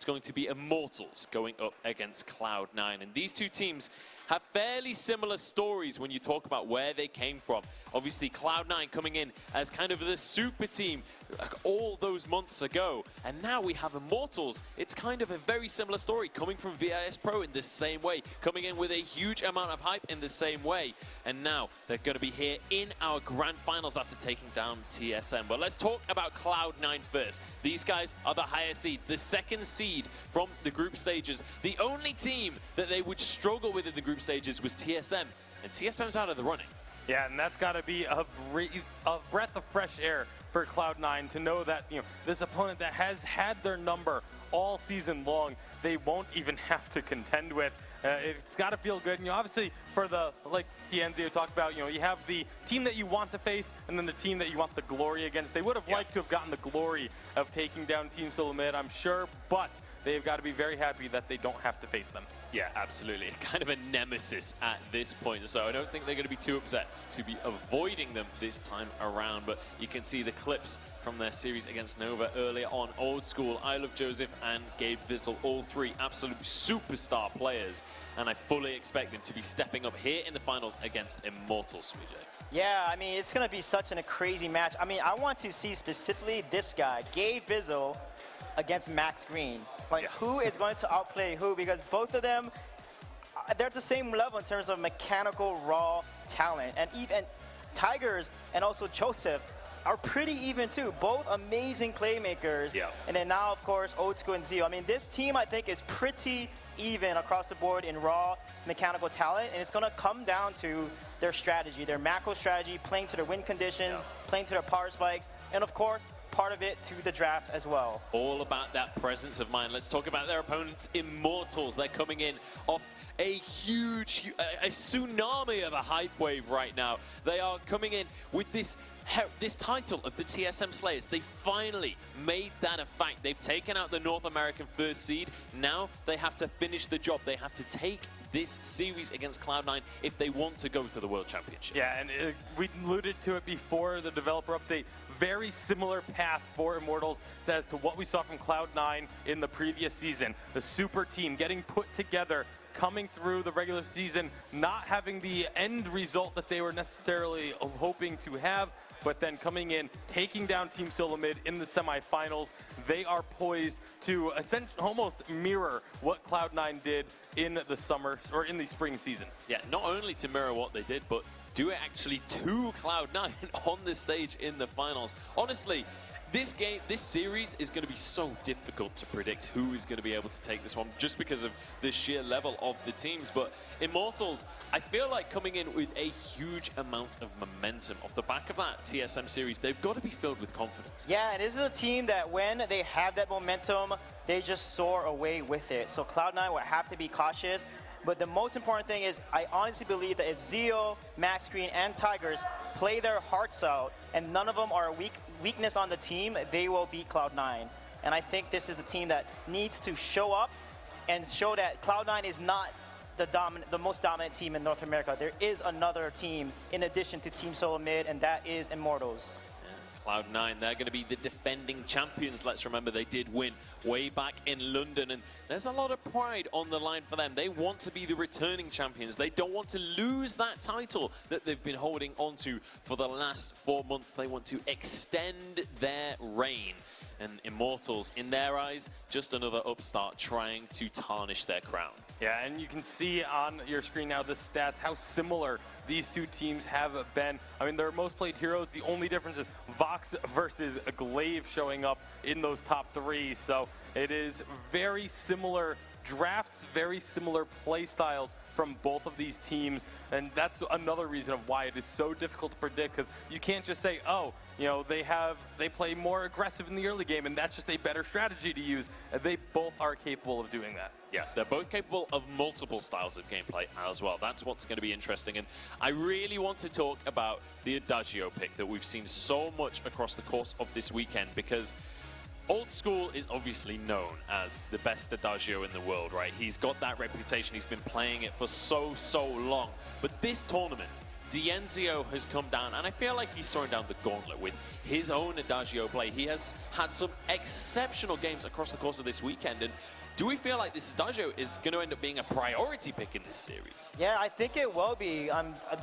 going to be Immortals going up against Cloud9. And these two teams have fairly similar stories when you talk about where they came from. Obviously, Cloud9 coming in as kind of the super team all those months ago. And now we have Immortals. It's kind of a very similar story, coming from VIS Pro in the same way, coming in with a huge amount of hype in the same way. And now they're going to be here in our grand finals after taking down TSM. But let's talk about Cloud9 first. These guys are the higher seed, the second seed from the group stages. The only team that they would struggle with in the group stages was TSM, and TSM's out of the running. Yeah, and that's got to be a breath of fresh air for Cloud9 to know that, you know, this opponent that has had their number all season long, they won't even have to contend with. It's got to feel good. And, you know, obviously, for the, like Tienzio talked about, you know, you have the team that you want to face and then the team that you want the glory against. They would have liked to have gotten the glory of taking down Team Solomid, I'm sure, but they've got to be very happy that they don't have to face them. Yeah, absolutely. Kind of a nemesis at this point, so I don't think they're going to be too upset to be avoiding them this time around. But you can see the clips from their series against Nova earlier on. Old School, I Love Joseph, and Gabe Vissel, all three absolute superstar players. And I fully expect them to be stepping up here in the finals against Immortals, Vijay. Yeah, I mean, it's going to be such a crazy match. I mean, I want to see specifically this guy, Gabe Vissel, against Max Green. Like, who is going to outplay who? Because both of them, they're at the same level in terms of mechanical, raw talent. And even Tigers and also Joseph are pretty even too. Both amazing playmakers. Yeah. And then now, of course, Old School and Zio. I mean, this team, I think, is pretty even across the board in raw mechanical talent. And it's going to come down to their strategy, their macro strategy, playing to their win conditions, playing to their power spikes, and of course, part of it to the draft as well. All about that presence of mind. Let's talk about their opponents, Immortals. They're coming in off a huge, a tsunami of a hype wave right now. They are coming in with this title of the TSM Slayers. They finally made that a fact. They've taken out the North American first seed. Now they have to finish the job. They have to take this series against Cloud9 if they want to go to the World Championship. Yeah, and we alluded to it before the developer update. Very similar path for Immortals as to what we saw from Cloud9 in the previous season. The super team getting put together, coming through the regular season, not having the end result that they were necessarily hoping to have, but then coming in, taking down Team Solomid in the semifinals. They are poised to essentially almost mirror what Cloud9 did in the summer, or in the spring season. Yeah, not only to mirror what they did, but do it actually to Cloud9 on the stage in the finals. Honestly, this series is going to be so difficult to predict who is going to be able to take this one, just because of the sheer level of the teams. But Immortals, I feel like coming in with a huge amount of momentum off the back of that TSM series, they've got to be filled with confidence. Yeah, and this is a team that when they have that momentum, they just soar away with it. So Cloud9 will have to be cautious. But the most important thing is, I honestly believe that if Zio, Max Green, and Tigers play their hearts out, and none of them are a weakness on the team, they will beat Cloud9. And I think this is the team that needs to show up and show that Cloud9 is not the most dominant team in North America. There is another team in addition to Team Solomid, and that is Immortals. Cloud9, they're going to be the defending champions. Let's remember they did win way back in London, and there's a lot of pride on the line for them. They want to be the returning champions. They don't want to lose that title that they've been holding onto for the last 4 months. They want to extend their reign. And Immortals, in their eyes, just another upstart trying to tarnish their crown. Yeah, and you can see on your screen now the stats, how similar these two teams have been. I mean, they're most played heroes. The only difference is Vox versus Glaive showing up in those top three. So it is very similar drafts, very similar play styles from both of these teams, and that's another reason of why it is so difficult to predict, because you can't just say, oh, you know, they play more aggressive in the early game, and that's just a better strategy to use. They both are capable of doing that. Yeah, they're both capable of multiple styles of gameplay as well. That's what's going to be interesting. And I really want to talk about the Adagio pick that we've seen so much across the course of this weekend, because Old School is obviously known as the best Adagio in the world, right? He's got that reputation. He's been playing it for so long. But this tournament, Dienzio has come down, and I feel like he's throwing down the gauntlet with his own Adagio play. He has had some exceptional games across the course of this weekend, and do we feel like this Adagio is going to end up being a priority pick in this series? Yeah, I think it will be.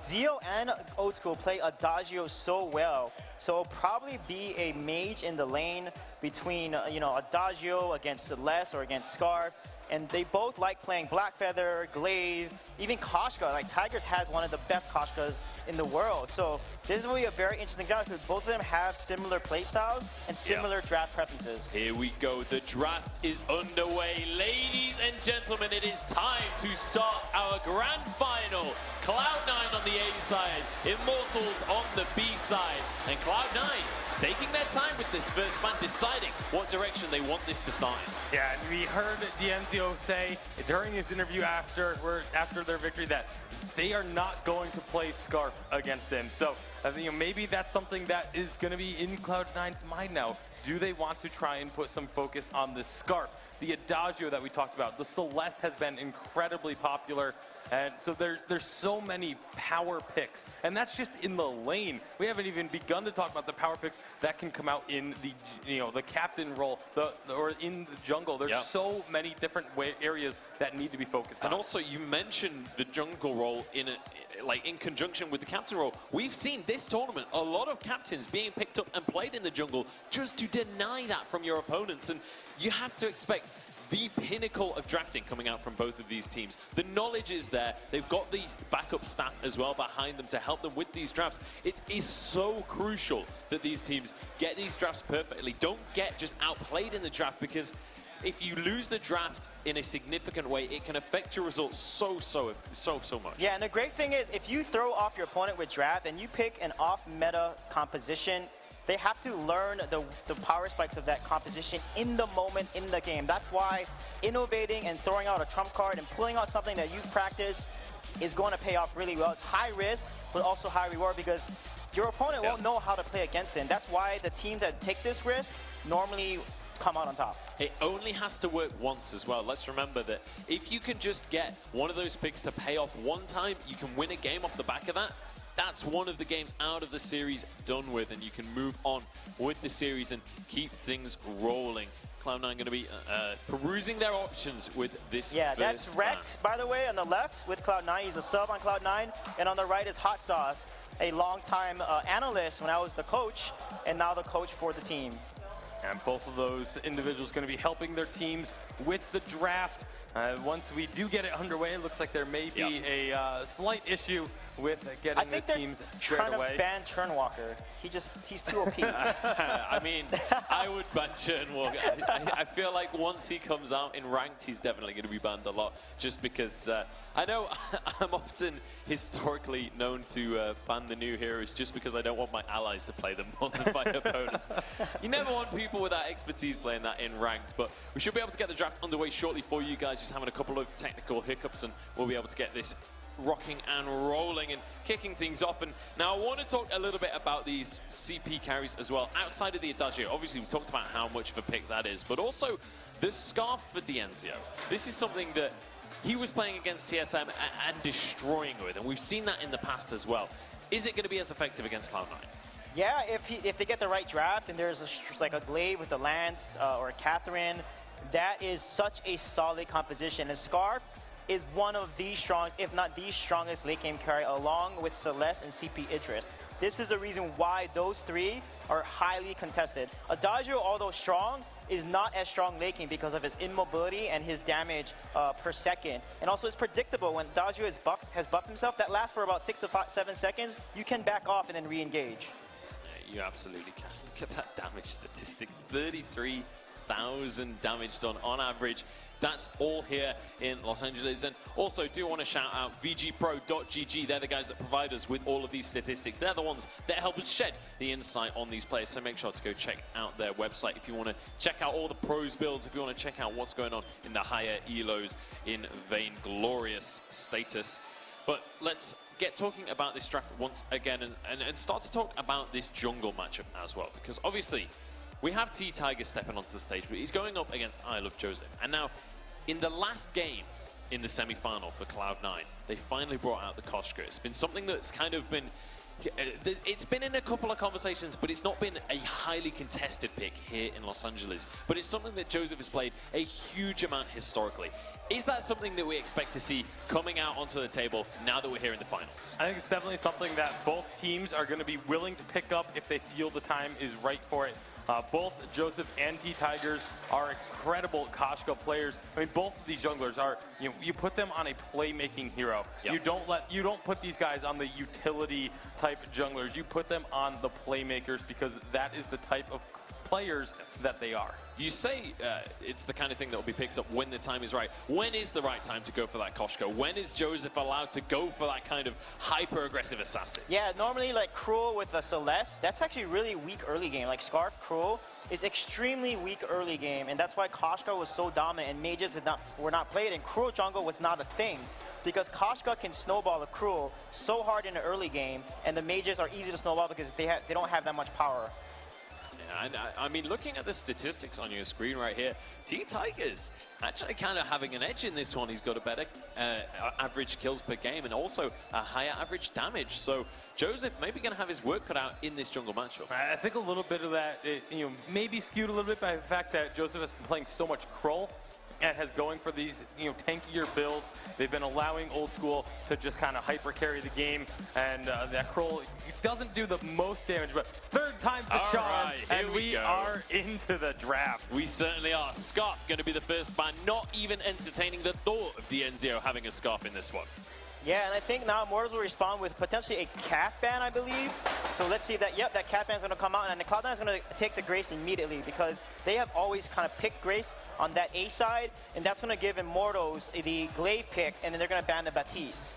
Zio and Old School play Adagio so well, so it'll probably be a mage in the lane between Adagio against Celeste or against Scarf. And they both like playing Black Feather, Glaive, even Koshka. Like, Tigers has one of the best Koshkas in the world. So this will be a very interesting draft because both of them have similar play styles and similar draft preferences. Here we go. The draft is underway. Ladies and gentlemen, it is time to start our grand final. Cloud9 on the A side, Immortals on the B side. And Cloud9 taking their time with this first man, deciding what direction they want this to start in. Yeah, and we heard Dienzio say during his interview after their victory that they are not going to play Scarf against him. So maybe that's something that is going to be in Cloud9's mind now. Do they want to try and put some focus on the Scarf? The Adagio that we talked about, the Celeste has been incredibly popular. And so there's so many power picks, and that's just in the lane. We haven't even begun to talk about the power picks that can come out in the the captain role, or in the jungle. There's so many different areas that need to be focused on. And also, you mentioned the jungle role in conjunction with the captain role. We've seen this tournament a lot of captains being picked up and played in the jungle just to deny that from your opponents, and you have to expect the pinnacle of drafting coming out from both of these teams. The knowledge is there. They've got the backup staff as well behind them to help them with these drafts. It is so crucial that these teams get these drafts perfectly. Don't get just outplayed in the draft, because if you lose the draft in a significant way, it can affect your results so much. Yeah, and the great thing is, if you throw off your opponent with draft and you pick an off-meta composition, they have to learn the power spikes of that composition in the moment in the game. That's why innovating and throwing out a trump card and pulling out something that you've practiced is going to pay off really well. It's high risk, but also high reward, because your opponent won't know how to play against it. And that's why the teams that take this risk normally come out on top. It only has to work once as well. Let's remember that if you can just get one of those picks to pay off one time, you can win a game off the back of that. That's one of the games out of the series done with, and you can move on with the series and keep things rolling. Cloud9 going to be perusing their options with this. Yeah, that's Wrecked, by the way, on the left with Cloud9. He's a sub on Cloud9. And on the right is Hot Sauce, a longtime analyst when I was the coach, and now the coach for the team. And both of those individuals going to be helping their teams with the draft. Once we do get it underway, it looks like there may be a slight issue with getting the teams squared away. I think they're trying to ban Churnwalker. He's too OP. I mean, I would ban Churnwalker. I feel like once he comes out in ranked, he's definitely going to be banned a lot, just because I know I'm often historically known to ban the new heroes just because I don't want my allies to play them more than my opponents. You never want people without expertise playing that in ranked, but we should be able to get the draft underway shortly for you guys. Just having a couple of technical hiccups, and we'll be able to get this rocking and rolling and kicking things off. And now I want to talk a little bit about these CP carries as well, outside of the Adagio. Obviously, we talked about how much of a pick that is, but also the Scarf for Dienzio. This is something that he was playing against TSM and destroying with, and we've seen that in the past as well. Is it going to be as effective against Cloud9? Yeah, if they get the right draft and there's like a Glaive with a Lance or a Catherine, that is such a solid composition. And Scarf is one of the strongest, if not the strongest late game carry, along with Celeste and CP Idris. This is the reason why those three are highly contested. Adagio, although strong, is not as strong late game because of his immobility and his damage per second. And also it's predictable. When Adagio has buffed himself, that lasts for about 6 to 7 seconds. You can back off and then re-engage. Yeah, you absolutely can. Look at that damage statistic. 33,000 damage done on average. That's all here in Los Angeles. And also do want to shout out VGPro.gg. They're the guys that provide us with all of these statistics. They're the ones that help us shed the insight on these players. So make sure to go check out their website if you want to check out all the pros builds, if you want to check out what's going on in the higher elos in Vainglorious status. But let's get talking about this draft once again and start to talk about this jungle matchup as well. Because obviously, we have T-Tiger stepping onto the stage, but he's going up against I Love Joseph. And now, in the last game, in the semi-final for Cloud9. They finally brought out the Koshka. It's been something that's kind of been, it's been in a couple of conversations, but it's not been a highly contested pick here in Los Angeles. But it's something that Joseph has played a huge amount historically. Is that something that we expect to see coming out onto the table now that we're here in the finals? I think it's definitely something that both teams are going to be willing to pick up if they feel the time is right for it. Both Joseph and T-Tigers are incredible Koshka players. I mean, both of these junglers are, you put them on a playmaking hero. Yep. You don't put these guys on the utility type junglers. You put them on the playmakers because that is the type of players that they are. You say it's the kind of thing that will be picked up when the time is right. When is the right time to go for that Koshka? When is Joseph allowed to go for that kind of hyper-aggressive assassin? Yeah, normally like Cruel with the Celeste, that's actually really weak early game. Like Scarf Cruel is extremely weak early game, and that's why Koshka was so dominant and mages were not played, and Cruel jungle was not a thing. Because Koshka can snowball the Cruel so hard in the early game, and the mages are easy to snowball because they don't have that much power. I mean, looking at the statistics on your screen right here, T-Tigers actually kind of having an edge in this one. He's got a better average kills per game and also a higher average damage. So Joseph maybe going to have his work cut out in this jungle matchup. I think a little bit of that, maybe skewed a little bit by the fact that Joseph has been playing so much Krull and has going for these, tankier builds. They've been allowing Old School to just kind of hyper carry the game, and that Krull doesn't do the most damage, but third time's the charm, right, and we are into the draft. We certainly are. Scarf going to be the first ban, not even entertaining the thought of DNZO having a Scarf in this one. Yeah, and I think now Immortals will respond with potentially a cat ban, I believe. So let's see that, yep, that cat ban is going to come out, and the Cloud9 is going to take the Grace immediately because they have always kind of picked Grace on that A side, and that's going to give Immortals the Glaive pick, and then they're going to ban the Baptiste.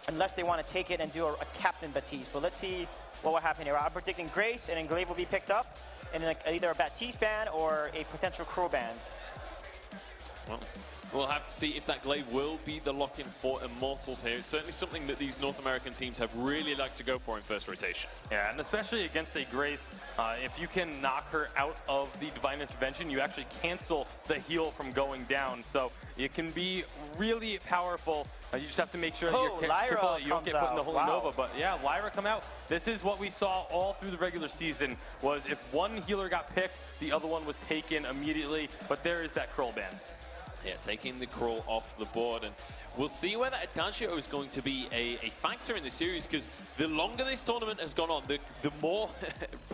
Unless they want to take it and do a Captain Baptiste. But let's see what will happen here. I'm predicting Grace, and then Glaive will be picked up, and then either a Baptiste ban or a potential Crow ban. Well, we'll have to see if that Glaive will be the lock-in for Immortals here. It's certainly something that these North American teams have really liked to go for in first rotation. Yeah, and especially against a Grace, if you can knock her out of the Divine Intervention, you actually cancel the heal from going down. So it can be really powerful. You just have to make sure that you're careful that you don't get put in the Holy Nova. But yeah, Lyra come out. This is what we saw all through the regular season, was if one healer got picked, the other one was taken immediately. But there is that Krull ban. Yeah, taking the Krull off the board, and we'll see whether Adagio is going to be a factor in the series, because the longer this tournament has gone on, the more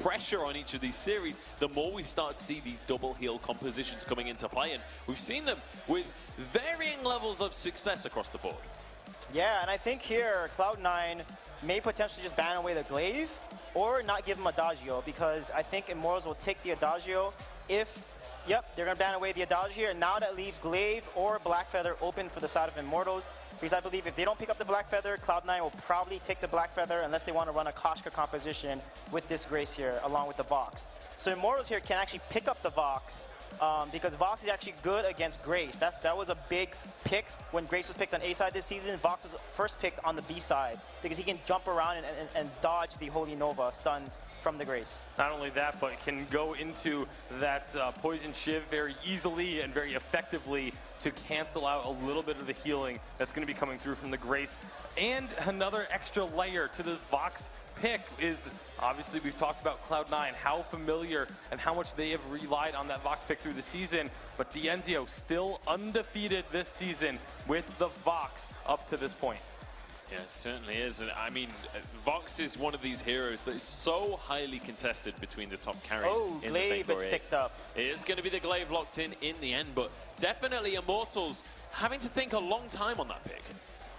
pressure on each of these series, the more we start to see these double heal compositions coming into play, and we've seen them with varying levels of success across the board. Yeah, and I think here Cloud9 may potentially just ban away the Glaive or not give him Adagio, because I think Immortals will take the Adagio if... Yep, they're going to ban away the Adagio here, and now that leaves Glaive or Black Feather open for the side of Immortals, because I believe if they don't pick up the Black Feather, Cloud9 will probably take the Black Feather unless they want to run a Koshka composition with this Grace here, along with the Vox. So Immortals here can actually pick up the Vox, because Vox is actually good against Grace. That was a big pick when Grace was picked on A side this season. Vox was first picked on the B side because he can jump around and dodge the Holy Nova stuns from the Grace. Not only that, but can go into that Poison Shiv very easily and very effectively to cancel out a little bit of the healing that's going to be coming through from the Grace. And another extra layer to the Vox pick is, obviously we've talked about Cloud9, how familiar and how much they have relied on that Vox pick through the season, but DNZO still undefeated this season with the Vox up to this point. Yeah, it certainly is. And I mean, Vox is one of these heroes that is so highly contested between the top carries in the Glaive Vainglory. is picked up. It is going to be the Glaive locked in the end, but definitely Immortals having to think a long time on that pick.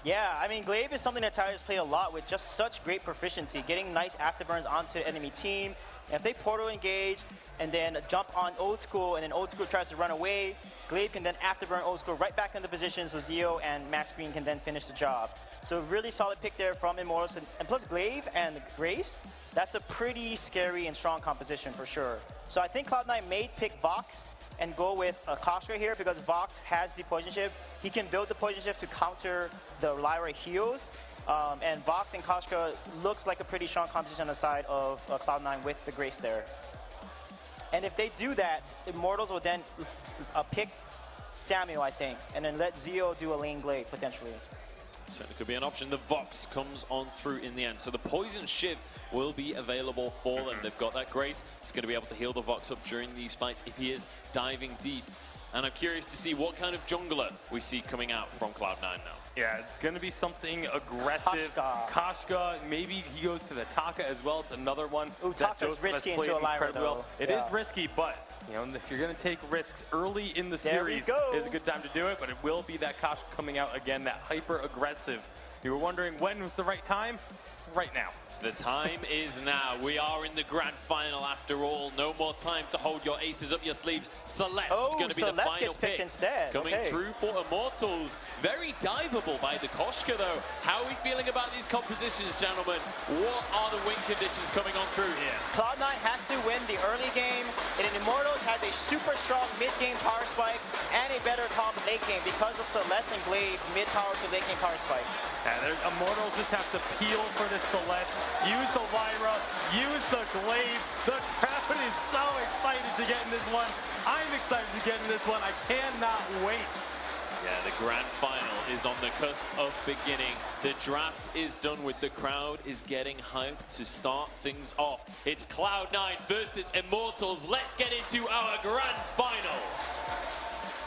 Yeah, I mean, Glaive is something that Tyler's played a lot with just such great proficiency, getting nice afterburns onto the enemy team. And if they portal engage and then jump on Old School, and then Old School tries to run away, Glaive can then afterburn Old School right back into position, so Zeo and Max Green can then finish the job. So really solid pick there from Immortals. And plus Glaive and Grace, that's a pretty scary and strong composition for sure. So I think Cloud9 may pick Vox and go with a Koshka here because Vox has the Poison Shiv. He can build the Poison Shiv to counter the Lyra heals. And Vox and Koshka looks like a pretty strong composition on the side of Cloud9 with the Grace there. And if they do that, Immortals will then pick Samuel, I think, and then let Zio do a lane glaive potentially. Certainly could be an option. The Vox comes on through in the end. So the Poison Shiv will be available for them. They've got that Grace. It's going to be able to heal the Vox up during these fights if he is diving deep. And I'm curious to see what kind of jungler we see coming out from Cloud9 now. Yeah, it's going to be something aggressive. Kashka, maybe he goes to the Taka as well. It's another one. Ooh, Taka's risky into a Lyra, though. It is risky, but you know, if you're going to take risks early in the series, is a good time to do it. But it will be that Kashka coming out again, that hyper aggressive. You were wondering when was the right time? Right now. The time is now. We are in the grand final after all. No more time to hold your aces up your sleeves. Celeste going to be the final pick. Instead. Coming through for Immortals. Very diveable by the Koshka though. How are we feeling about these compositions, gentlemen? What are the win conditions coming on through here? Cloud9 has to win the early game, and Immortals has a super strong mid-game power spike and a better comp late game because of Celeste and Glaive mid-power to late game power spike. Yeah, Immortals just have to peel for this Celeste. Use the Lyra, use the Glaive. The crowd is so excited to get in this one. I'm excited to get in this one. I cannot wait. Yeah, the grand final is on the cusp of beginning. The draft is done with. The crowd is getting hyped to start things off. It's Cloud9 versus Immortals. Let's get into our grand final.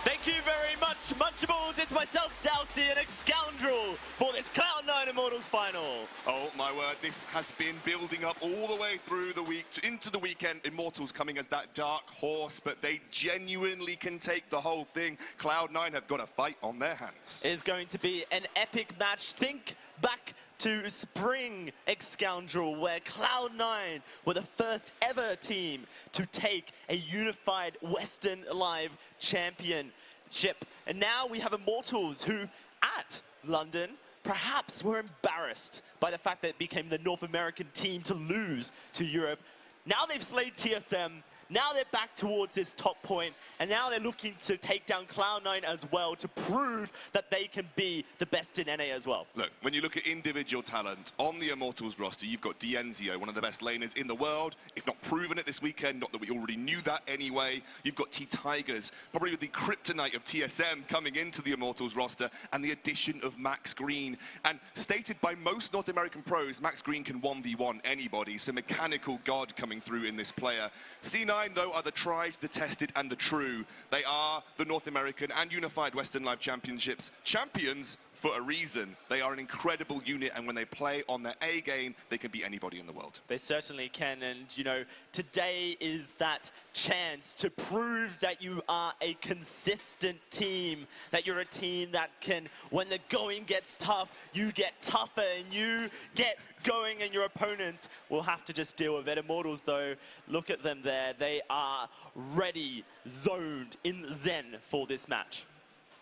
Thank you very much, Munchables. It's myself, Dowsey, and a scoundrel for this Cloud9 Immortals final. Oh my word, this has been building up all the way through the week, into the weekend. Immortals coming as that dark horse, but they genuinely can take the whole thing. Cloud9 have got a fight on their hands. It is going to be an epic match. Think back to Spring Scoundrel, where Cloud9 were the first ever team to take a unified Western Live championship. And now we have Immortals who, at London, perhaps were embarrassed by the fact that it became the North American team to lose to Europe. Now they've slayed TSM. Now they're back towards this top point, and now they're looking to take down Cloud9 as well to prove that they can be the best in NA as well. Look, when you look at individual talent on the Immortals roster, you've got Dienzio, one of the best laners in the world, if not proven it this weekend, not that we already knew that anyway. You've got T-Tigers, probably with the kryptonite of TSM coming into the Immortals roster, and the addition of Max Green. And stated by most North American pros, Max Green can 1v1 anybody, so mechanical god coming through in this player. C9 though are the tried, the tested, and the true. They are the North American and Unified Western Live Championships champions for a reason. They are an incredible unit, and when they play on their A game, they can beat anybody in the world. They certainly can, and you know, today is that chance to prove that you are a consistent team, that you're a team that can, when the going gets tough, you get tougher and you get going, and your opponents will have to just deal with it. Immortals though, look at them there. They are ready, zoned in Zen for this match.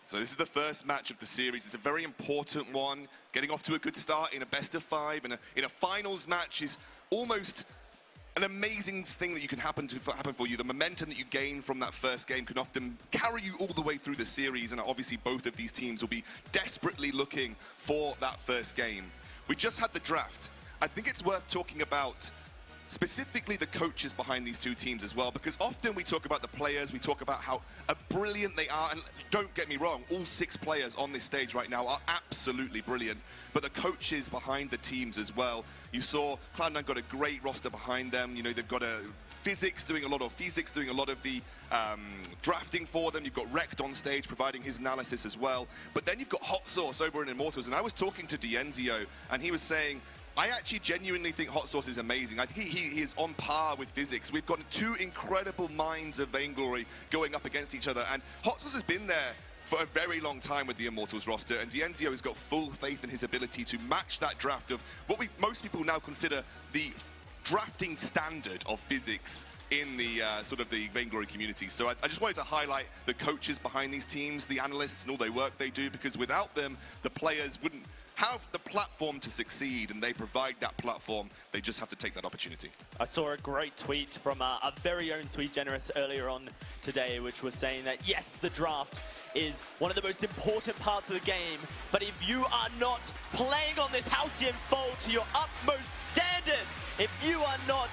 So this is the first match of the series. It's a very important one. Getting off to a good start in a best of 5 and in a finals match is almost an amazing thing that you can happen for you. The momentum that you gain from that first game can often carry you all the way through the series, and obviously both of these teams will be desperately looking for that first game. We just had the draft. I think it's worth talking about specifically the coaches behind these two teams as well, because often we talk about the players, we talk about how brilliant they are, and don't get me wrong, all 6 players on this stage right now are absolutely brilliant, but the coaches behind the teams as well. You saw Cloud9 got a great roster behind them. You know, they've got Physics doing a lot of the drafting for them. You've got Rekt on stage providing his analysis as well, but then you've got Hot Sauce over in Immortals, and I was talking to Dienzio, and he was saying, I actually genuinely think Hot Sauce is amazing. I think he is on par with Physics. We've got 2 incredible minds of Vainglory going up against each other, and Hot Sauce has been there for a very long time with the Immortals roster, and Dienzio has got full faith in his ability to match that draft of what most people now consider the drafting standard of Physics in the sort of the Vainglory community. So I just wanted to highlight the coaches behind these teams, the analysts and all the work they do, because without them, the players wouldn't have the platform to succeed, and they provide that platform. They just have to take that opportunity. I saw a great tweet from our very own Sweet Generous earlier on today, which was saying that yes, the draft is one of the most important parts of the game, but if you are not playing on this Halcyon Fold to your utmost standard, if you are not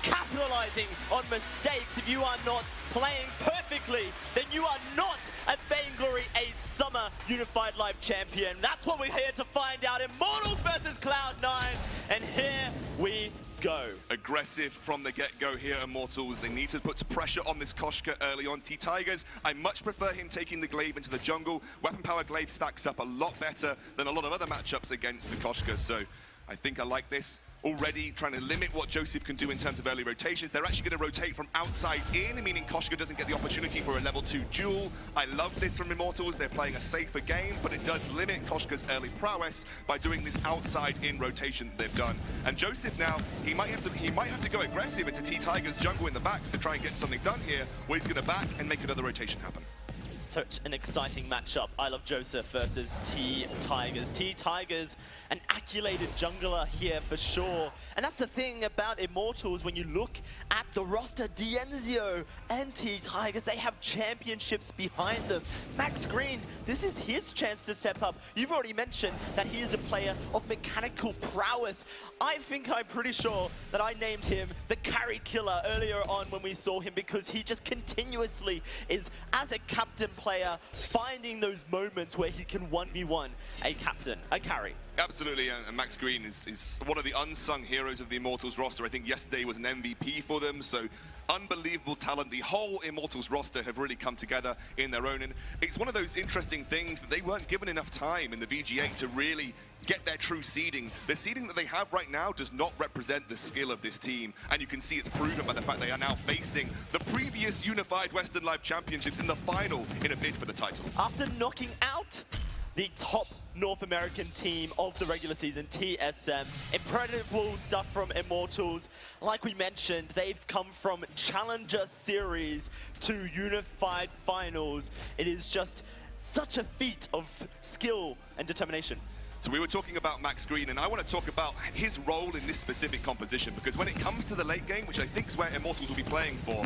capitalizing on mistakes. If you are not playing perfectly, then you are not a Vainglory 8 Summer Unified Live Champion. That's what we're here to find out. Immortals versus Cloud9, and here we go. Aggressive from the get-go here, Immortals. They need to put pressure on this Koshka early on. T-Tigers, I much prefer him taking the Glaive into the jungle. Weapon power Glaive stacks up a lot better than a lot of other matchups against the Koshka, so I think I like this. Already trying to limit what Joseph can do in terms of early rotations. They're actually going to rotate from outside in, meaning Koshka doesn't get the opportunity for a level 2 duel. I love this from Immortals. They're playing a safer game, but it does limit Koshka's early prowess by doing this outside in rotation they've done. And Joseph now, he might have to go aggressive into T-Tiger's jungle in the back to try and get something done here, where he's going to back and make another rotation happen. Such an exciting matchup. I Love Joseph versus T-Tigers. T-Tigers, an accoladed jungler here for sure. And that's the thing about Immortals. When you look at the roster, Dienzio and T-Tigers, they have championships behind them. Max Green, this is his chance to step up. You've already mentioned that he is a player of mechanical prowess. I think I'm pretty sure that I named him the carry killer earlier on when we saw him, because he just continuously is, as a captain player, finding those moments where he can 1v1 a captain, a carry. Absolutely, and Max Green is one of the unsung heroes of the Immortals roster. I think yesterday was an MVP for them, so unbelievable talent. The whole Immortals roster have really come together in their own, and it's one of those interesting things that they weren't given enough time in the VG8 to really get their true seeding. The seeding that they have right now does not represent the skill of this team, and you can see it's proven by the fact they are now facing the previous Unified Western Live Championships in the final in a bid for the title. After knocking out the top North American team of the regular season, TSM. Incredible stuff from Immortals. Like we mentioned, they've come from Challenger Series to Unified Finals. It is just such a feat of skill and determination. So we were talking about Max Green, and I want to talk about his role in this specific composition, because when it comes to the late game, which I think is where Immortals will be playing for,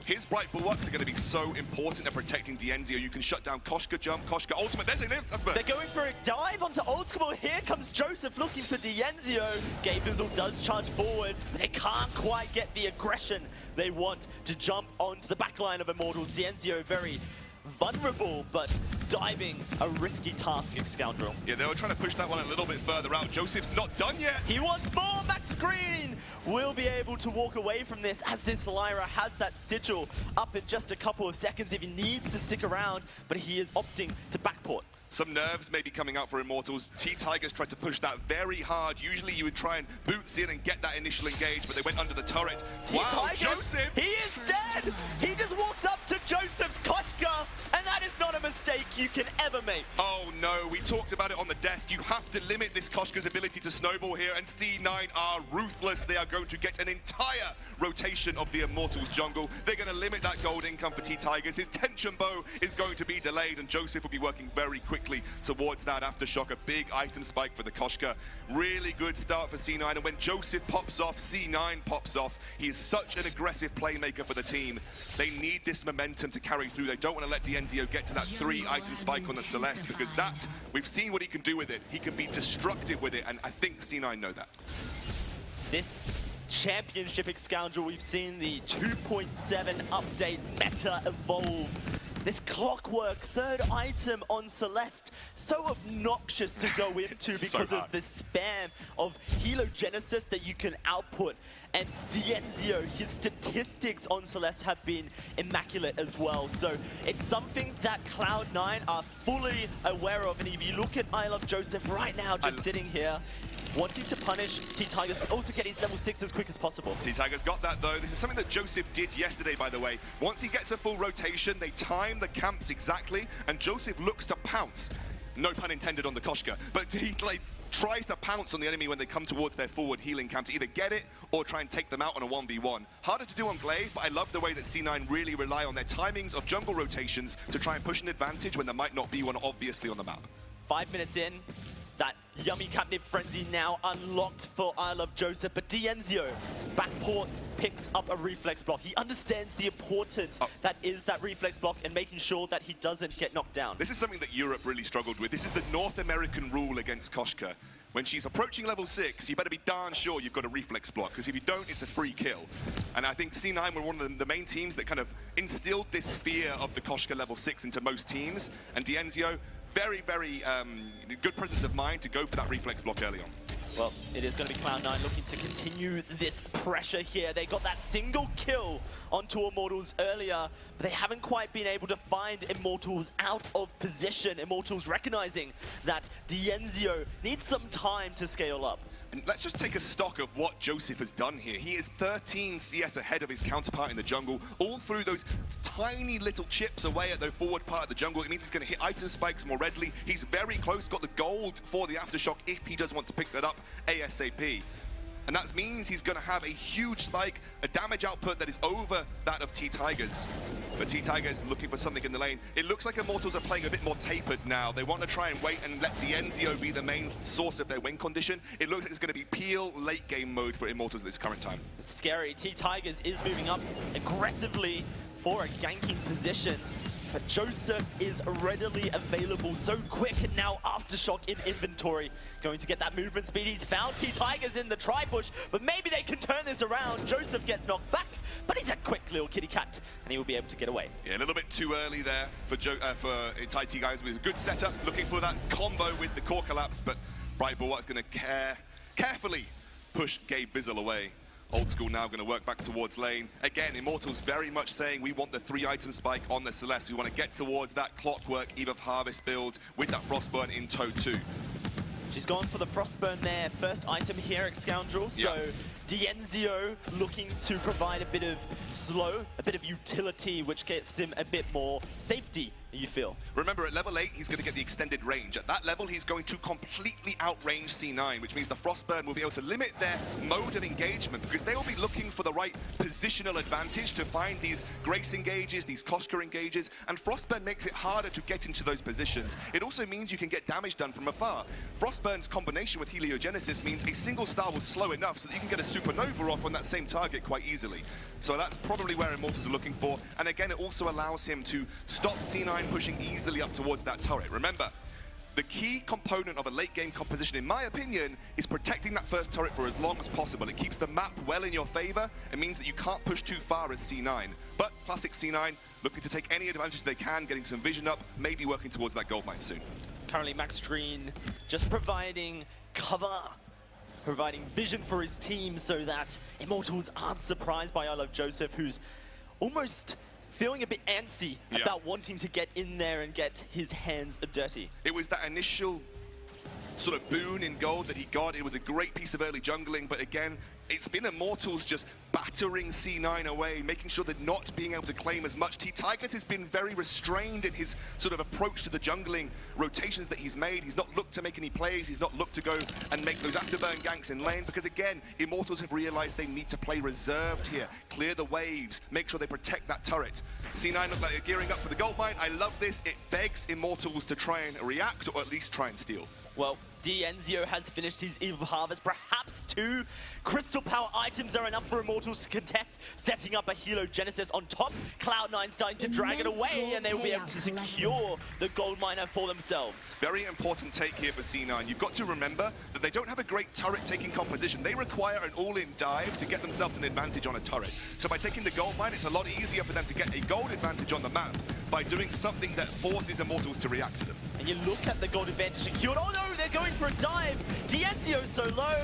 his bright bulwarks are going to be so important at protecting Dienzio. You can shut down Koshka jump, Koshka ultimate. There's an ultimate. They're going for a dive onto Old School. Here comes Joseph looking for Dienzio. Gabizzle does charge forward, but they can't quite get the aggression they want to jump onto the backline of Immortals. Dienzio very vulnerable, but diving a risky task, Scoundrel. Yeah, they were trying to push that one a little bit further out. Joseph's not done yet. He wants more. Max Green will be able to walk away from this, as this Lyra has that sigil up in just a couple of seconds if he needs to stick around, but he is opting to backport. Some nerves may be coming out for Immortals. T-Tigers tried to push that very hard. Usually you would try and boots in and get that initial engage, but they went under the turret. Wow, Joseph! He is dead! He just walks up to Joseph's Koshka, and that is not a mistake you can ever make. Oh no, we talked about it on the desk. You have to limit this Koshka's ability to snowball here, and C9 are ruthless. They are going to get an entire rotation of the Immortals jungle. They're going to limit that gold income for T-Tigers. His tension bow is going to be delayed, and Joseph will be working very quickly towards that aftershock. A big item spike for the Koshka. Really good start for C9, and when Joseph pops off, C9 pops off. He is such an aggressive playmaker for the team. They need this momentum to carry through. They don't want to let Dienzio get to that 3-item spike on the Celeste, because that, we've seen what he can do with it. He can be destructive with it, and I think C9 know that. This championship Scoundrel, we've seen the 2.7 update meta evolve. This clockwork third item on Celeste, so obnoxious to go into because of the spam of helogenesis that you can output. And Dienzio, his statistics on Celeste have been immaculate as well. So it's something that Cloud9 are fully aware of. And if you look at I Love Joseph right now, just sitting here, wanting to punish T-Tigers, but also get his level 6 as quick as possible. T-Tigers got that though. This is something that Joseph did yesterday, by the way. Once he gets a full rotation, they time the camps exactly, and Joseph looks to pounce. No pun intended on the Koshka, but he tries to pounce on the enemy when they come towards their forward healing camp to either get it or try and take them out on a 1v1. Harder to do on Glaive, but I love the way that C9 really rely on their timings of jungle rotations to try and push an advantage when there might not be one obviously on the map. 5 minutes in, that yummy catnip frenzy now unlocked for I Love Joseph, but Dienzio backports, picks up a reflex block. He understands the importance that is that reflex block and making sure that he doesn't get knocked down. This is something that Europe really struggled with. This is the North American rule against Koshka. when she's approaching level 6, you better be darn sure you've got a reflex block, because if you don't, it's a free kill. And I think C9 were one of the main teams that kind of instilled this fear of the Koshka level 6 into most teams, and Dienzio, very, very good presence of mind to go for that reflex block early on. Well, it is going to be Cloud9 looking to continue this pressure here. They got that single kill onto Immortals earlier, but they haven't quite been able to find Immortals out of position. Immortals recognizing that Dienzio needs some time to scale up. And let's just take a stock of what Joseph has done here. He is 13 CS ahead of his counterpart in the jungle, all through those tiny little chips away at the forward part of the jungle. It means he's going to hit item spikes more readily. He's very close, got the gold for the aftershock if he does want to pick that up ASAP. And that means he's going to have a huge spike, a damage output that is over that of T-Tigers. But T-Tigers looking for something in the lane. It looks like Immortals are playing a bit more tapered now. They want to try and wait and let Dienzio be the main source of their win condition. It looks like it's going to be peel late game mode for Immortals at this current time. It's scary. T-Tigers is moving up aggressively for a ganking position. But Joseph is readily available, so quick, and now Aftershock in inventory. Going to get that movement speed. He's found T-Tigers in the tri-push, but maybe they can turn this around. Joseph gets knocked back, but he's a quick little kitty cat, and he will be able to get away. Yeah, a little bit too early there for T-Tigers. It was a good setup, looking for that combo with the core collapse, but Bright Bulwark's going to carefully push Gabe Bizzle away. Old School now going to work back towards lane. Again, Immortals very much saying we want the 3-item spike on the Celeste. We want to get towards that Clockwork Eve of Harvest build with that Frostburn in tow too. She's gone for the Frostburn there. First item here at Scoundrel. So Dienzio looking to provide a bit of slow, a bit of utility, which gives him a bit more safety, you feel. Remember, at level 8, he's going to get the extended range. At that level, he's going to completely outrange C9, which means the Frostburn will be able to limit their mode of engagement, because they will be looking for the right positional advantage to find these Grace engages, these Koshka engages, and Frostburn makes it harder to get into those positions. It also means you can get damage done from afar. Frostburn's combination with Heliogenesis means a single star will slow enough so that you can get a supernova off on that same target quite easily. So that's probably where Immortals are looking for, and again, it also allows him to stop C9 pushing easily up towards that turret. Remember, the key component of a late game composition, in my opinion, is protecting that first turret for as long as possible. It keeps the map well in your favor. It means that you can't push too far as C9. But classic C9, looking to take any advantage they can, getting some vision up, maybe working towards that gold mine soon. Currently, Max Green just providing cover, providing vision for his team so that Immortals aren't surprised by I Love Joseph, who's almost feeling a bit antsy about wanting to get in there and get his hands dirty. It was that initial sort of boon in gold that he got. It was a great piece of early jungling, but again, it's been Immortals just battering C9 away, making sure they're not being able to claim as much. T-Tigers has been very restrained in his sort of approach to the jungling rotations that he's made. He's not looked to make any plays. He's not looked to go and make those afterburn ganks in lane, because again, Immortals have realized they need to play reserved here, clear the waves, make sure they protect that turret. C9 look like they're gearing up for the gold mine. I love this. It begs Immortals to try and react, or at least try and steal. Well, Dienzio has finished his Eve of Harvest. Perhaps 2 crystal power items are enough for Immortals to contest, setting up a Heliogenesis on top. Cloud9 starting to drag it away, and they will be able to secure the gold miner for themselves. Very important take here for C9. You've got to remember that they don't have a great turret-taking composition. They require an all-in dive to get themselves an advantage on a turret. So by taking the gold mine, it's a lot easier for them to get a gold advantage on the map by doing something that forces Immortals to react to them. And you look at the gold advantage secured. Oh no, they're going for a dive. Dienzio so low,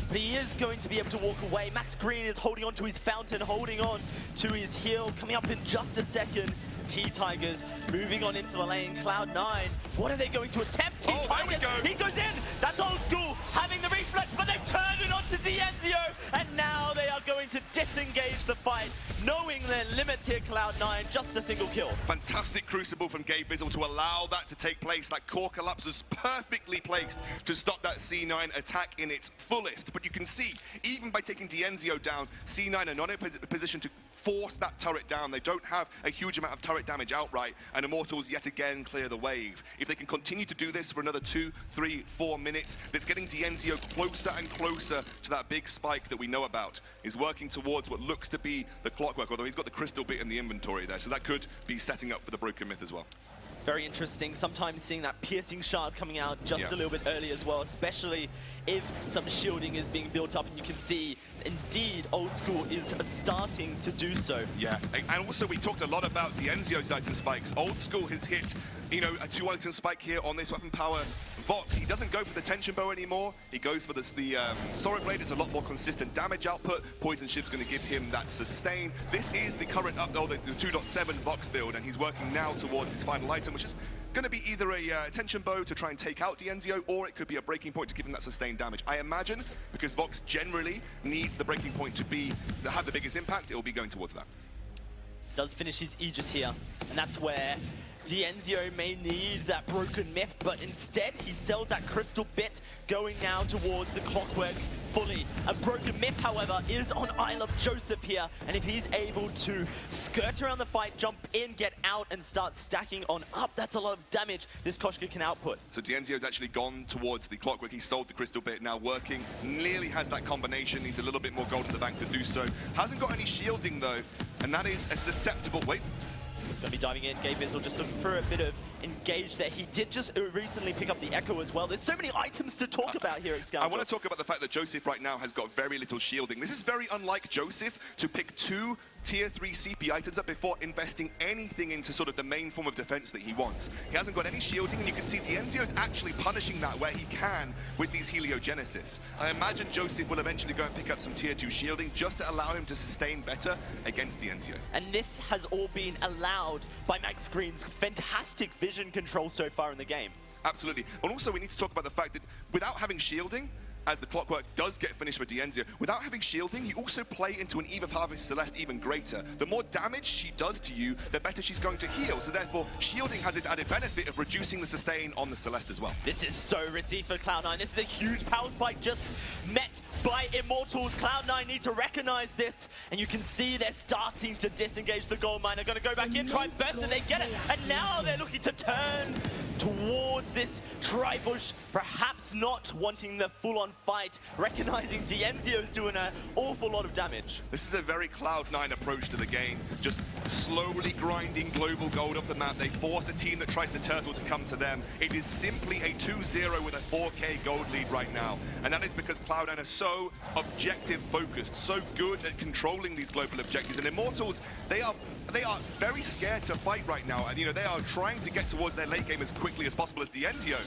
but he is going to be able to walk away. Max Green is holding on to his fountain, holding on to his heal. Coming up in just a second. T-Tigers moving on into the lane. Cloud9, what are they going to attempt? T-Tigers, he goes in. That's Old School having the reflex, but they've turned it onto Dienzio, and now they are going to disengage the fight, knowing their limits here, Cloud9, just a single kill. Fantastic crucible from Gabe Bizzle to allow that to take place. That core collapse was perfectly placed to stop that C9 attack in its fullest. But you can see, even by taking Dienzio down, C9 are not in a position to force that turret down. They don't have a huge amount of turret damage outright, and Immortals yet again clear the wave. If they can continue to do this for another 2, 3, 4 minutes, that's getting Dienzio closer and closer to that big spike that we know about. Is working towards what looks to be the Clockwork, although he's got the crystal bit in the inventory there, so that could be setting up for the Broken Myth as well. Very interesting. Sometimes seeing that piercing shard coming out just a little bit early as well, especially if some shielding is being built up, and you can see indeed Old School is starting to do so. Yeah, and also we talked a lot about the Enzio's item spikes. Old School has hit, you know, a 2 item spike here on this weapon power. Vox, he doesn't go for the tension bow anymore. He goes for the Sorrow Blade. It's a lot more consistent damage output. Poison Shiv's going to give him that sustain. This is the current the 2.7 Vox build, and he's working now towards his final item, which is going to be either a tension bow to try and take out Enzio, or it could be a breaking point to give him that sustained damage. I imagine, because Vox generally needs the breaking point to have the biggest impact, it will be going towards that. Does finish his Aegis here, and that's where Enzio may need that broken myth, but instead he sells that crystal bit, going now towards the clockwork fully. A broken myth, however, is on I Love Joseph here, and if he's able to skirt around the fight, jump in, get out, and start stacking on up, that's a lot of damage this Koshka can output. So Enzio's actually gone towards the clockwork. He sold the crystal bit, now working. Nearly has that combination, needs a little bit more gold in the bank to do so. Hasn't got any shielding though, and that is a susceptible... Wait. Gonna be diving in. Gabe Bizzle just looking for a bit of engage there. He did just recently pick up the Echo as well. There's so many items to talk about here at Scoundrel. I want to talk about the fact that Joseph right now has got very little shielding. This is very unlike Joseph to pick 2 tier 3 CP items up before investing anything into sort of the main form of defense that he wants. He hasn't got any shielding, and you can see Enzio's actually punishing that where he can with these Heliogenesis. I imagine Joseph will eventually go and pick up some tier 2 shielding just to allow him to sustain better against Enzio. And this has all been allowed by Max Green's fantastic vision control so far in the game. Absolutely. And also we need to talk about the fact that without having shielding, as the clockwork does get finished for Enzio, without having shielding, you also play into an Eve of Harvest Celeste even greater. The more damage she does to you, the better she's going to heal. So therefore, shielding has this added benefit of reducing the sustain on the Celeste as well. This is so risky for Cloud9. This is a huge power spike just met by Immortals. Cloud9 need to recognize this, and you can see they're starting to disengage the gold mine. They're going to go back in, try and burst, and they get it. And now they're looking to turn towards this Tribush, perhaps not wanting the full-on fight, recognizing Enzio's doing an awful lot of damage. This is a very Cloud9 approach to the game, just slowly grinding global gold off the map. They force a team that tries to turtle to come to them. It is simply a 2-0 with a 4K gold lead right now, and that is because Cloud9 are so objective focused, so good at controlling these global objectives. And Immortals, they are very scared to fight right now, and you know, they are trying to get towards their late game as quickly as possible as Enzio.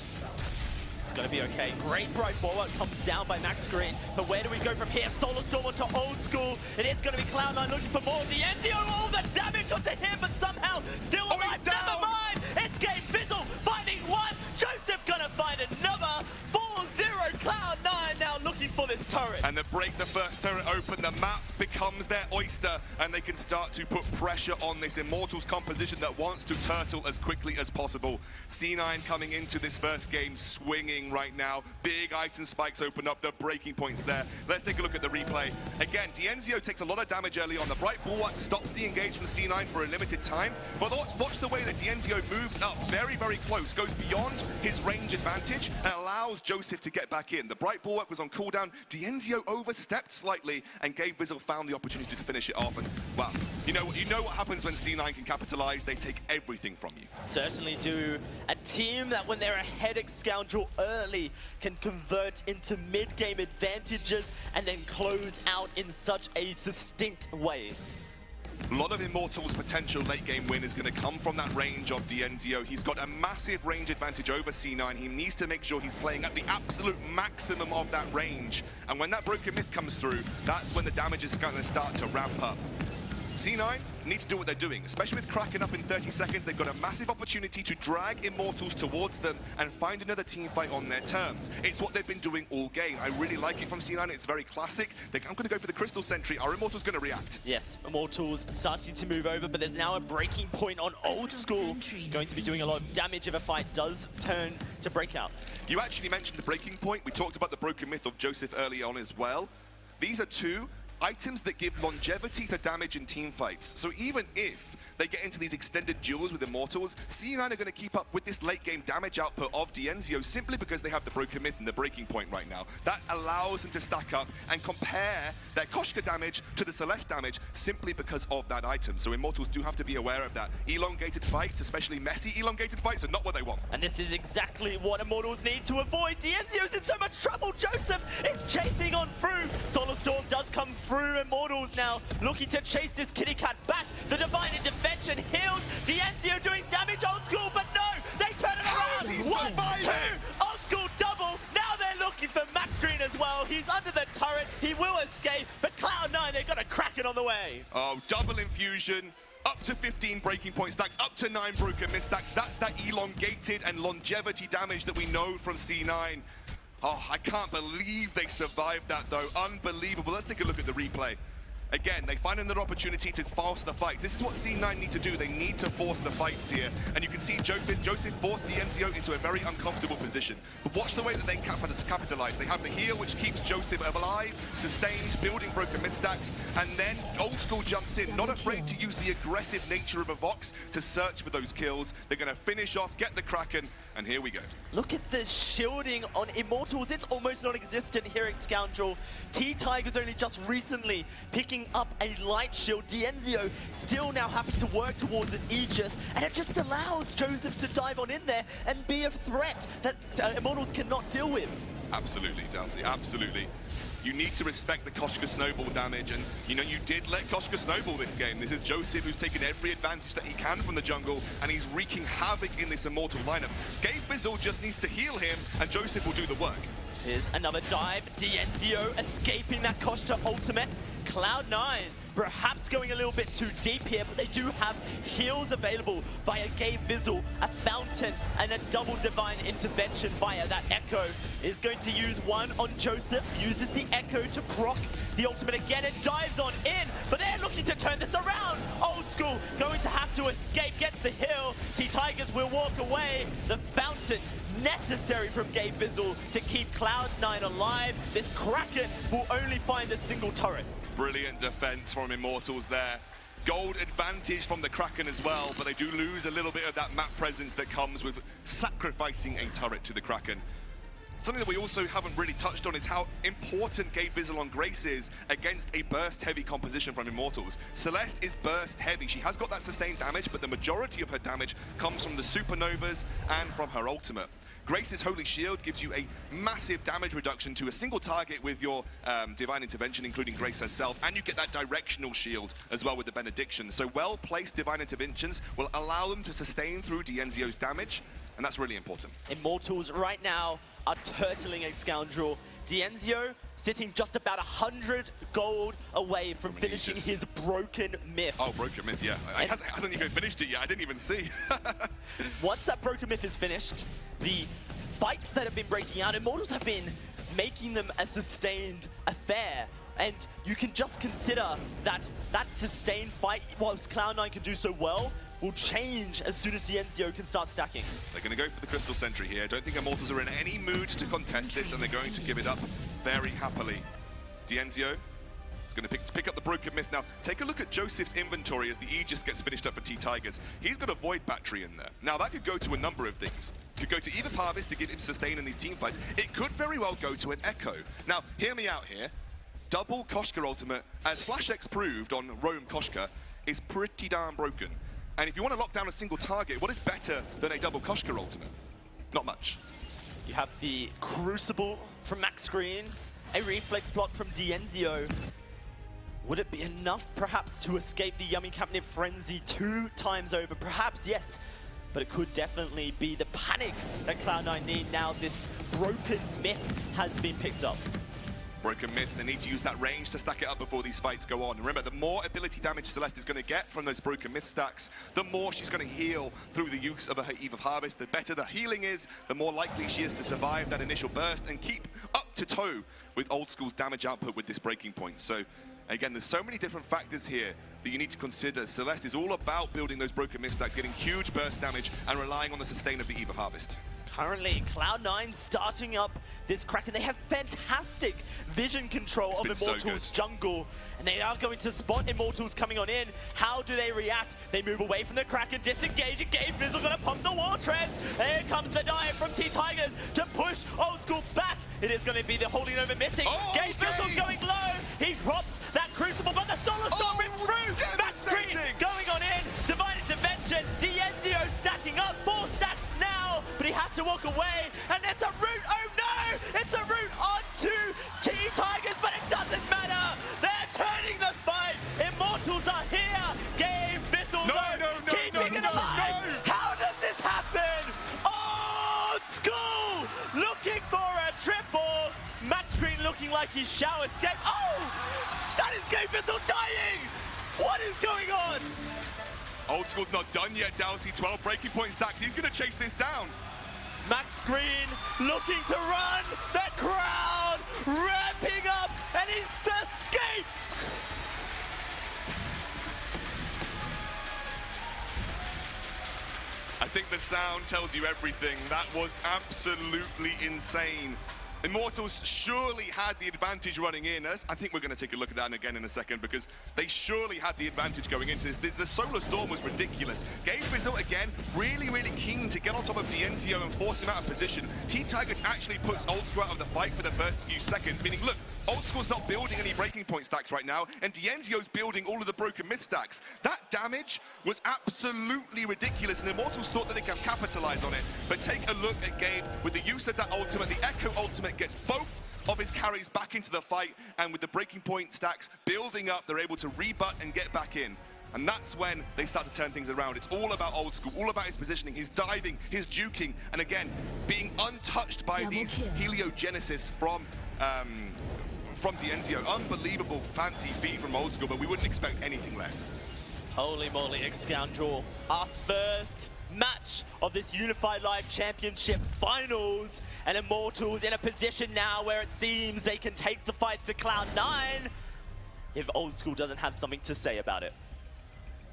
It's going to be okay. Great bright bullet comes down by Max Green, but where do we go from here? Solar Storm onto Old School. It is going to be Cloud9 looking for more. Enzio, all the damage onto him, but somehow still alive. Never mind. It's Gabe Fizzle finding one. Joseph going to find another. 4-0 Cloud9 now looking for this turret. And they break the first turret open. The map becomes their oyster, and they can start to put pressure on this Immortals composition that wants to turtle as quickly as possible. C9 coming into this first game swinging right now. Big item spikes open up, the breaking points there. Let's take a look at the replay. Again, Enzio takes a lot of damage early on. The bright bulwark stops the engage from C9 for a limited time, but watch the way that Enzio moves up very, very close, goes beyond his range advantage, and allows Joseph to get back in. The bright bulwark was on cooldown. Enzio overstepped slightly, and Gabe Bizzle found the opportunity to finish it off. And well, you know what happens when C9 can capitalize. They take everything from you. Certainly do. A team that when they're ahead of Scoundrel early can convert into mid-game advantages and then close out in such a succinct way. A lot of Immortals' potential late-game win is going to come from that range of Enzio. He's got a massive range advantage over C9. He needs to make sure he's playing at the absolute maximum of that range. And when that broken myth comes through, that's when the damage is going to start to ramp up. C9 need to do what they're doing, especially with Kraken up in 30 seconds. They've got a massive opportunity to drag Immortals towards them and find another team fight on their terms. It's what they've been doing all game. I really like it from C9. It's very classic. I'm going to go for the Crystal Sentry. Are Immortals going to react? Yes, Immortals starting to move over, but there's now a breaking point on Old School. Going to be doing a lot of damage if a fight does turn to breakout. You actually mentioned the breaking point. We talked about the broken myth of Joseph early on as well. These are two items that give longevity to damage in team fights. So even if they get into these extended duels with Immortals, C9 are going to keep up with this late game damage output of Dienzio simply because they have the Broken Myth and the breaking point right now. That allows them to stack up and compare their Koshka damage to the Celeste damage simply because of that item. So Immortals do have to be aware of that. Elongated fights, especially messy elongated fights, are not what they want. And this is exactly what Immortals need to avoid. Dienzio's in so much trouble. Joseph is chasing on through. Solar Storm does come through Immortals now, looking to chase this kitty cat back. The Divine Intervention heals. Dienzio doing damage, Old School, but no, they turn it How around. is he 1, surviving? 2, Old School double. Now they're looking for Max Green as well. He's under the turret. He will escape, but Cloud9, they've got a Kraken on the way. Oh, double infusion. Up to 15 breaking point stacks, up to 9 broken mid stacks. That's that elongated and longevity damage that we know from C9. Oh, I can't believe they survived that though. Unbelievable. Let's take a look at the replay. Again, they find another opportunity to force the fights. This is what C9 need to do. They need to force the fights here. And you can see Joseph forced Dienzio into a very uncomfortable position. But watch the way that they capitalize. They have the heal, which keeps Joseph alive, sustained, building broken mid stacks. And then Old School jumps in, not afraid to use the aggressive nature of a Vox to search for those kills. They're going to finish off, get the Kraken, and here we go. Look at the shielding on Immortals. It's almost non-existent here at Scoundrel. T-Tiger's only just recently picking up a light shield. Dienzio still now having to work towards an Aegis, and it just allows Joseph to dive on in there and be a threat that Immortals cannot deal with. Absolutely, Darcy, absolutely. You need to respect the Koshka snowball damage, and you know you did let Koshka snowball this game. This is Joseph who's taken every advantage that he can from the jungle, and he's wreaking havoc in this Immortal lineup. Gabe Bizzle just needs to heal him, and Joseph will do the work. Here's another dive. Dienzio escaping that Koshka ultimate. Cloud9 perhaps going a little bit too deep here, but they do have heals available via Gabe Bizzle, a fountain, and a double divine intervention via that Echo. Is going to use one on Joseph, uses the Echo to proc the ultimate again, and dives on in, but they're looking to turn this around. Old School going to have to escape, gets the heal. T-Tigers will walk away. The fountain necessary from Gabe Bizzle to keep Cloud9 alive. This Kraken will only find a single turret. Brilliant defense from Immortals there. Gold advantage from the Kraken as well, but they do lose a little bit of that map presence that comes with sacrificing a turret to the Kraken. Something that we also haven't really touched on is how important Gabe Bizzle on Grace is against a burst-heavy composition from Immortals. Celeste is burst-heavy. She has got that sustained damage, but the majority of her damage comes from the supernovas and from her ultimate. Grace's Holy Shield gives you a massive damage reduction to a single target with your Divine Intervention, including Grace herself, and you get that directional shield as well with the Benediction. So well-placed Divine Interventions will allow them to sustain through Dienzio's damage, and that's really important. Immortals right now are turtling a Scoundrel. Dienzio sitting just about 100 gold away from finishing his Broken Myth. Oh, Broken Myth, yeah. He hasn't even finished it yet. I didn't even see. Once that Broken Myth is finished, the fights that have been breaking out, Immortals have been making them a sustained affair. And you can just consider that that sustained fight, whilst Cloud9 can do so well, will change as soon as Dienzio can start stacking. They're going to go for the Crystal Sentry here. I don't think Immortals are in any mood to contest this, and they're going to give it up very happily. Dienzio is going to pick up the Broken Myth now. Take a look at Joseph's inventory as the Aegis gets finished up for T-Tigers. He's got a Void Battery in there. Now, that could go to a number of things. It could go to either Harvest to give him sustain in these team fights. It could very well go to an Echo. Now, hear me out here. Double Koshka ultimate, as FlashX proved on Roam Koshka, is pretty darn broken. And if you want to lock down a single target, what is better than a double Koshka ultimate? Not much. You have the Crucible from Max Green, a reflex block from Dienzio. Would it be enough, perhaps, to escape the Yummy Catnip Frenzy 2 times over? Perhaps, yes. But it could definitely be the panic that Cloud9 need now this Broken Myth has been picked up. Broken Myth, they need to use that range to stack it up before these fights go on. Remember, the more ability damage Celeste is going to get from those Broken Myth stacks, the more she's going to heal through the use of her Eve of Harvest. The better the healing is, the more likely she is to survive that initial burst and keep up to toe with Old School's damage output with this breaking point. So, again, there's so many different factors here that you need to consider. Celeste is all about building those Broken Myth stacks, getting huge burst damage, and relying on the sustain of the Eve of Harvest. currently Cloud9 starting up this Kraken. They have fantastic vision control of Immortals jungle, and they are going to spot Immortals coming on in. How do they react? They move away from the Kraken, disengage, and Gabe Fizzle gonna pump the wall treads. Here comes the dive from T-Tigers to push Old School back. It is going to be the Holy Nova missing. Gabe Fizzle going low. He drops that Crucible, but the Solar Storm rips through. Max Green going on in. Divine Intervention. Dienzio stacking up. 4 stacks now, but he has to walk away. And it's a route. Oh no! It's a route onto T-Tigers, but it doesn't matter. They're turning the fight. Immortals are here. Gabe Fizzle keeping it alive. How does this happen? Old School looking for a triple. Max Green looking like he's shall escape. Oh! That is Gabe Fizzle dying! What is going on? Old School's not done yet, Dowsey. 12 breaking point stacks. He's going to chase this down. Max Green looking to run. The crowd ramping up, and he's escaped. I think the sound tells you everything. That was absolutely insane. Immortals surely had the advantage running in. I think we're going to take a look at that again in a second, because they surely had the advantage going into this. The Solar Storm was ridiculous. Gabe Fizzle, again, really keen to get on top of Dienzio and force him out of position. T-Tigers actually puts Old School out of the fight for the first few seconds, meaning, look, Old School's not building any breaking point stacks right now, and Dienzio's building all of the broken myth stacks. That damage was absolutely ridiculous, and Immortals thought that they can capitalize on it. But take a look at Gabe with the use of that ultimate. The Echo ultimate gets both of his carries back into the fight, and with the breaking point stacks building up, they're able to rebut and get back in. And that's when they start to turn things around. It's all about Old School, all about his positioning, his diving, his juking, and again, being untouched by these heliogenesis from Dienzio. Unbelievable fancy feat from Old School, but we wouldn't expect anything less. Holy moly, Scoundrel. Our first match of this Unified Live Championship Finals, and Immortals in a position now where it seems they can take the fight to Cloud9 if Old School doesn't have something to say about it.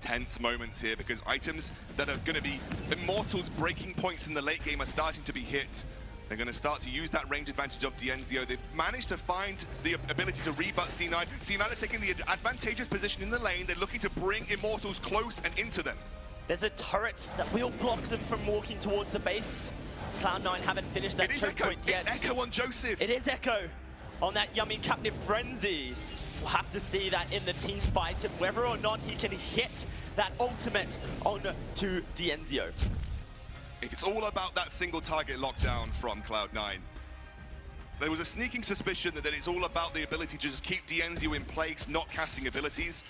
Tense moments here, because items that are going to be Immortals breaking points in the late game are starting to be hit. They're going to start to use that range advantage of Dienzio. They've managed to find the ability to rebut C9. C9 are taking the advantageous position in the lane. They're looking to bring Immortals close and into them. There's a turret that will block them from walking towards the base. Cloud9 haven't finished that choke point yet. It's Echo on Joseph. It is Echo on that yummy captive frenzy. We'll have to see that in the team fight, and whether or not he can hit that ultimate onto Dienzio. If it's all about that single target lockdown from Cloud9, there was a sneaking suspicion that it's all about the ability to just keep Dienzio in place, not casting abilities,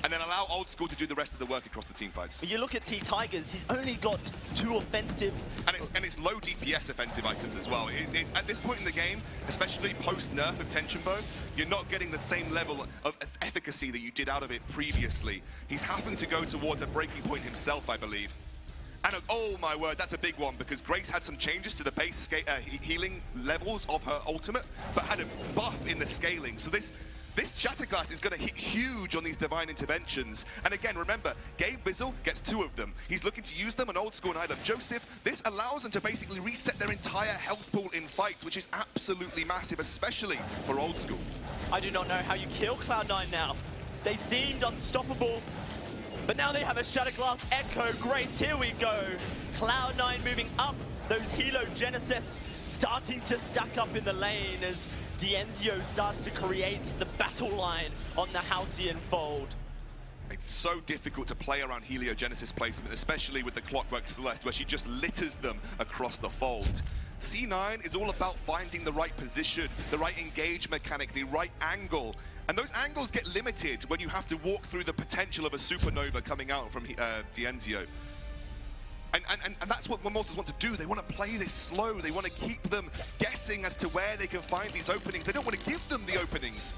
and then allow Old School to do the rest of the work across the team fights. But you look at T-Tigers, he's only got 2 offensive... And it's low DPS offensive items as well. It's at this point in the game, especially post-nerf of Tension Bow, you're not getting the same level of efficacy that you did out of it previously. He's having to go towards a breaking point himself, I believe. And oh my word, that's a big one, because Grace had some changes to the base healing levels of her ultimate, but had a buff in the scaling. So this Shatterglass is going to hit huge on these Divine Interventions. And again, remember, Gabe Fizzle gets 2 of them. He's looking to use them on Old School and either Joseph. This allows them to basically reset their entire health pool in fights, which is absolutely massive, especially for Old School. I do not know how you kill Cloud9 now. They seemed unstoppable, but now they have a Shatterglass Echo. Grace, here we go. Cloud9 moving up. Those Heliogenesis starting to stack up in the lane as Dienzio starts to create the battle line on the Halcyon Fold. It's so difficult to play around Heliogenesis placement, especially with the Clockwork Celeste, where she just litters them across the fold. C9 is all about finding the right position, the right engage mechanic, the right angle. And those angles get limited when you have to walk through the potential of a supernova coming out from Dienzio. And that's what Immortals want to do. They want to play this slow. They want to keep them guessing as to where they can find these openings. They don't want to give them the openings.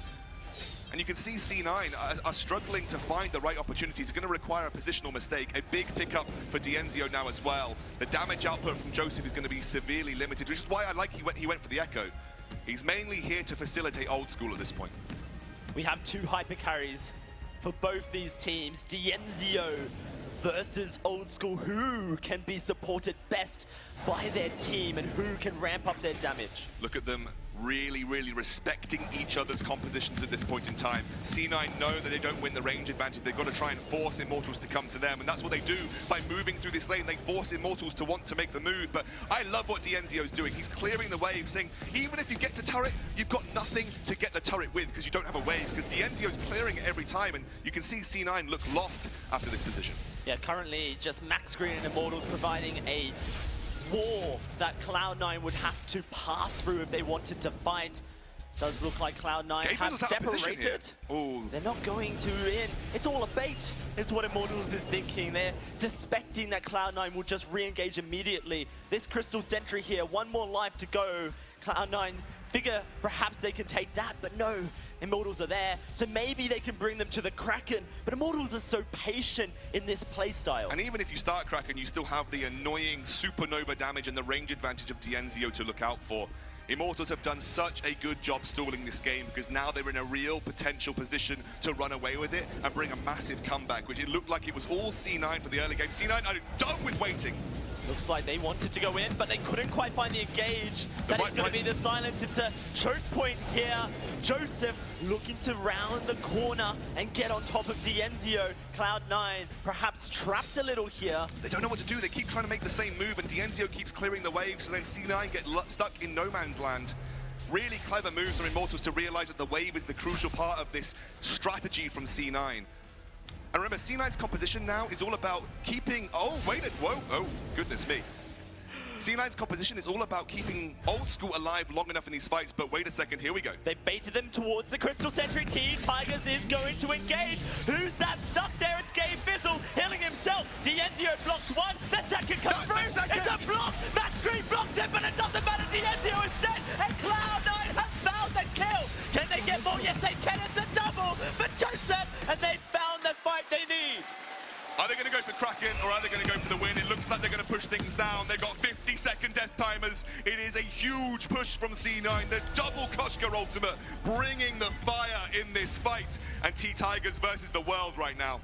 And you can see C9 are struggling to find the right opportunities. It's going to require a positional mistake. A big pickup for Dienzio now as well. The damage output from Joseph is going to be severely limited, which is why I like he went for the Echo. He's mainly here to facilitate Old School at this point. We have 2 hyper carries for both these teams. Dienzio versus Old School. Who can be supported best by their team and who can ramp up their damage? Look at them really, really respecting each other's compositions at this point in time. C9 know that they don't win the range advantage. They've got to try and force Immortals to come to them, and that's what they do by moving through this lane. They force Immortals to want to make the move, but I love what Dienzio's doing. He's clearing the wave, saying, even if you get to turret, you've got nothing to get the turret with because you don't have a wave, because Dienzio's clearing it every time, and you can see C9 look lost after this position. Yeah, currently just Max Green and Immortals providing a wall that Cloud9 would have to pass through if they wanted to fight. Does look like Cloud9 have separated. They're not going to in. It's all a bait, is what Immortals is thinking. They're suspecting that Cloud9 will just re-engage immediately. This Crystal Sentry here, one more life to go. Cloud9 figure perhaps they can take that, but no. Immortals are there, so maybe they can bring them to the Kraken, but Immortals are so patient in this playstyle. And even if you start Kraken, you still have the annoying supernova damage and the range advantage of Dienzio to look out for. Immortals have done such a good job stalling this game because now they're in a real potential position to run away with it and bring a massive comeback, which it looked like it was all C9 for the early game. C9 are done with waiting. Looks like they wanted to go in, but they couldn't quite find the engage. That is going to be the silence. It's a choke point here. Joseph looking to round the corner and get on top of Dienzio. Cloud9 perhaps trapped a little here. They don't know what to do. They keep trying to make the same move, and Dienzio keeps clearing the waves, and then C9 get stuck in no man's land. Really clever moves from Immortals to realize that the wave is the crucial part of this strategy from C9. And remember, C9's composition now is all about keeping... Oh, goodness me. C9's composition is all about keeping Old School alive long enough in these fights, but wait a second, here we go. They baited them towards the Crystal Sentry. Tigers is going to engage. Who's that stuck there? It's Gabe Fizzle, healing himself. Dienzio blocks one, the second comes through. It's a block! Max Green blocks it, but it doesn't matter. Dienzio is dead, and Cloud9 has found the kill. Can they get more? Yes, they can. It's a double for Joseph, and they found the fight they need. Are they going to go for Kraken, or are they going to go for the win? It looks like they're going to push things down. They've got 50-second death timers. It is a huge push from C9. The double Koshka ultimate, bringing the fire in this fight. And T-Tigers versus the world right now.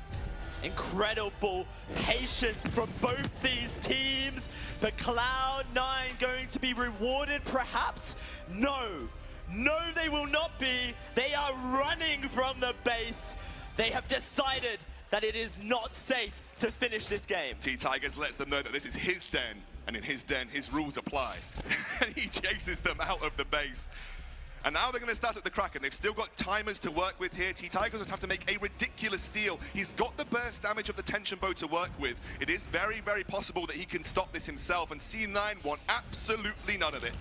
Incredible patience from both these teams. But Cloud9 going to be rewarded, perhaps? No. No, they will not be. They are running from the base. They have decided that it is not safe to finish this game. T-Tigers lets them know that this is his den, and in his den, his rules apply. And he chases them out of the base. And now they're going to start at the Kraken. They've still got timers to work with here. T-Tigers would have to make a ridiculous steal. He's got the burst damage of the tension bow to work with. It is very, very possible that he can stop this himself, and C9 want absolutely none of it.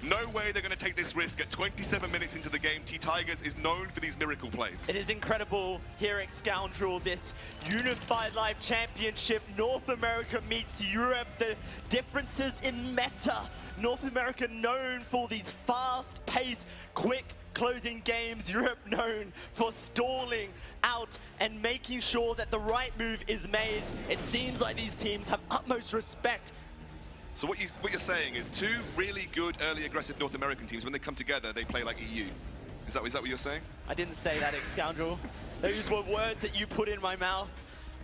No way they're going to take this risk at 27 minutes into the game. T-Tigers is known for these miracle plays. It is incredible here at Scoundrel, this Unified Live Championship. North America meets Europe. The differences in meta. North America known for these fast-paced, quick closing games. Europe known for stalling out and making sure that the right move is made. It seems like these teams have utmost respect. So what you're saying is two really good early aggressive North American teams, when they come together, they play like EU. Is that what you're saying? I didn't say that, Scoundrel. Those were words that you put in my mouth.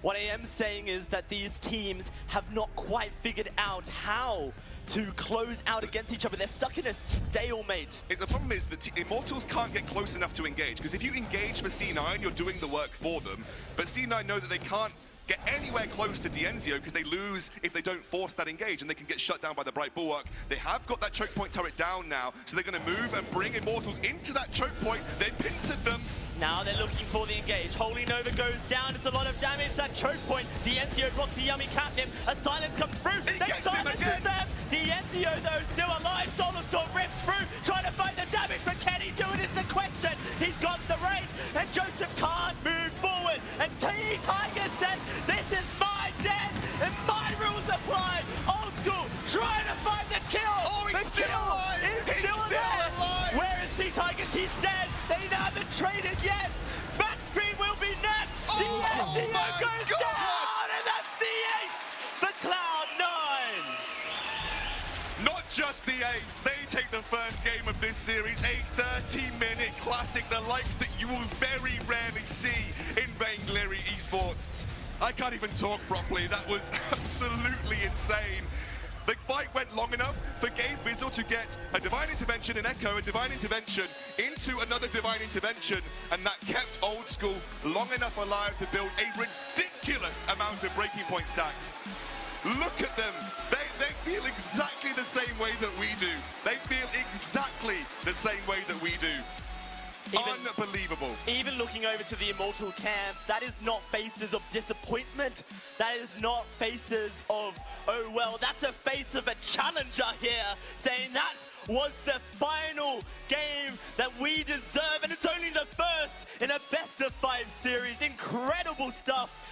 What I am saying is that these teams have not quite figured out how to close out against each other. They're stuck in a stalemate. The problem is that Immortals can't get close enough to engage, because if you engage for C9, you're doing the work for them. But C9 know that they can't get anywhere close to Dienzio because they lose if they don't force that engage, and they can get shut down by the Bright Bulwark. They have got that choke point turret down now, so they're going to move and bring Immortals into that choke point. They pincered them. Now they're looking for the engage. Holy Nova goes down. It's a lot of damage. That choke point. Dienzio blocks the yummy catnip. A silence comes through. He gets him again. Them. Dienzio, though, still alive. Solar Storm rips through, trying to find the damage. But can he do it is the question. He's got the range, and Joseph can't move forward. And T-Tiger says, this is my den, and my rules apply. Old School trying to find the kill. Oh, he's still alive. He's still alive. Where is T-Tigers? He's dead. They haven't traded yet. Max Green will be next. Dienzio goes down, and that's the ace for Cloud9. Not just the ace, they take the first game of this series, a 30-minute classic, the likes that you will very rarely see in Vainglory esports. I can't even talk properly. That was absolutely insane. The fight went long enough for Gabe Vizzle to get a Divine Intervention, an Echo, a Divine Intervention, into another Divine Intervention, and that kept Old School long enough alive to build a ridiculous amount of breaking point stacks. Look at them. They feel exactly the same way that we do. They feel exactly the same way that we do. Unbelievable. Even looking over to the Immortal camp, that is not faces of disappointment. That is not faces of, oh well, that's a face of a challenger here, saying that was the final game that we deserve, and it's only the first in a best-of-5 series. Incredible stuff.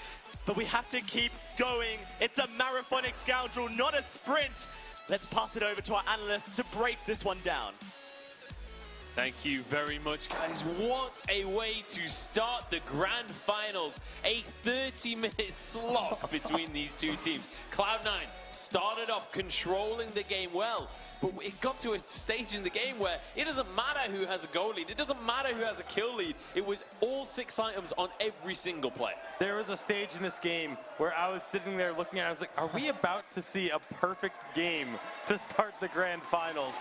But we have to keep going. It's a marathonic scoundrel, not a sprint. Let's pass it over to our analysts to break this one down. Thank you very much, guys. What a way to start the grand finals. A 30-minute slog between these two teams. Cloud9 started off controlling the game well, but it got to a stage in the game where it doesn't matter who has a goal lead. It doesn't matter who has a kill lead. It was all 6 items on every single play. There was a stage in this game where I was sitting there looking at it. I was like, are we about to see a perfect game to start the grand finals?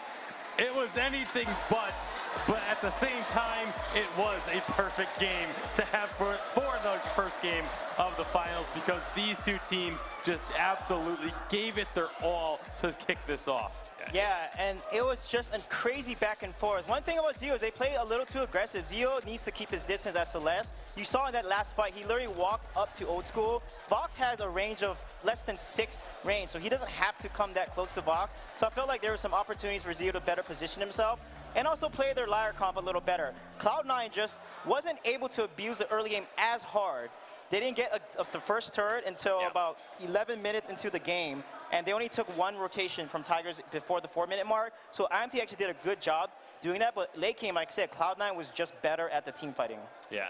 It was anything but at the same time, it was a perfect game to have for the first game of the finals, because these two teams just absolutely gave it their all to kick this off. Yeah, and it was just a crazy back and forth. One thing about Zeo is they play a little too aggressive. Zeo needs to keep his distance at Celeste. You saw in that last fight, he literally walked up to Old School. Vox has a range of less than 6 range, so he doesn't have to come that close to Vox. So I felt like there were some opportunities for Zeo to better position himself and also play their Lyre comp a little better. Cloud9 just wasn't able to abuse the early game as hard. They didn't get the first turret until about 11 minutes into the game, and they only took 1 rotation from Tigers before the 4-minute mark. So IMT actually did a good job doing that, but late game, like I said, Cloud9 was just better at the team fighting. Yeah,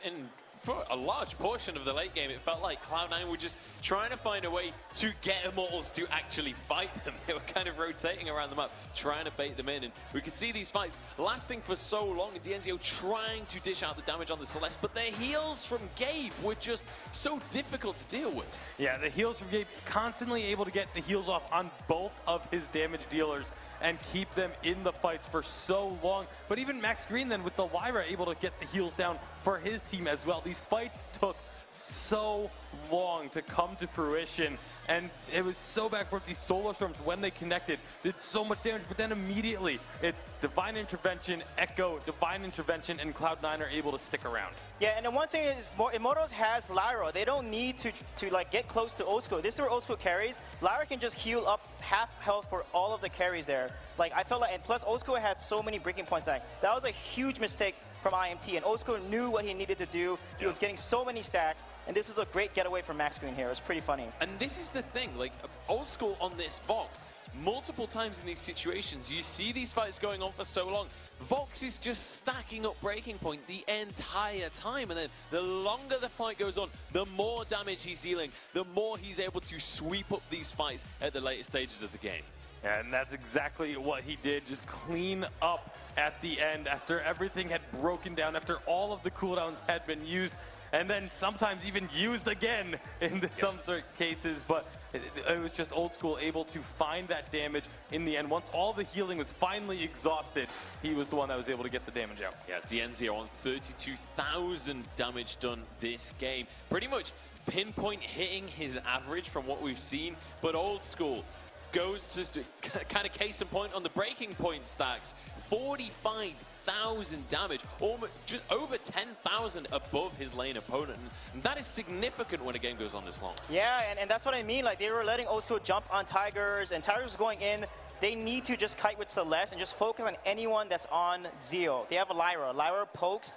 and for a large portion of the late game, it felt like Cloud9 were just trying to find a way to get Immortals to actually fight them. They were kind of rotating around the map, trying to bait them in. And we could see these fights lasting for so long. DNZO trying to dish out the damage on the Celeste, but their heals from Gabe were just so difficult to deal with. Yeah, the heals from Gabe, constantly able to get the heals off on both of his damage dealers and keep them in the fights for so long. But even Max Green then with the Lyra able to get the heals down for his team as well. These fights took so long to come to fruition, and it was so back forth. These Solar Storms, when they connected, did so much damage, but then immediately it's Divine Intervention, Echo, Divine Intervention, and Cloud9 are able to stick around. Yeah, and the one thing is, Immortals has Lyra. They don't need to like get close to Old School. This is where Old School carries. Lyra can just heal up half health for all of the carries there. Like, I felt like, and plus Old School had so many breaking points. That was a huge mistake from IMT, and Old School knew what he needed to do. He was getting so many stacks, and this was a great getaway from Max Green here. It was pretty funny. And this is the thing, like, Old School on this Vox, multiple times in these situations, you see these fights going on for so long, Vox is just stacking up breaking point the entire time, and then the longer the fight goes on, the more damage he's dealing, the more he's able to sweep up these fights at the later stages of the game. And that's exactly what he did, just clean up at the end after everything had broken down, after all of the cooldowns had been used, and then sometimes even used again in some certain cases. But it was just Old School able to find that damage in the end. Once all the healing was finally exhausted, he was the one that was able to get the damage out. Yeah, DNZO on 32,000 damage done this game. Pretty much pinpoint hitting his average from what we've seen, but Old School goes to kind of case in point on the breaking point stacks. 45,000 damage, almost just over 10,000 above his lane opponent, and that is significant when a game goes on this long. Yeah, and that's what I mean. Like, they were letting Old School jump on Tigers, and Tigers was going in. They need to just kite with Celeste and just focus on anyone that's on Zeo. They have a Lyra. Lyra pokes,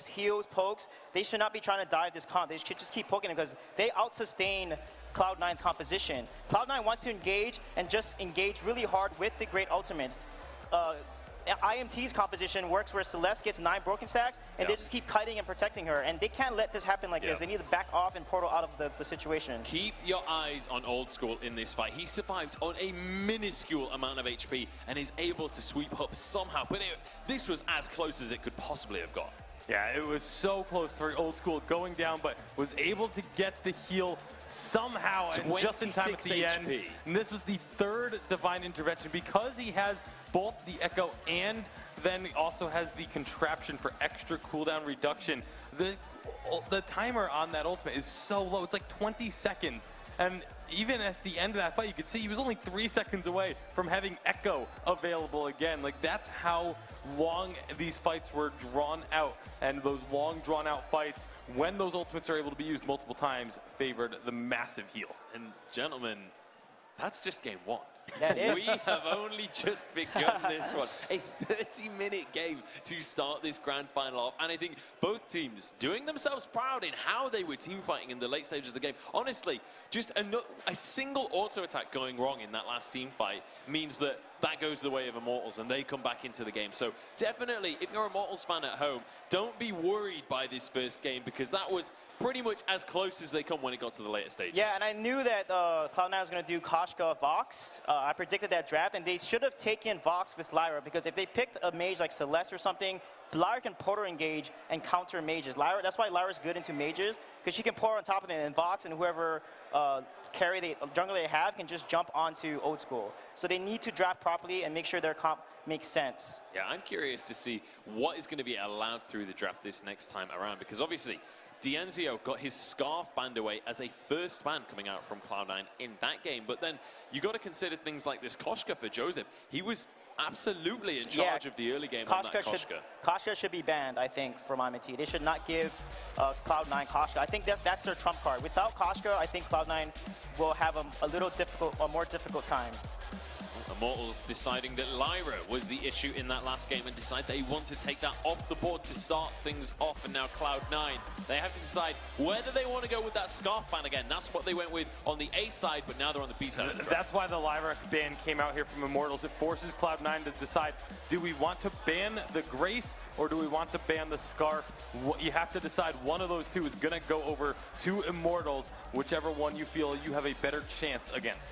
heals, pokes. They should not be trying to dive this comp. They should just keep poking it because they out-sustain Cloud9's composition. Cloud9 wants to engage and just engage really hard with the great ultimate. IMT's composition works where Celeste gets 9 broken stacks, and they just keep kiting and protecting her. And they can't let this happen like this. They need to back off and portal out of the situation. Keep your eyes on Old School in this fight. He survived on a minuscule amount of HP and is able to sweep up somehow. But this was as close as it could possibly have got. Yeah, it was so close for Old School going down, but was able to get the heal somehow and just in time at the end. And this was the third Divine Intervention because he has both the Echo and then also has the contraption for extra cooldown reduction. The timer on that ultimate is so low. It's like 20 seconds. And even at the end of that fight, you could see he was only 3 seconds away from having Echo available again. Like, that's how long these fights were drawn out. And those long, drawn-out fights, when those ultimates are able to be used multiple times, favored the massive heal. And gentlemen, that's just game one. That is. We have only just begun this one. A 30-minute game to start this grand final off. And I think both teams doing themselves proud in how they were team fighting in the late stages of the game. Honestly, just a single auto attack going wrong in that last team fight means that goes the way of Immortals and they come back into the game. So definitely, if you're a Immortals fan at home, don't be worried by this first game because that was pretty much as close as they come when it got to the later stages. Yeah, and I knew that Cloud9 was going to do Koshka Vox. I predicted that draft, and they should have taken Vox with Lyra because if they picked a mage like Celeste or something, Lyra can portal engage and counter mages. Lyra, that's why Lyra's good into mages because she can portal on top of it, and Vox and whoever jungler they have can just jump onto Old School. So they need to draft properly and make sure their comp makes sense. Yeah, I'm curious to see what is going to be allowed through the draft this next time around because obviously D'Enzio got his Scarf banned away as a first ban coming out from Cloud9 in that game. But then you got to consider things like this Koshka for Joseph. He was absolutely in charge of the early game on that Koshka. Koshka should be banned, I think, from IMT. They should not give Cloud9 Koshka. I think that's their trump card. Without Koshka, I think Cloud9 will have a more difficult time. Immortals deciding that Lyra was the issue in that last game and decide they want to take that off the board to start things off. And now Cloud9, they have to decide whether they want to go with that Scarf ban again. That's what they went with on the A side, but now they're on the B side of the draft. That's why the Lyra ban came out here from Immortals. It forces Cloud9 to decide, do we want to ban the Grace or do we want to ban the Scarf? You have to decide one of those two is going to go over to Immortals, whichever one you feel you have a better chance against.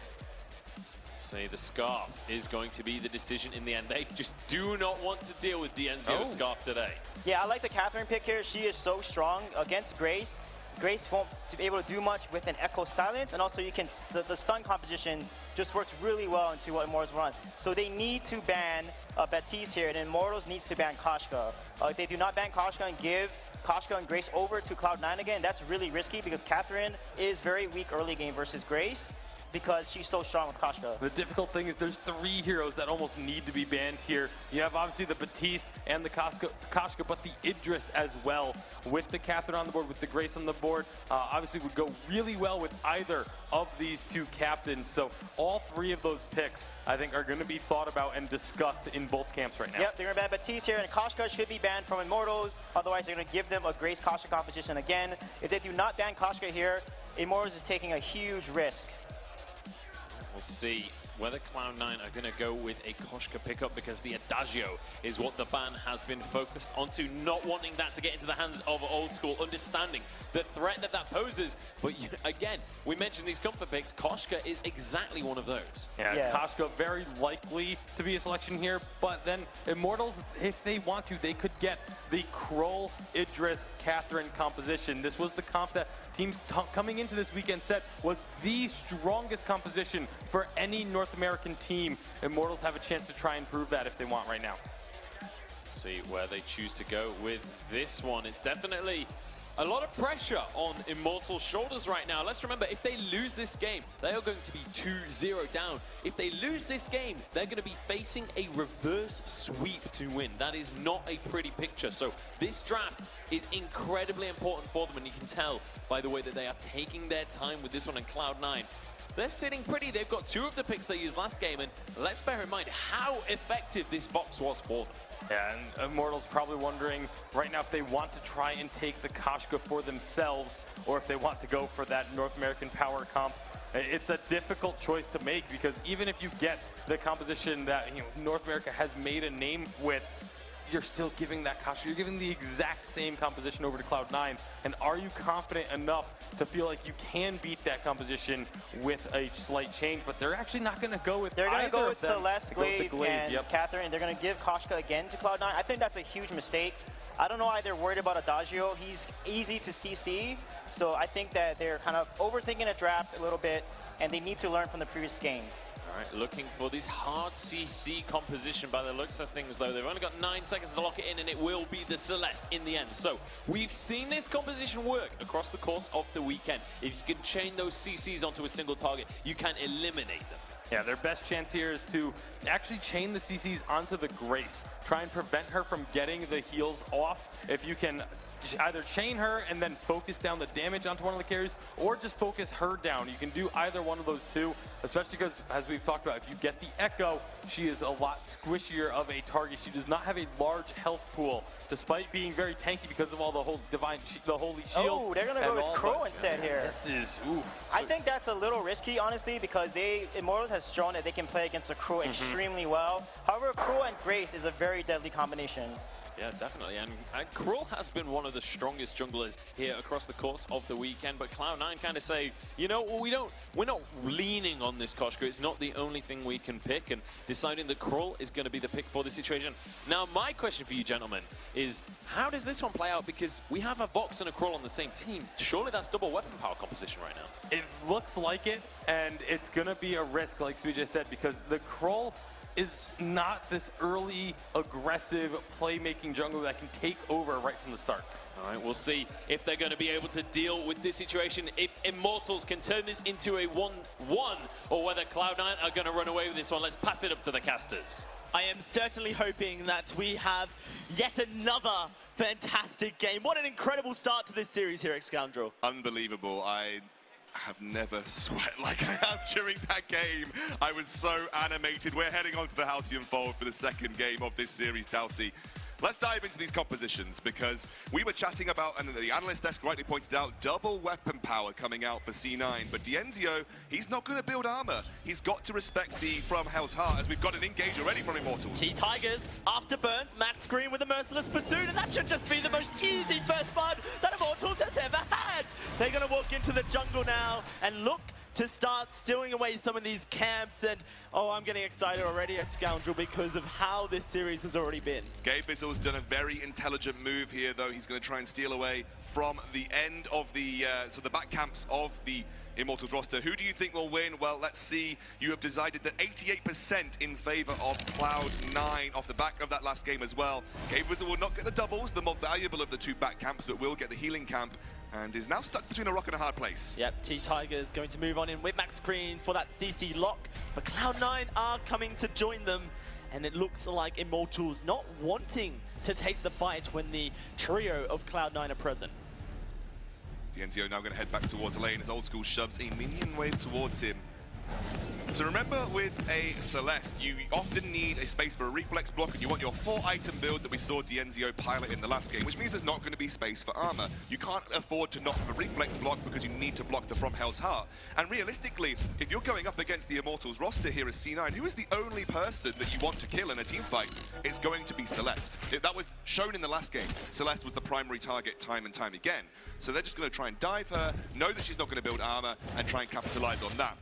Say the Scarf is going to be the decision in the end. They just do not want to deal with D'Enzio's Scarf today. Yeah, I like the Catherine pick here. She is so strong against Grace. Grace won't be able to do much with an Echo Silence, and also you can the stun composition just works really well into what Immortals run. So they need to ban Baptiste here, and Immortals needs to ban Koshka. If they do not ban Koshka and give Koshka and Grace over to Cloud9 again, that's really risky because Catherine is very weak early game versus Grace, because she's so strong with Koshka. The difficult thing is there's 3 heroes that almost need to be banned here. You have obviously the Baptiste and the Koshka, but the Idris as well. With the Catherine on the board, with the Grace on the board, obviously would go really well with either of these 2 captains. So all 3 of those picks, I think, are going to be thought about and discussed in both camps right now. Yep, they're going to ban Baptiste here, and Koshka should be banned from Immortals. Otherwise, they're going to give them a Grace Koshka competition again. If they do not ban Koshka here, Immortals is taking a huge risk. We'll see whether Cloud9 are going to go with a Koshka pickup because the Adagio is what the ban has been focused onto, not wanting that to get into the hands of Old School, understanding the threat that poses. But again, we mentioned these comfort picks. Koshka is exactly one of those. Yeah, Koshka very likely to be a selection here, but then Immortals, if they want to, they could get the Kroll, Idris, Catherine composition. This was the comp that teams coming into this weekend set was the strongest composition for any North American team. Immortals have a chance to try and prove that if they want right now. See where they choose to go with this one. It's definitely a lot of pressure on Immortals' shoulders right now. Let's remember, if they lose this game, they are going to be 2-0 down. If they lose this game, they're going to be facing a reverse sweep to win. That is not a pretty picture. So this draft is incredibly important for them, and you can tell by the way that they are taking their time with this one in Cloud9. They're sitting pretty. They've got 2 of the picks they used last game, and let's bear in mind how effective this box was for them. Yeah, and Immortals probably wondering right now if they want to try and take the Koshka for themselves or if they want to go for that North American power comp. It's a difficult choice to make because even if you get the composition that North America has made a name with, you're still giving that Kasha. You're giving the exact same composition over to Cloud9. And are you confident enough to feel like you can beat that composition with a slight change? But they're actually not going to go with They're going to go with them. Celeste, Glaive, and Catherine, and they're going to give Koshka again to Cloud9. I think that's a huge mistake. I don't know why they're worried about Adagio. He's easy to CC, so I think that they're kind of overthinking a draft a little bit, and they need to learn from the previous game. All right, looking for this hard CC composition by the looks of things, though. They've only got 9 seconds to lock it in, and it will be the Celeste in the end. So we've seen this composition work across the course of the weekend. If you can chain those CCs onto a single target, you can eliminate them. Yeah, their best chance here is to actually chain the CCs onto the Grace. Try and prevent her from getting the heals off. If you can either chain her and then focus down the damage onto one of the carries, or just focus her down. You can do either one of those two, especially because, as we've talked about, if you get the Echo, she is a lot squishier of a target. She does not have a large health pool, despite being very tanky because of all the whole the holy shield. Oh, they're gonna go with Crow instead here. This is, oof. I think that's a little risky, honestly, because Immortals has shown that they can play against a Crow extremely well. However, Crow and Grace is a very deadly combination. Yeah, definitely. And Krull has been one of the strongest junglers here across the course of the weekend. But Cloud9 kind of say, you know, we're not leaning on this Koshka. It's not the only thing we can pick. And deciding that Krull is going to be the pick for this situation. Now, my question for you, gentlemen, is how does this one play out? Because we have a Vox and a Krull on the same team. Surely that's double weapon power composition right now. It looks like it, and it's going to be a risk, like Sweet just said, because the Krull is not this early, aggressive, playmaking jungler that can take over right from the start. All right, we'll see if they're going to be able to deal with this situation, if Immortals can turn this into a 1-1, or whether Cloud9 are going to run away with this one. Let's pass it up to the casters. I am certainly hoping that we have yet another fantastic game. What an incredible start to this series here at Scoundrel. Unbelievable. I have never sweat like I have during that game. I was so animated. We're heading on to the Halcyon Fold for the second game of this series, Dalsy. Let's dive into these compositions, because we were chatting about, and the analyst desk rightly pointed out, double weapon power coming out for C9. But Dienzio, he's not going to build armor. He's got to respect the From Hell's Heart, as we've got an engage already from Immortals. T-Tigers, after burns, Matt Screen with a merciless pursuit, and that should just be the most easy first blood that Immortals has ever had. They're going to walk into the jungle now and look to start stealing away some of these camps. And oh, I'm getting excited already at Scoundrel because of how this series has already been. Gabe Bizzle's done a very intelligent move here, though. He's going to try and steal away from the end of the the back camps of the Immortals roster. Who do you think will win? Well, let's see. You have decided that 88% in favor of Cloud9 off the back of that last game as well. Gabe Bizzle will not get the doubles, the more valuable of the two back camps, but will get the healing camp, and is now stuck between a rock and a hard place. Yep, T-Tigers going to move on in with Max Screen for that CC lock, but Cloud9 are coming to join them, and it looks like Immortals not wanting to take the fight when the trio of Cloud9 are present. Dienzio now going to head back towards the lane as Old School shoves a minion wave towards him. So remember, with a Celeste, you often need a space for a reflex block, and you want your 4-item build that we saw Dienzio pilot in the last game, which means there's not going to be space for armor. You can't afford to not have a reflex block because you need to block the From Hell's Heart. And realistically, if you're going up against the Immortals roster here as C9, who is the only person that you want to kill in a team fight? It's going to be Celeste. That was shown in the last game. Celeste was the primary target time and time again. So they're just going to try and dive her, know that she's not going to build armor, and try and capitalize on that.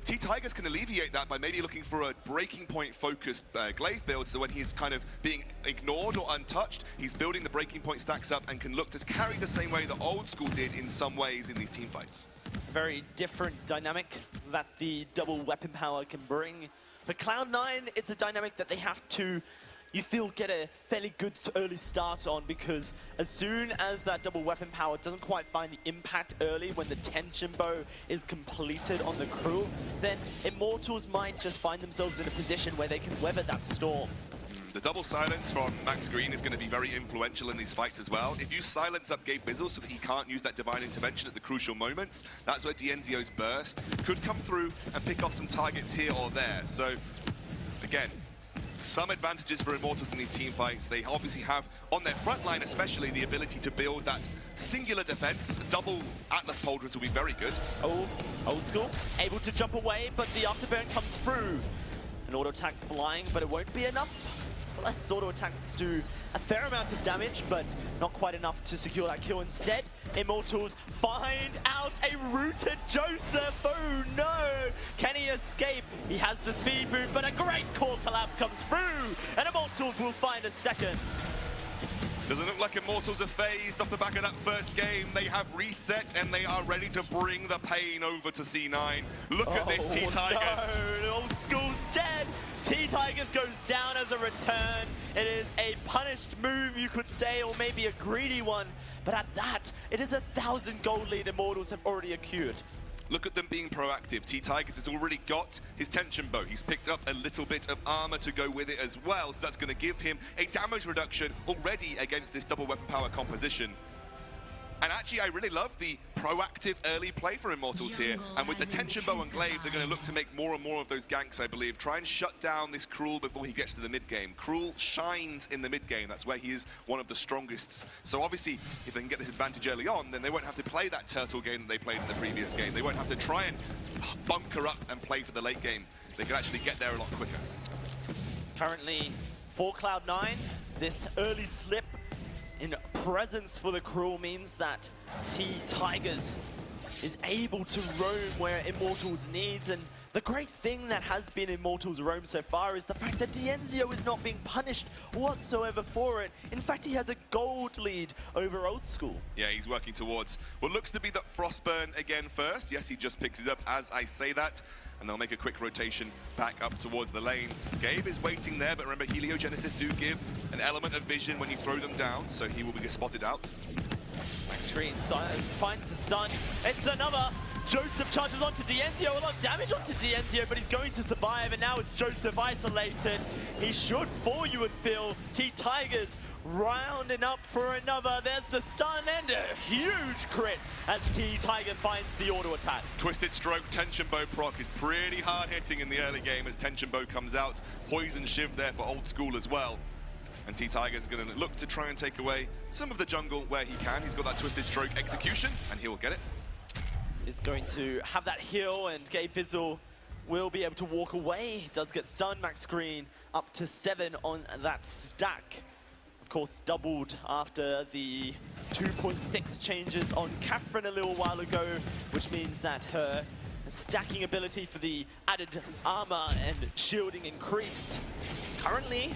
T-Tigers can alleviate that by maybe looking for a breaking point focused Glaive build, so when he's kind of being ignored or untouched, he's building the breaking point stacks up and can look to carry the same way that Old School did in some ways in these team fights. A very different dynamic that the double weapon power can bring. For Cloud9, it's a dynamic that they have to, you feel, get a fairly good early start on, because as soon as that double weapon power doesn't quite find the impact early when the tension bow is completed on the crew, then Immortals might just find themselves in a position where they can weather that storm. The double silence from Max Green is going to be very influential in these fights as well. If you silence up Gabe Bizzle so that he can't use that divine intervention at the crucial moments, that's where Dienzio's burst could come through and pick off some targets here or there. So, again, some advantages for Immortals in these team fights. They obviously have, on their front line especially, the ability to build that singular defense. Double Atlas Pauldrons will be very good. Oh, Old School able to jump away, but the afterburn comes through. An auto attack flying, but it won't be enough Celeste's auto attacks do a fair amount of damage, but not quite enough to secure that kill. Instead, Immortals find out a rooted Joseph. Oh no! Can he escape? He has the speed boot, but a great core collapse comes through, and Immortals will find a second. Doesn't look like Immortals are phased off the back of that first game. They have reset and they are ready to bring the pain over to C9. Look at this, T-Tigers. No, Old School's dead. T-Tigers goes down as a return. It is a punished move, you could say, or maybe a greedy one. But at that, it is 1,000 gold lead Immortals have already accrued. Look at them being proactive. T-Tigers has already got his tension bow. He's picked up a little bit of armor to go with it as well, so that's going to give him a damage reduction already against this double weapon power composition. And actually, I really love the proactive early play for Immortals here. And with the tension bow and glaive, they're going to look to make more and more of those ganks, I believe. Try and shut down this Cruel before he gets to the mid-game. Cruel shines in the mid-game. That's where he is one of the strongest. So obviously, if they can get this advantage early on, then they won't have to play that turtle game that they played in the previous game. They won't have to try and bunker up and play for the late game. They can actually get there a lot quicker. Currently, for Cloud9, this early slip in presence for the Cruel means that T-Tigers is able to roam where Immortals needs, and the great thing that has been Immortals' roam so far is the fact that Dienzio is not being punished whatsoever for it. In fact, he has a gold lead over Old School. Yeah, he's working towards what looks to be that Frostburn again first. Yes, he just picks it up as I say that. And they'll make a quick rotation back up towards the lane. Gabe is waiting there, but remember, Heliogenesis do give an element of vision when you throw them down, so he will be spotted out. Screen finds the sun. It's another. Joseph charges onto Dienzio. A lot of damage onto Dienzio, but he's going to survive, and now it's Joseph isolated. He should fall, you would feel. T-Tigers rounding up for another. There's the stun and a huge crit as T-Tiger finds the auto attack. Twisted Stroke, Tension Bow proc is pretty hard hitting in the early game as Tension Bow comes out. Poison Shiv there for Old School as well. And T-Tiger's going to look to try and take away some of the jungle where he can. He's got that Twisted Stroke execution, and he'll get it. Is going to have that heal, and Gabe Fizzle will be able to walk away. He does get stunned. Max Green up to 7 on that stack. Of course, doubled after the 2.6 changes on Catherine a little while ago, which means that her stacking ability for the added armor and shielding increased. Currently,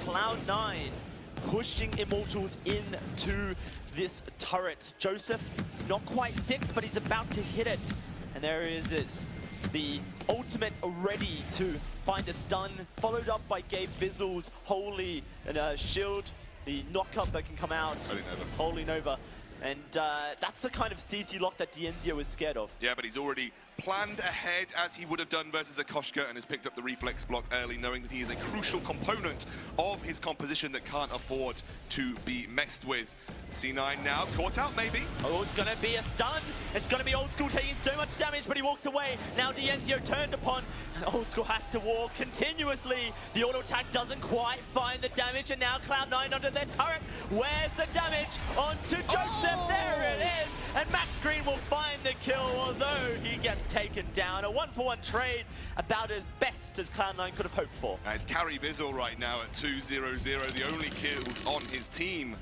Cloud9 pushing Immortals into this turret. Joseph, not quite 6, but he's about to hit it. And there is the ultimate ready to find a stun, followed up by Gabe Fizzle's holy shield. The knockup that can come out. Holy Nova. And that's the kind of CC lock that Dienzio is scared of. Yeah, but he's already planned ahead as he would have done versus Akoshka and has picked up the reflex block early, knowing that he is a crucial component of his composition that can't afford to be messed with. C9 now caught out, maybe. Oh, it's going to be a stun. It's going to be Old School taking so much damage, but he walks away. Now Dienzio turned upon. Old School has to walk continuously. The auto attack doesn't quite find the damage, and now Cloud9 under their turret. Where's the damage? Onto Joseph. Oh! There it is. And Max Green will find the kill, although he gets taken down. A 1-for-1 trade, about as best as Cloud9 could have hoped for. It's Carry Vizzle right now at 2-0-0, the only kills on his team.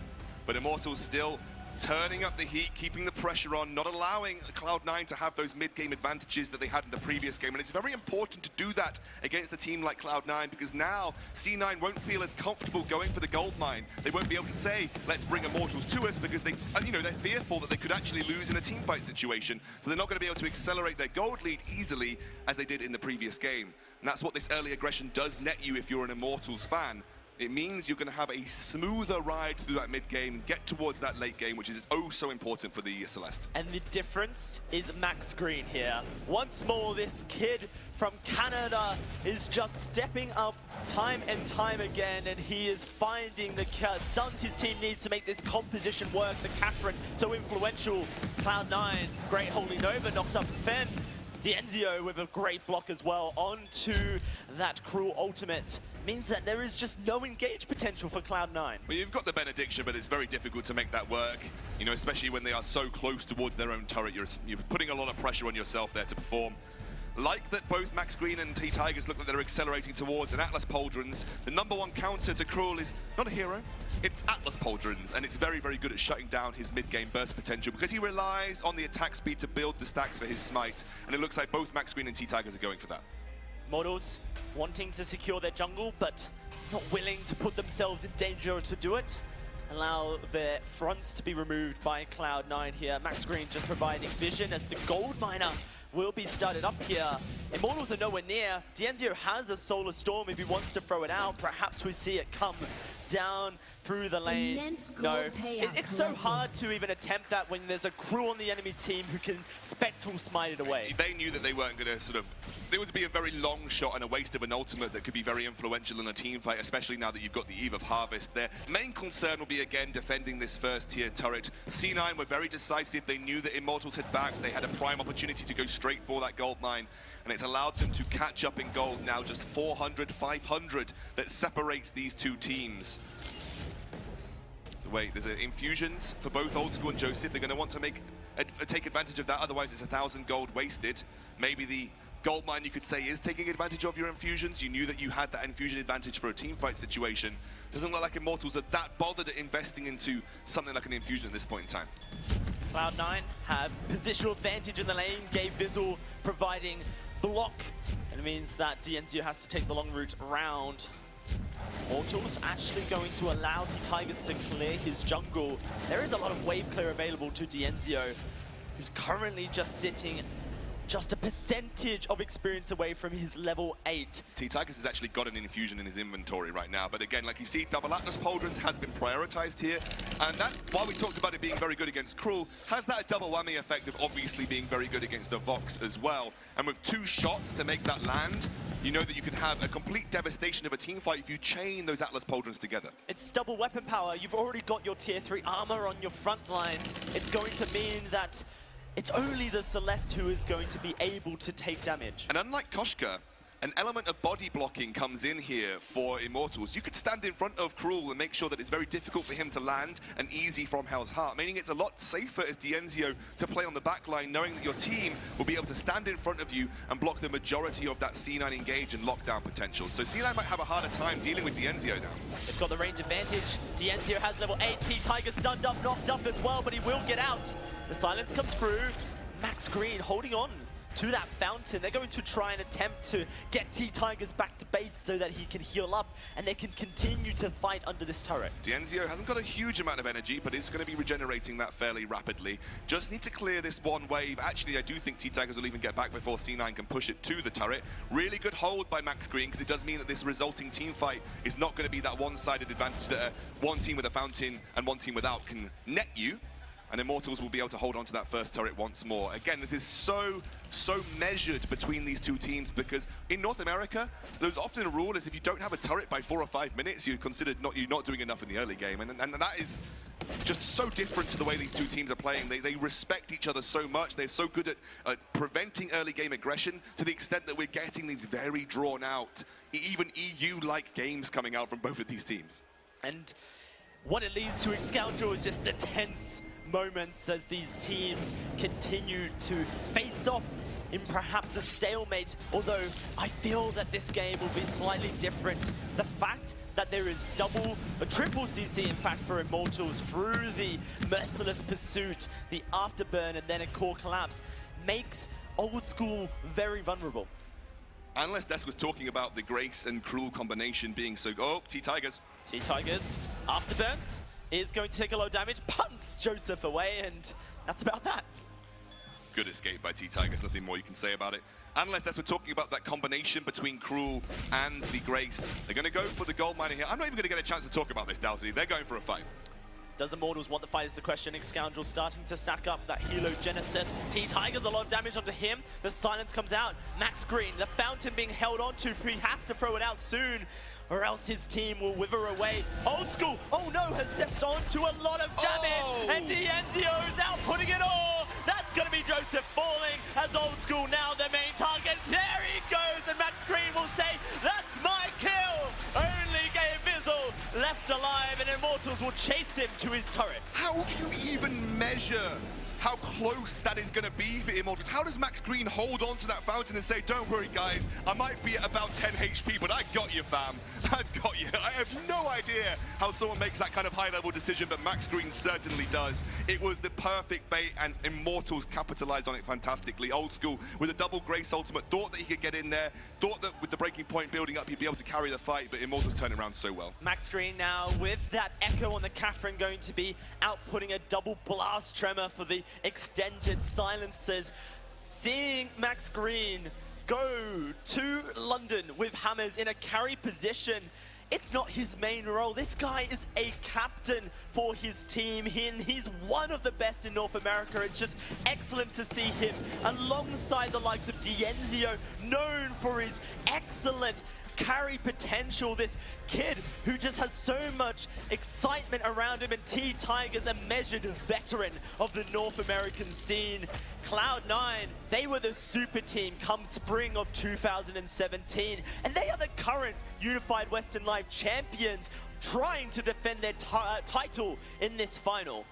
But Immortals still turning up the heat, keeping the pressure on, not allowing Cloud9 to have those mid-game advantages that they had in the previous game. And it's very important to do that against a team like Cloud9, because now C9 won't feel as comfortable going for the gold mine. They won't be able to say, let's bring Immortals to us, because they, they're fearful that they could actually lose in a team fight situation. So they're not going to be able to accelerate their gold lead easily as they did in the previous game. And that's what this early aggression does net you if you're an Immortals fan. It means you're going to have a smoother ride through that mid-game and get towards that late game, which is oh so important for the Celeste. And the difference is Max Green here. Once more, this kid from Canada is just stepping up time and time again, and he is finding the stuns his team needs to make this composition work. The Catherine, so influential. Cloud9, great Holy Nova, knocks up Fen. Dienzio with a great block as well onto that Cruel ultimate. Means that there is just no engage potential for Cloud9. Well, you've got the benediction, but it's very difficult to make that work. Especially when they are so close towards their own turret. You're putting a lot of pressure on yourself there to perform. like that both Max Green and T-Tigers look like they're accelerating towards an Atlas Pauldrons. The #1 counter to Cruel is not a hero, it's Atlas Pauldrons, and it's very, very good at shutting down his mid-game burst potential because he relies on the attack speed to build the stacks for his smite, and it looks like both Max Green and T-Tigers are going for that. Immortals wanting to secure their jungle, but not willing to put themselves in danger to do it. Allow their fronts to be removed by Cloud9 here. Max Green just providing vision as the gold miner will be started up here. Immortals are nowhere near. Dienzio has a Solar Storm if he wants to throw it out. Perhaps we see it come down through the lane. No, it's so hard to even attempt that when there's a crew on the enemy team who can Spectral smite it away. They knew that they weren't going to sort of... It would be a very long shot and a waste of an ultimate that could be very influential in a team fight, especially now that you've got the Eve of Harvest. Their main concern will be, again, defending this first tier turret. C9 were very decisive. They knew that Immortals had backed. They had a prime opportunity to go straight for that gold mine, and it's allowed them to catch up in gold now, just 400, 500 that separates these two teams. So wait, there's infusions for both Old School and Joseph. They're going to want to take advantage of that, otherwise it's 1,000 gold wasted. Maybe the gold mine, you could say, is taking advantage of your infusions. You knew that you had that infusion advantage for a team fight situation. Doesn't look like Immortals are that bothered at investing into something like an infusion at this point in time. Cloud9 have positional advantage in the lane. Gabe Vizzle providing block, and it means that Dienzio has to take the long route around. Immortals actually going to allow T-Tigers to clear his jungle. There is a lot of wave clear available to Dienzio, who's currently just sitting just a percentage of experience away from his level 8. T-Tigers has actually got an infusion in his inventory right now, but again, like you see, double Atlas Pauldrons has been prioritized here, and that, while we talked about it being very good against Cruel, has that double whammy effect of obviously being very good against a Vox as well. And with 2 shots to make that land, you know that you can have a complete devastation of a team fight if you chain those Atlas Pauldrons together. It's double weapon power. You've already got your tier 3 armor on your front line. It's going to mean that it's only the Celeste who is going to be able to take damage. And unlike Koshka, an element of body blocking comes in here for Immortals. You could stand in front of Cruel and make sure that it's very difficult for him to land and easy from Hell's Heart, meaning it's a lot safer as Dienzio to play on the back line, knowing that your team will be able to stand in front of you and block the majority of that C9 engage and lockdown potential. So C9 might have a harder time dealing with Dienzio now. They've got the range advantage. Dienzio has level 8. T-Tiger stunned up, knocked up as well, but he will get out. The silence comes through. Max Green holding on to that fountain. They're going to try and attempt to get T-Tigers back to base so that he can heal up and they can continue to fight under this turret. Dienzio hasn't got a huge amount of energy, but is going to be regenerating that fairly rapidly. Just need to clear this one wave. Actually, I do think T-Tigers will even get back before C9 can push it to the turret. Really good hold by Max Green, because it does mean that this resulting team fight is not going to be that one-sided advantage that one team with a fountain and one team without can net you. And Immortals will be able to hold on to that first turret once more. Again, this is so measured between these two teams, because in North America, there's often a rule is if you don't have a turret by 4 or 5 minutes, you're considered you're not doing enough in the early game. And that is just so different to the way these two teams are playing. They respect each other so much. They're so good at preventing early game aggression, to the extent that we're getting these very drawn out, even EU-like games coming out from both of these teams. And what it leads to in Scoundrel is just the tense moments as these teams continue to face off in perhaps a stalemate, although I feel that this game will be slightly different. The fact that there is double, a triple CC in fact for Immortals through the merciless pursuit, the afterburn, and then a core collapse makes Old School very vulnerable. Unless Des was talking about the Grace and Cruel combination being so... Oh, T-Tigers. T-Tigers, afterburns, is going to take a lot of damage, punts Joseph away, and that's about that. Good escape by T-Tigers, nothing more you can say about it. Unless as we're talking about that combination between Cruel and the Grace, they're going to go for the gold miner here. I'm not even going to get a chance to talk about this, Dowsey. They're going for a fight. Does Immortals want the fight is the question. Scoundrel starting to stack up that Helo Genesis. T-Tigers, a lot of damage onto him. The silence comes out. Max Green, the fountain being held onto. He has to throw it out soon, or else his team will wither away. Old School, oh no, has stepped onto a lot of damage, and Dienzio is out putting it all. That's going to be Joseph falling, as Old School now their main target. There he goes, and Max Green will say, that's my kill. Only Gabe Vizzle left alive, and Immortals will chase him to his turret. How do you even measure how close that is going to be for Immortals. How does Max Green hold on to that fountain and say, don't worry guys, I might be at about 10 HP, but I got you, fam. I've got you. I have no idea how someone makes that kind of high-level decision, but Max Green certainly does. It was the perfect bait, and Immortals capitalized on it fantastically. Old School with a double Grace ultimate, thought that he could get in there, thought that with the breaking point building up, he'd be able to carry the fight, but Immortals turned it around so well. Max Green now with that Echo on the Catherine going to be outputting a double blast tremor for the extended silences. Seeing Max Green go to London with hammers in a carry position, it's not his main role. This guy is a captain for his team, and he's one of the best in North America. It's just excellent to see him alongside the likes of Dienzio, known for his excellent carry potential. This kid who just has so much excitement around him, and T-Tigers, a measured veteran of the North American scene. Cloud9, they were the super team come spring of 2017, and they are the current Unified Western Live champions, trying to defend their title in this final.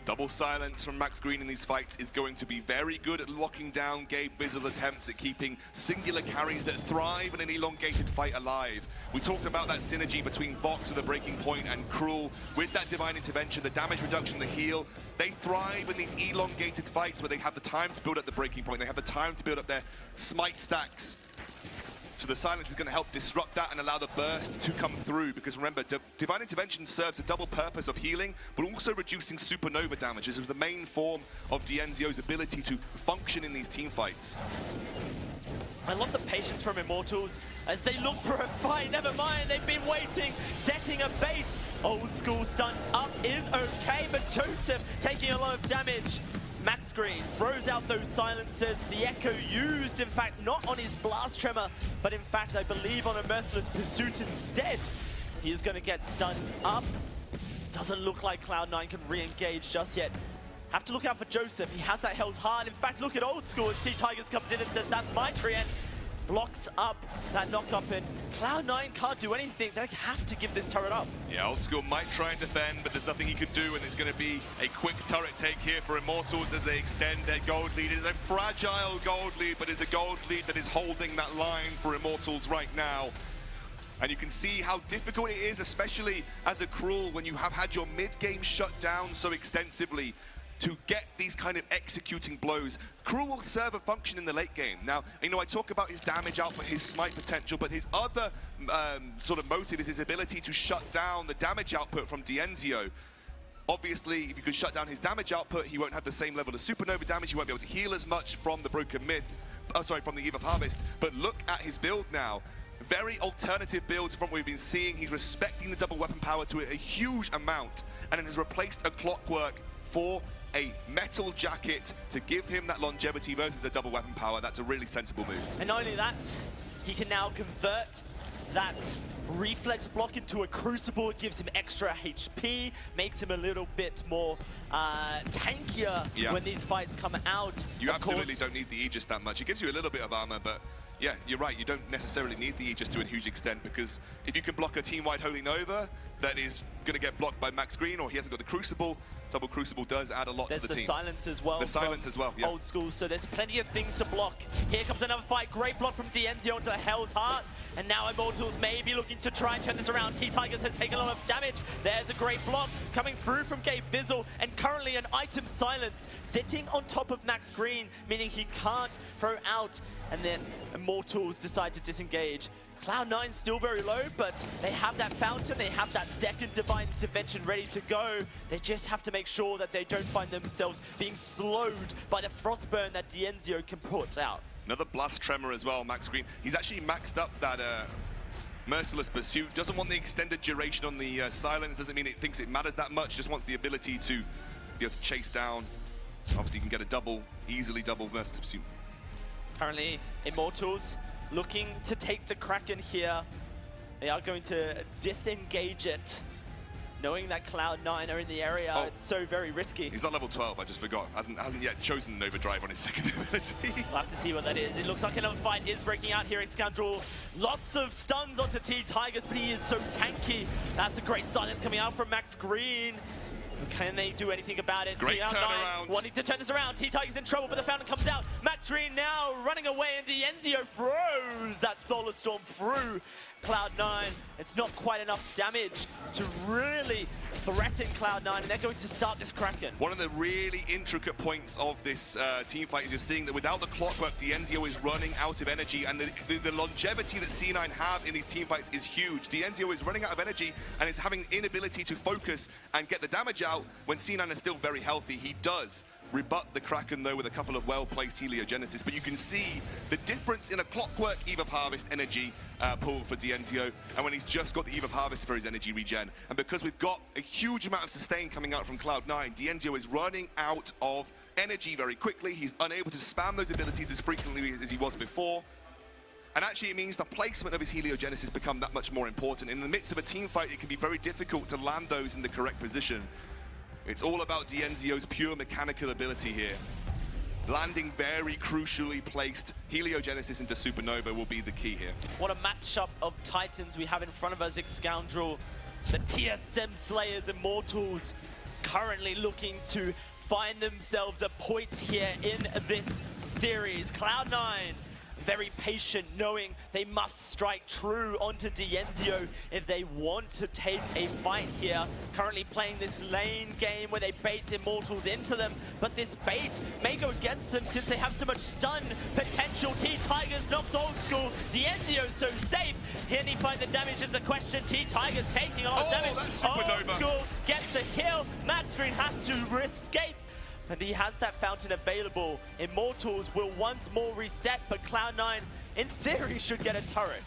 Double silence from Max Green in these fights is going to be very good at locking down Gabe Bizzle's attempts at keeping singular carries that thrive in an elongated fight alive. We talked about that synergy between Vox with the breaking point and Cruel. With that divine intervention, the damage reduction, the heal, they thrive in these elongated fights where they have the time to build up the breaking point, they have the time to build up their smite stacks. So the silence is going to help disrupt that and allow the burst to come through, because remember, Divine Intervention serves a double purpose of healing, but also reducing supernova damage. This is the main form of Dienzio's ability to function in these team fights. And lots of patience from Immortals as they look for a fight. Never mind, they've been waiting, setting a bait. Old School stunts up is okay, but Joseph taking a lot of damage. Max Green throws out those silencers. The Echo used, in fact, not on his Blast Tremor, but in fact, I believe on a Merciless Pursuit instead. He is going to get stunned up. Doesn't look like Cloud9 can re-engage just yet. Have to look out for Joseph. He has that Hell's Heart. In fact, look at Old School as T-Tigers comes in and says, that's my Trient. Blocks up that knock-up, and Cloud9 can't do anything. They have to give this turret up. Yeah, Old School might try and defend, but there's nothing he can do, and it's going to be a quick turret take here for Immortals as they extend their gold lead. It is a fragile gold lead, but it's a gold lead that is holding that line for Immortals right now. And you can see how difficult it is, especially as a Cruel, when you have had your mid-game shut down so extensively, to get these kind of executing blows. Cruel will serve a function in the late game. Now, you know, I talk about his damage output, his smite potential, but his other sort of motive is his ability to shut down the damage output from Dienzio. Obviously, if you could shut down his damage output, he won't have the same level of supernova damage, he won't be able to heal as much from the Broken Myth, from the Eve of Harvest. But look at his build now. Very alternative builds from what we've been seeing. He's respecting the double weapon power to a huge amount, and it has replaced a Clockwork for a metal jacket to give him that longevity versus a double weapon power. That's a really sensible move. And not only that, he can now convert that reflex block into a crucible. It gives him extra HP, makes him a little bit more tankier when these fights come out. You absolutely don't need the Aegis that much. It gives you a little bit of armor, but yeah, you're right. You don't necessarily need the Aegis to a huge extent, because if you can block a team-wide Holy Nova that is going to get blocked by Max Green, or he hasn't got the Crucible, Double Crucible does add a lot to the team. There's the silence as well. The silence as well, yeah. Old School, so there's plenty of things to block. Here comes another fight. Great block from Dienzio into the Hell's Heart. And now Immortals may be looking to try and turn this around. T-Tigers has taken a lot of damage. There's a great block coming through from Gabe Bizzle. And currently an item silence sitting on top of Max Green, meaning he can't throw out. And then Immortals decide to disengage. Cloud9 still very low, but they have that fountain, they have that second Divine Intervention ready to go. They just have to make sure that they don't find themselves being slowed by the Frostburn that Dienzio can put out. Another Blast Tremor as well, Max Green. He's actually maxed up that Merciless Pursuit. Doesn't want the extended duration on the silence, doesn't mean it thinks it matters that much, just wants the ability to be able to chase down. Obviously, you can get a double, easily double Merciless Pursuit. Currently, Immortals looking to take the Kraken here. They are going to disengage it, knowing that Cloud9 are in the area. Oh, it's so very risky. He's not level 12, I just forgot. Hasn't yet chosen an overdrive on his second ability. We'll have to see what that is. It looks like another fight is breaking out here, Scoundrel. Lots of stuns onto T-Tigers, but he is so tanky. That's a great silence coming out from Max Green. Can they do anything about it? Great turnaround. Wanting to turn this around. T-Tiger's in trouble, but the Fountain comes out. Max Green now running away, and Dienzio throws that Solar Storm through Cloud9. It's not quite enough damage to really threaten Cloud9, and they're going to start this Kraken. One of the really intricate points of this team fight is you're seeing that without the clockwork, Dienzio is running out of energy, and the longevity that C9 have in these team fights is huge. Dienzio is running out of energy and is having inability to focus and get the damage out when C9 is still very healthy. He does rebut the Kraken though with a couple of well-placed Heliogenesis, but you can see the difference in a clockwork Eve of Harvest energy pool for Dienzio, and when he's just got the Eve of Harvest for his energy regen. And because we've got a huge amount of sustain coming out from Cloud9, Dienzio is running out of energy very quickly. He's unable to spam those abilities as frequently as he was before. And actually it means the placement of his Heliogenesis become that much more important. In the midst of a team fight, it can be very difficult to land those in the correct position. It's all about Dienzio's pure mechanical ability here. Landing very crucially placed Heliogenesis into Supernova will be the key here. What a matchup of Titans we have in front of us, Scoundrel. The TSM Slayers Immortals currently looking to find themselves a point here in this series. Cloud9 very patient, knowing they must strike true onto Dienzio if they want to take a fight here. Currently playing this lane game where they bait Immortals into them, but this bait may go against them since they have so much stun potential. T-Tigers knocks Old School. Dienzio so safe. Can he find the damage is the question. T-Tigers taking a lot of damage. That's Supernova. Old School gets the kill. Max Green has to escape. And he has that fountain available. Immortals will once more reset, but Cloud9, in theory, should get a turret.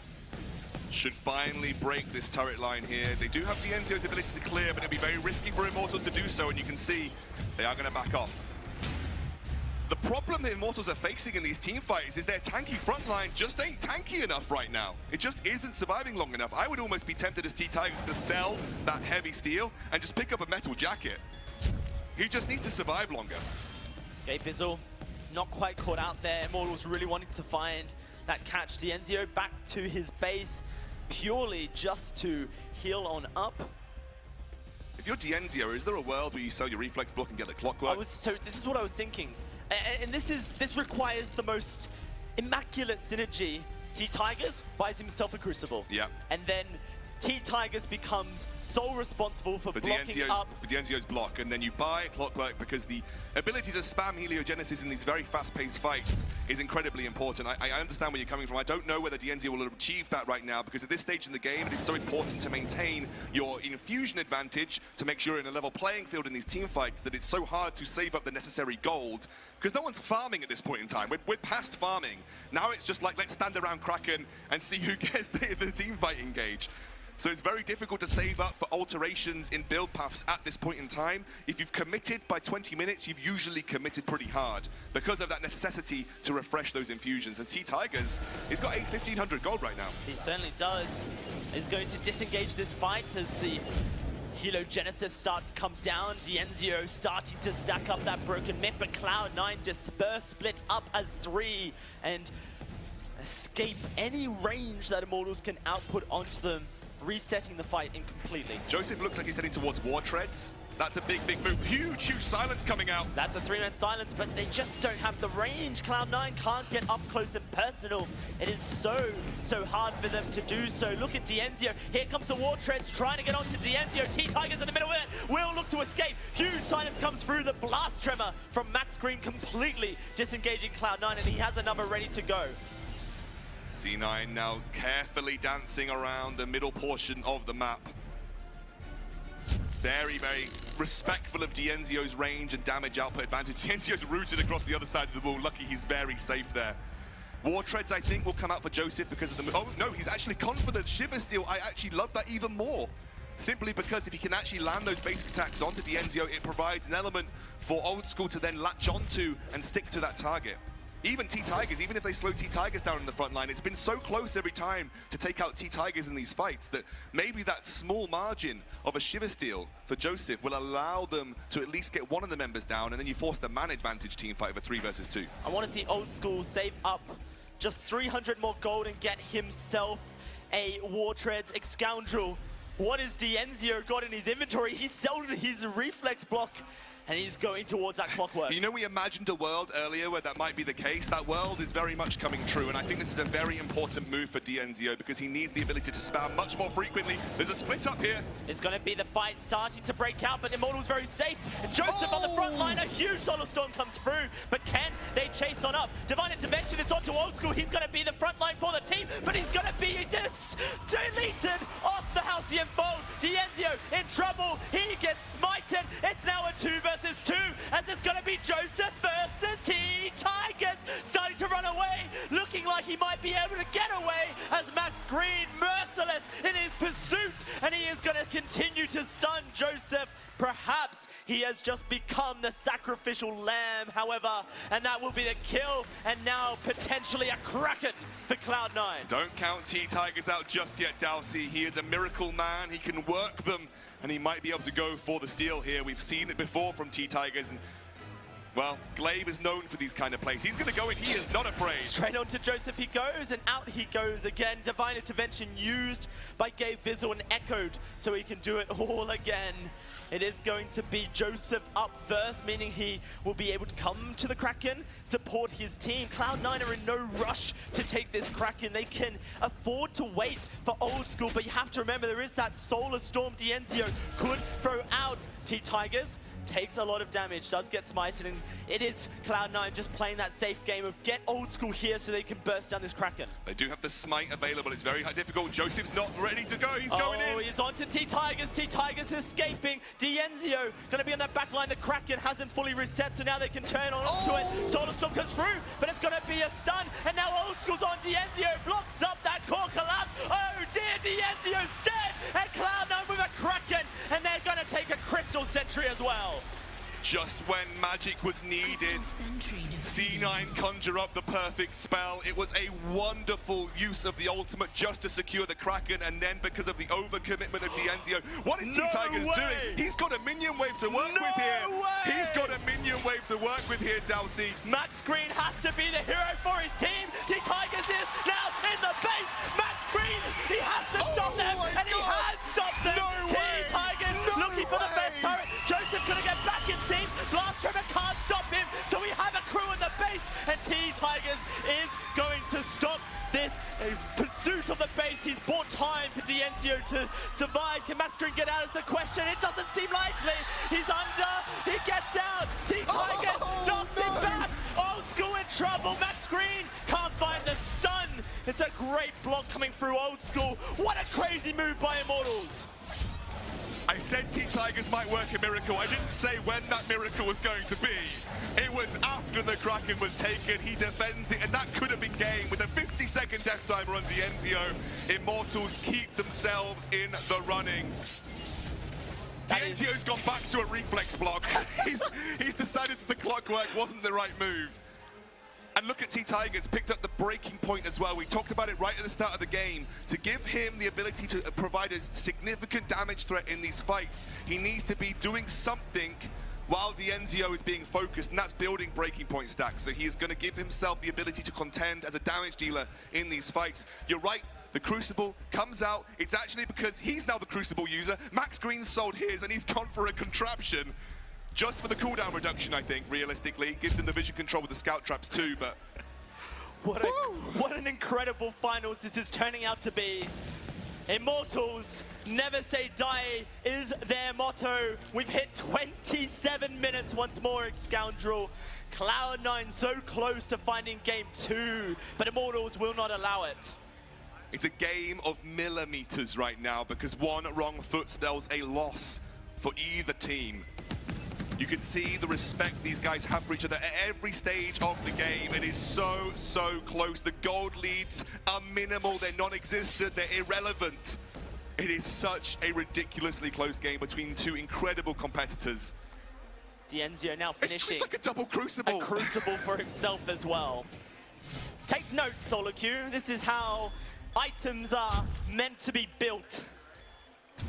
Should finally break this turret line here. They do have Dienzio's ability to clear, but it'll be very risky for Immortals to do so, and you can see they are going to back off. The problem that Immortals are facing in these team fights is their tanky front line just ain't tanky enough right now. It just isn't surviving long enough. I would almost be tempted as T-Tigers to sell that heavy steel and just pick up a metal jacket. He just needs to survive longer. Okay, Bizzle, not quite caught out there. Immortals really wanting to find that catch. Dienzio back to his base purely just to heal on up. If you're Dienzio, is there a world where you sell your reflex block and get the clockwork? So this is what I was thinking. And this requires the most immaculate synergy. T-Tigers buys himself a Crucible. Yeah. And then T-Tigers becomes sole responsible for blocking up. For Dienzio's block, and then you buy Clockwork because the ability to spam Heliogenesis in these very fast-paced fights is incredibly important. I understand where you're coming from. I don't know whether Dienzio will achieve that right now, because at this stage in the game, it is so important to maintain your infusion advantage to make sure you're in a level playing field in these team fights that it's so hard to save up the necessary gold, because no one's farming at this point in time. We're past farming. Now it's just like, let's stand around Kraken and see who gets the team fight engage. So it's very difficult to save up for alterations in build paths at this point in time. If you've committed by 20 minutes, you've usually committed pretty hard because of that necessity to refresh those infusions. And T-Tigers, he's got 1,500 gold right now. He certainly does. He's going to disengage this fight as the Heliogenesis start to come down. Dienzio starting to stack up that broken myth, but Cloud9 disperse, split up as 3, and escape any range that Immortals can output onto them, resetting the fight incompletely. Joseph looks like he's heading towards War Treads. That's a big, big move. Huge, huge silence coming out. That's a 3-man silence, but they just don't have the range. Cloud9 can't get up close and personal. It is so hard for them to do so. Look at Dienzio. Here comes the War Treads trying to get onto Dienzio. T-Tigers in the middle of it will look to escape. Huge silence comes through. The blast tremor from Max Green completely disengaging Cloud9, and he has another ready to go. C9 now carefully dancing around the middle portion of the map. Very, very respectful of Dienzio's range and damage output advantage. Dienzio's rooted across the other side of the wall. Lucky he's very safe there. War Treads, I think, will come out for Joseph because of the... Oh, no, he's actually gone for the Shiver Steel. I actually love that even more. Simply because if he can actually land those basic attacks onto Dienzio, it provides an element for Old School to then latch onto and stick to that target. Even T-Tigers, even if they slow T-Tigers down in the front line, it's been so close every time to take out T-Tigers in these fights that maybe that small margin of a Shiver Steel for Joseph will allow them to at least get one of the members down, and then you force the man advantage team fight of a 3 versus 2. I want to see Old School save up just 300 more gold and get himself a War Treads. Scoundrel What has Dienzio got in his inventory? He sold his reflex block, and he's going towards that clockwork. You know, we imagined a world earlier where that might be the case. That world is very much coming true, and I think this is a very important move for Dienzio because he needs the ability to spam much more frequently. There's a split up here. It's going to be the fight starting to break out, but Immortals very safe. And Joseph on the front line, a huge solar storm comes through, but can they chase on up? Divine Intervention, it's onto Old School. He's going to be the front line for the team, but he's going to be deleted off the Halcyon Fold. Dienzio in trouble. He gets smited. It's now a 2 versus 2, as it's going to be Joseph versus T-Tigers, starting to run away, looking like he might be able to get away, as Max Green, merciless in his pursuit, and he is going to continue to stun Joseph. Perhaps he has just become the sacrificial lamb, however, and that will be the kill, and now potentially a Kraken for Cloud9. Don't count T-Tigers out just yet, Dalsy. He is a miracle man. He can work them, and he might be able to go for the steal here. We've seen it before from T-Tigers, and well, Glaive is known for these kind of plays. He's going to go in. He is not afraid. Straight on to Joseph he goes, and out he goes again. Divine Intervention used by Gabe Vizzle and echoed, so he can do it all again. It is going to be Joseph up first, meaning he will be able to come to the Kraken, support his team. Cloud9 are in no rush to take this Kraken. They can afford to wait for Old School, but you have to remember there is that Solar Storm Dienzio could throw out T-Tigers. Takes a lot of damage, does get smited, and it is Cloud9 just playing that safe game of get Old School here so they can burst down this Kraken. They do have the smite available. It's very difficult. Joseph's not ready to go. He's going in. Oh, he's on to T-Tigers. T-Tigers escaping. Dienzio going to be on that back line. The Kraken hasn't fully reset, so now they can turn on to it. Solar Storm comes through, but it's going to be a stun, and now Old School's on Dienzio. Blocks up that core collapse. Oh dear, Dienzio's dead, and Cloud9 with a Kraken, and they're going to take a Crystal Sentry as well. Just when magic was needed, C9 conjure up the perfect spell. It was a wonderful use of the ultimate just to secure the Kraken, and then because of the overcommitment of Dienzio, what is T-Tigers doing? He's got a minion wave to work with here. He's got a minion wave to work with here, Dalsy. Max Green has to be the hero for his team. T-Tigers is now in the base. Max Green, he has to stop them, and he has stopped them. T-Tigers looking for the first turret. Joseph gonna get back in sync. Blast Trevor can't stop him, so we have a crew in the base, and T-Tigers is going to stop this pursuit of the base. He's bought time for Dienzio to survive. Can Max Green get out is the question. It doesn't seem likely. He's under, he gets out. T-Tigers knocks him back. Old School in trouble. Max Green can't find the stun. It's a great block coming through Old School. What a crazy move by Immortals. I said T-Tigers might work a miracle. I didn't say when that miracle was going to be. It was after the Kraken was taken. He defends it, and that could have been game. With a 50-second death timer on Dienzio, Immortals keep themselves in the running. Dienzio's gone back to a reflex block. he's decided that the clockwork wasn't the right move. And look at T-Tigers, picked up the breaking point as well. We talked about it right at the start of the game. To give him the ability to provide a significant damage threat in these fights, he needs to be doing something while Dienzio is being focused, and that's building breaking point stacks. So he is going to give himself the ability to contend as a damage dealer in these fights. You're right, the Crucible comes out. It's actually because he's now the Crucible user. Max Green sold his, and he's gone for a contraption. Just for the cooldown reduction, I think, realistically. Gives him the vision control with the scout traps too, but... What an incredible finals this is turning out to be. Immortals, never say die is their motto. We've hit 27 minutes once more, Scoundrel. Cloud9 so close to finding game 2, but Immortals will not allow it. It's a game of millimeters right now because one wrong foot spells a loss for either team. You can see the respect these guys have for each other at every stage of the game. It is so, so close. The gold leads are minimal, they're non-existent, they're irrelevant. It is such a ridiculously close game between two incredible competitors. Dienzio now finishing. It's just like a double Crucible. A Crucible for himself as well. Take note, Solo Q. This is how items are meant to be built.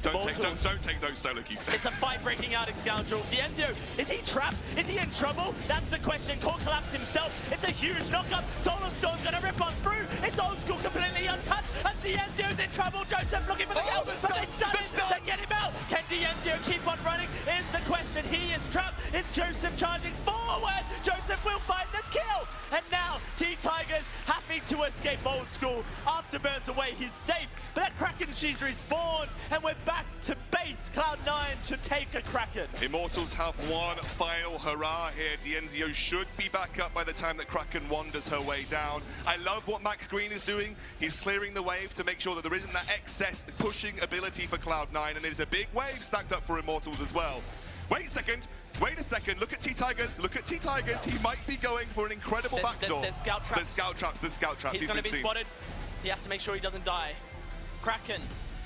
Don't take those solo queues. It's a fight breaking out in Scoundrel. Dienzio, is he trapped? Is he in trouble? That's the question. Core collapse himself. It's a huge knockup. Solar Storm's gonna rip on through. It's Old School completely untouched. And Dienzio's in trouble. Joseph looking for the kill, but they stun it. They get him out. Can Dienzio keep on running? Is the question. He is trapped. It's Joseph charging forward. Joseph will find the kill. And now T-Tigers having to escape Old School. Afterburns away. He's safe. But that Kraken, she's respawned. And we're back to base. Cloud9 to take a Kraken. Immortals have one final hurrah here. Dienzio should be back up by the time that Kraken wanders her way down. I love what Max Green is doing. He's clearing the wave to make sure that there isn't that excess pushing ability for Cloud9, and there's a big wave stacked up for Immortals as well. Wait a second. Look at T-Tigers. Look at T-Tigers. He might be going for an incredible backdoor. There's scout traps. There's scout traps. He's going to be spotted. He has to make sure he doesn't die. Kraken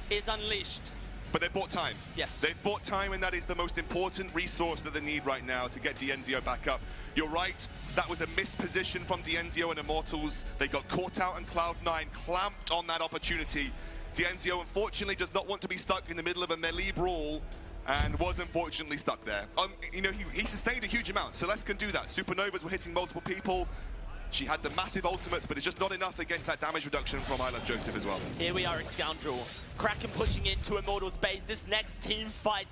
is unleashed. But they bought time. Yes. They've bought time, and that is the most important resource that they need right now to get Dienzio back up. You're right, that was a misposition from Dienzio and Immortals. They got caught out, and Cloud9 clamped on that opportunity. Dienzio, unfortunately, does not want to be stuck in the middle of a melee brawl, and was unfortunately stuck there. You know, he sustained a huge amount. Celeste can do that. Supernovas were hitting multiple people. She had the massive ultimates, but it's just not enough against that damage reduction from I Love Joseph as well. Here we are at Scoundrel. Kraken pushing into Immortals base. This next team fight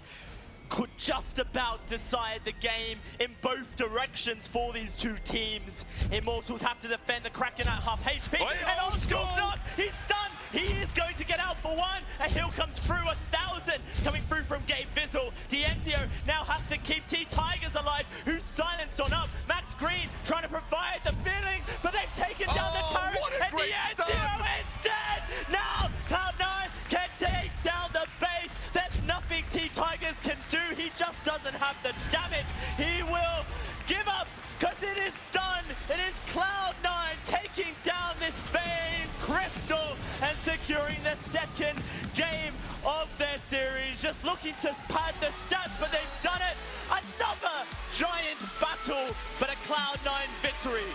could just about decide the game in both directions for these two teams. Immortals have to defend the Kraken at half HP. And Old School's not! He's stunned! He is going to get out for one! A heal comes through, 1,000 coming through from Gabe Vizzle. Dienzio now has to keep T-Tigers alive, who's silenced on up. Max Green trying to provide the feeling, but they've taken down the turret, and Dienzio is dead! Now Cloud9 can take down the base. There's nothing T-Tigers can do. He just doesn't have the damage. He will give up, because it is done. It is Cloud9 taking down this Vayne Crystal and securing the second game of their series. Just looking to pad the stats, but they've done it. Another giant battle, but a Cloud9 victory.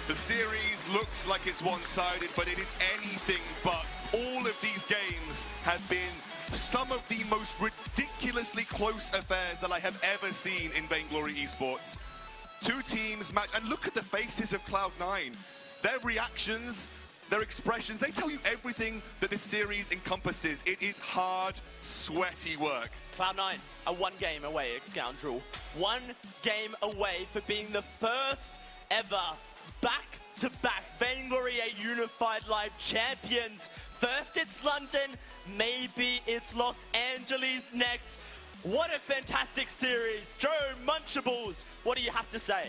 The series looks like it's one-sided, but it is anything but. All of these games have been some of the most ridiculously close affairs that I have ever seen in Vainglory esports. Two teams match, and look at the faces of Cloud9. Their reactions, their expressions, they tell you everything that this series encompasses. It is hard, sweaty work. Cloud9 are one game away at Scoundrel. One game away for being the first ever back-to-back Vainglory a Unified Live champions. First it's London, maybe it's Los Angeles next. What a fantastic series. Joe Munchables, what do you have to say?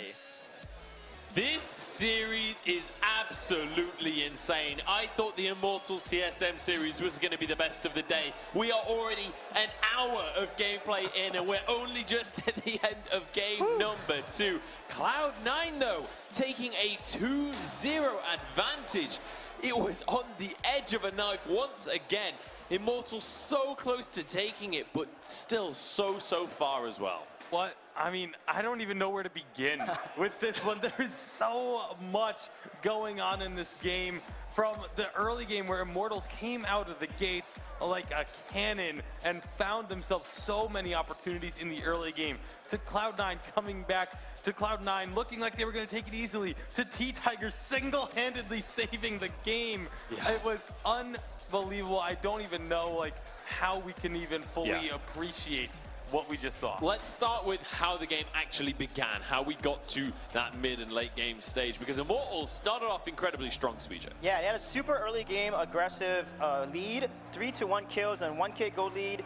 This series is absolutely insane. I thought the Immortals TSM series was going to be the best of the day. We are already an hour of gameplay in, and we're only just at the end of game number 2. Cloud9, though, taking a 2-0 advantage. It was on the edge of a knife once again. Immortals so close to taking it, but still so far as well. What? I mean, I don't even know where to begin with this one. There's so much going on in this game. From the early game where Immortals came out of the gates like a cannon and found themselves so many opportunities in the early game, to Cloud9 coming back, to Cloud9 looking like they were going to take it easily, to T-Tigers single-handedly saving the game. Yeah. It was unbelievable. I don't even know like how we can even fully appreciate what we just saw. Let's start with how the game actually began, how we got to that mid and late game stage, because Immortals started off incredibly strong, Speecher. Yeah, they had a super early game aggressive lead, 3-1 kills and 1K gold lead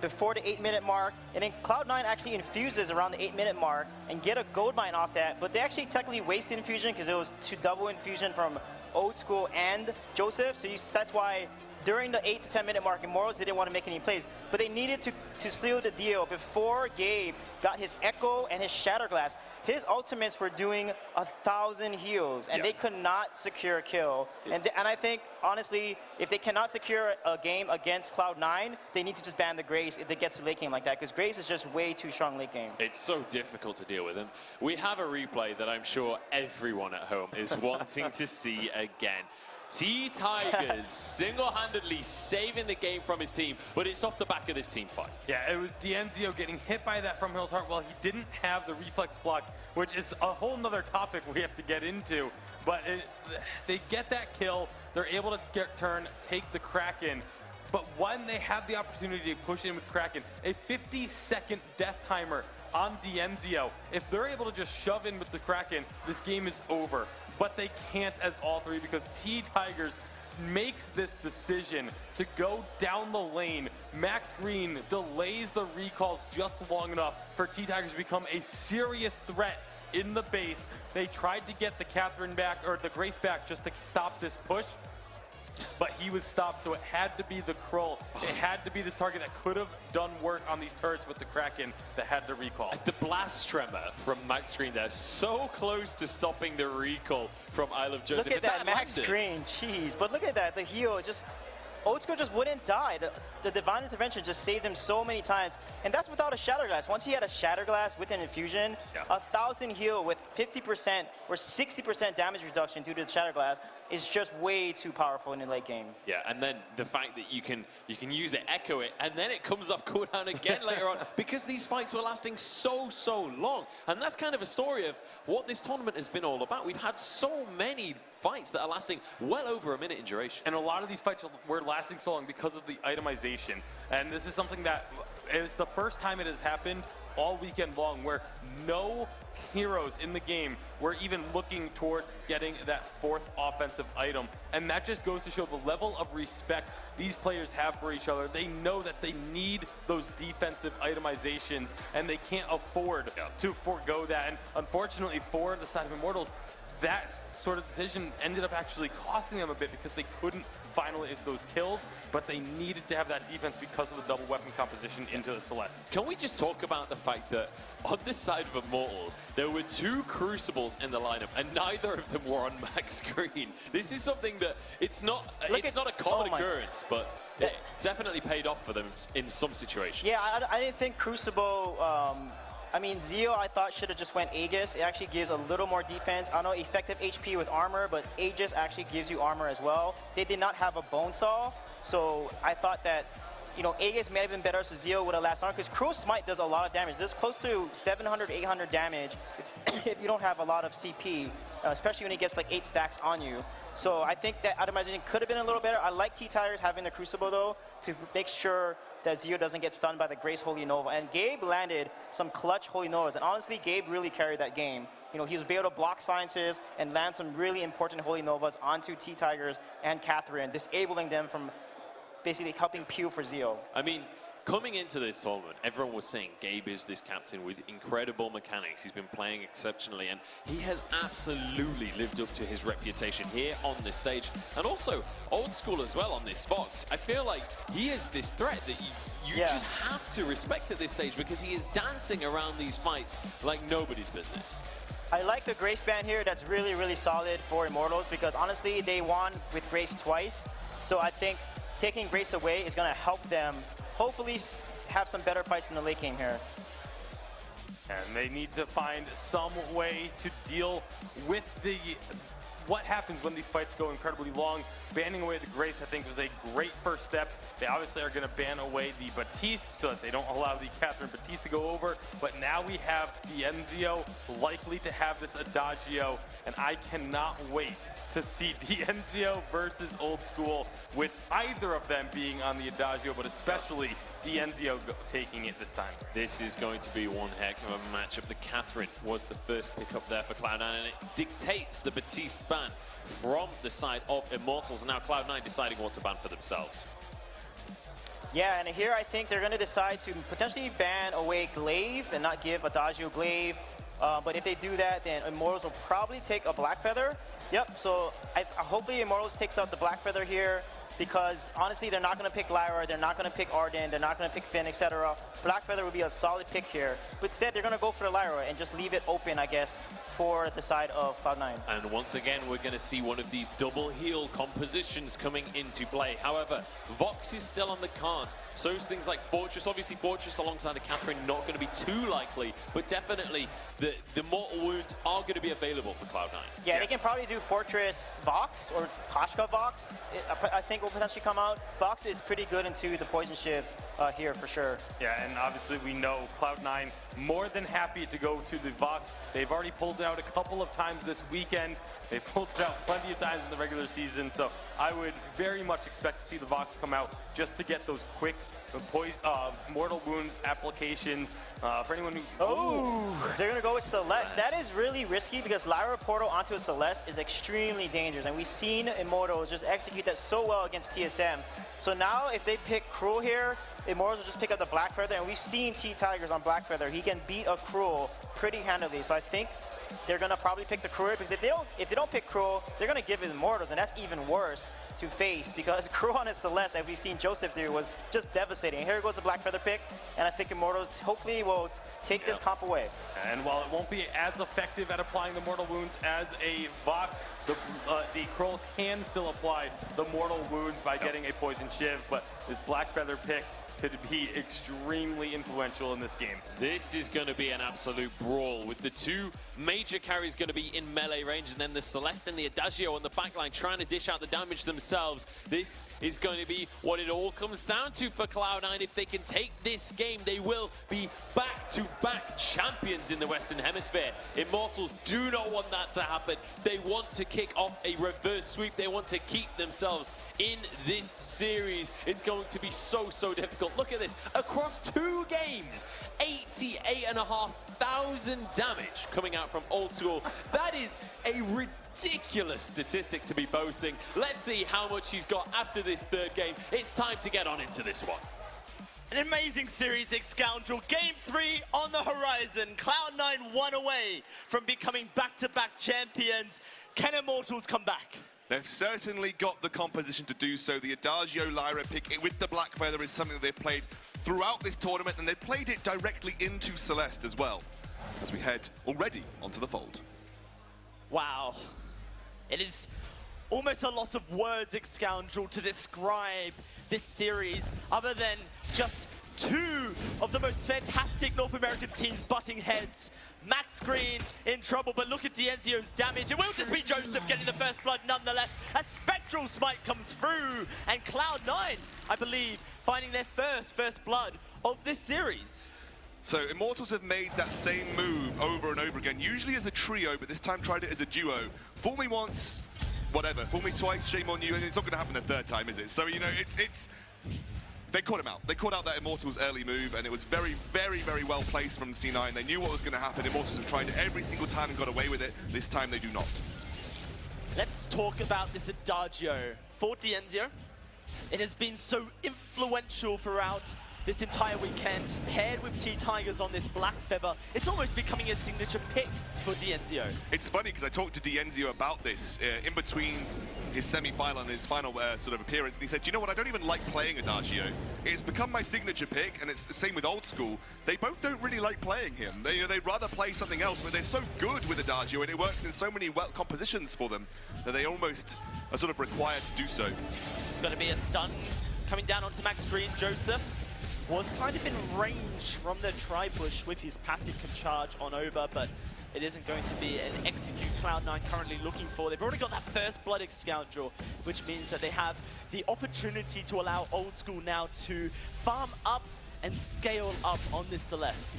before the 8-minute mark, and then Cloud9 actually infuses around the 8-minute mark and get a gold mine off that, but they actually technically wasted infusion because it was 2 double infusion from Old School and Joseph, so that's why during the 8 to 10 minute mark, Immortals didn't want to make any plays, but they needed to seal the deal before Gabe got his Echo and his Shatterglass. His ultimates were doing 1,000 heals, and they could not secure a kill. And I think, honestly, if they cannot secure a game against Cloud9, they need to just ban the Grace if they get to late game like that, because Grace is just way too strong late game. It's so difficult to deal with, and we have a replay that I'm sure everyone at home is wanting to see again. T-Tigers single-handedly saving the game from his team, but it's off the back of this team fight. Yeah, it was D'Enzio getting hit by that from Hill's Heart. Well, he didn't have the reflex block, which is a whole nother topic we have to get into. But they get that kill. They're able to turn, take the Kraken. But when they have the opportunity to push in with Kraken, a 50-second death timer on D'Enzio, if they're able to just shove in with the Kraken, this game is over. But they can't as all three because T-Tigers makes this decision to go down the lane. Max Green delays the recalls just long enough for T-Tigers to become a serious threat in the base. They tried to get the Catherine back, or the Grace back, just to stop this push. But he was stopped, so it had to be the Krull. It had to be this target that could have done work on these turrets with the Kraken that had the recall. The blast tremor from Max Green there, so close to stopping the recall from Isle of Joseph. Look at that Max Green, jeez. But look at that, the heal just, Old School just wouldn't die. The Divine Intervention just saved him so many times. And that's without a Shatterglass. Once he had a Shatterglass with an infusion, 1,000 heal with 50% or 60% damage reduction due to the Shatterglass is just way too powerful in the late game. Yeah, and then the fact that you can use it, echo it, and then it comes off cooldown again later on, because these fights were lasting so long. And that's kind of a story of what this tournament has been all about. We've had so many fights that are lasting well over a minute in duration. And a lot of these fights were lasting so long because of the itemization. And this is something that is the first time it has happened all weekend long where no heroes in the game were even looking towards getting that fourth offensive item. And that just goes to show the level of respect these players have for each other. They know that they need those defensive itemizations and they can't afford to forego that. And unfortunately for the side of Immortals, that sort of decision ended up actually costing them a bit because they couldn't finalize those kills, but they needed to have that defense because of the double weapon composition into the Celeste. Can we just talk about the fact that on this side of Immortals, there were 2 Crucibles in the lineup, and neither of them were on Max Green. This is something that it's not a common occurrence, but it definitely paid off for them in some situations. Yeah, I didn't think Crucible, I mean, Zio, I thought should have just went Aegis. It actually gives a little more defense. I know effective HP with armor, but Aegis actually gives you armor as well. They did not have a Bone Saw, so I thought that, you know, Aegis may have been better, so Zio would have lasted on, because Cruel Smite does a lot of damage. There's close to 700, 800 damage if you don't have a lot of CP, especially when he gets like 8 stacks on you. So I think that itemization could have been a little better. I like T-Tigers having the Crucible, though, to make sure that Zio doesn't get stunned by the Grace Holy Nova. And Gabe landed some clutch Holy Novas. And honestly, Gabe really carried that game. You know, he was able to block Sciences and land some really important Holy Novas onto T-Tigers and Catherine, disabling them from basically helping Pew for Zio. I mean, coming into this tournament, everyone was saying Gabe is this captain with incredible mechanics. He's been playing exceptionally, and he has absolutely lived up to his reputation here on this stage. And also, Old School as well on this Fox. I feel like he is this threat that you just have to respect at this stage, because he is dancing around these fights like nobody's business. I like the Grace ban here. That's really, really solid for Immortals, because honestly, they won with Grace twice. So I think taking Grace away is going to help them hopefully have some better fights in the late game here. And they need to find some way to deal with what happens when these fights go incredibly long. Banning away the Grace, I think, was a great first step. They obviously are going to ban away the Batiste so that they don't allow the Catherine Batiste to go over. But now we have D'Enzio likely to have this Adagio, and I cannot wait to see D'Enzio versus Old School with either of them being on the Adagio, but especially D'Enzio taking it this time. This is going to be one heck of a matchup. The Catherine was the first pick up there for Cloud9, and it dictates the Batiste ban from the side of Immortals. And now Cloud9 deciding what to ban for themselves. Yeah, and here I think they're going to decide to potentially ban away Glaive and not give Adagio Glaive. But if they do that, then Immortals will probably take a Black Feather. Yep, so hopefully Immortals takes out the Black Feather here. because honestly, they're not going to pick Lyra, they're not going to pick Arden, they're not going to pick Finn, etc. Blackfeather would be a solid pick here, but instead they're going to go for the Lyra and just leave it open, I guess, for the side of Cloud9. And once again, we're going to see one of these double heal compositions coming into play. However, Vox is still on the cards. So is things like Fortress. Obviously, Fortress alongside a Catherine not going to be too likely, but definitely the Mortal Wounds are going to be available for Cloud9. Yeah, they can probably do Fortress Vox or Koshka Vox. I think will potentially come out. Vox is pretty good into the Poison Shift here for sure. Yeah, and obviously we know Cloud9 more than happy to go to the Vox. They've already pulled it out a couple of times this weekend. They've pulled it out plenty of times in the regular season, so I would very much expect to see the Vox come out just to get those quick Mortal Wounds applications for anyone who... Oh, they're going to go with Celeste. That is really risky because Lyra Portal onto a Celeste is extremely dangerous, and we've seen Immortals just execute that so well against TSM. So now if they pick Cruel here, Immortals will just pick up the Blackfeather, and we've seen T-Tigers on Blackfeather. He can beat a Cruel pretty handily, so I think they're going to probably pick the Cruel because if they don't pick Cruel, they're going to give it Immortals, and that's even worse to face because Cruel on his Celeste, as we've seen Joseph do, was just devastating. Here goes the Blackfeather pick, and I think Immortals hopefully will take this comp away. And while it won't be as effective at applying the Mortal Wounds as a Vox, the Krull can still apply the Mortal Wounds by getting a Poison Shiv, but this Blackfeather pick could be extremely influential in this game. This is going to be an absolute brawl with the two major carries going to be in melee range, and then the Celeste and the Adagio on the backline trying to dish out the damage themselves. This is going to be what it all comes down to for Cloud9. If they can take this game, they will be back-to-back champions in the Western Hemisphere. Immortals do not want that to happen. They want to kick off a reverse sweep. They want to keep themselves in this series. It's going to be so difficult. Look at this. Across 2 games, 88,500 damage coming out from Old School. That is a ridiculous statistic to be boasting. Let's see how much he's got after this 3rd game. It's time to get on into this one. An amazing series, Scoundrel. Game 3 on the horizon. Cloud9 1 away from becoming back-to-back champions. Can Immortals come back? They've certainly got the composition to do so. The Adagio Lyra pick with the Blackfeather is something that they've played throughout this tournament, and they've played it directly into Celeste as well, as we head already onto the fold. Wow. It is almost a loss of words, Scoundrel, to describe this series, other than just 2 of the most fantastic North American teams butting heads. Max Green in trouble, but look at Dienzio's damage. It will just be Joseph getting the first blood nonetheless. A Spectral Smite comes through, and Cloud9, I believe, finding their first blood of this series. So Immortals have made that same move over and over again, usually as a trio, but this time tried it as a duo. Fool me once, whatever. Fool me twice, shame on you, and it's not going to happen the 3rd time, is it? So, you know, they caught him out. They caught out that Immortals early move, and it was very well placed from C9. They knew what was going to happen. Immortals have tried it every single time and got away with it. This time they do not. Let's talk about this Adagio for Dienzio. It has been so influential throughout this entire weekend, paired with T-Tigers on this Blackfeather. It's almost becoming a signature pick for Dienzio. It's funny because I talked to Dienzio about this in between his semi-final and his final sort of appearance, and he said, you know what, I don't even like playing Adagio. It's become my signature pick, and it's the same with Old School. They both don't really like playing him. They'd rather play something else, but they're so good with Adagio, and it works in so many compositions for them that they almost are sort of required to do so. It's going to be a stun coming down onto Max Green. Joseph was kind of in range from the Tri-Bush with his passive can charge on over, but it isn't going to be an execute Cloud9 currently looking for. They've already got that first blood Scoundrel, which means that they have the opportunity to allow Old School now to farm up and scale up on this Celeste.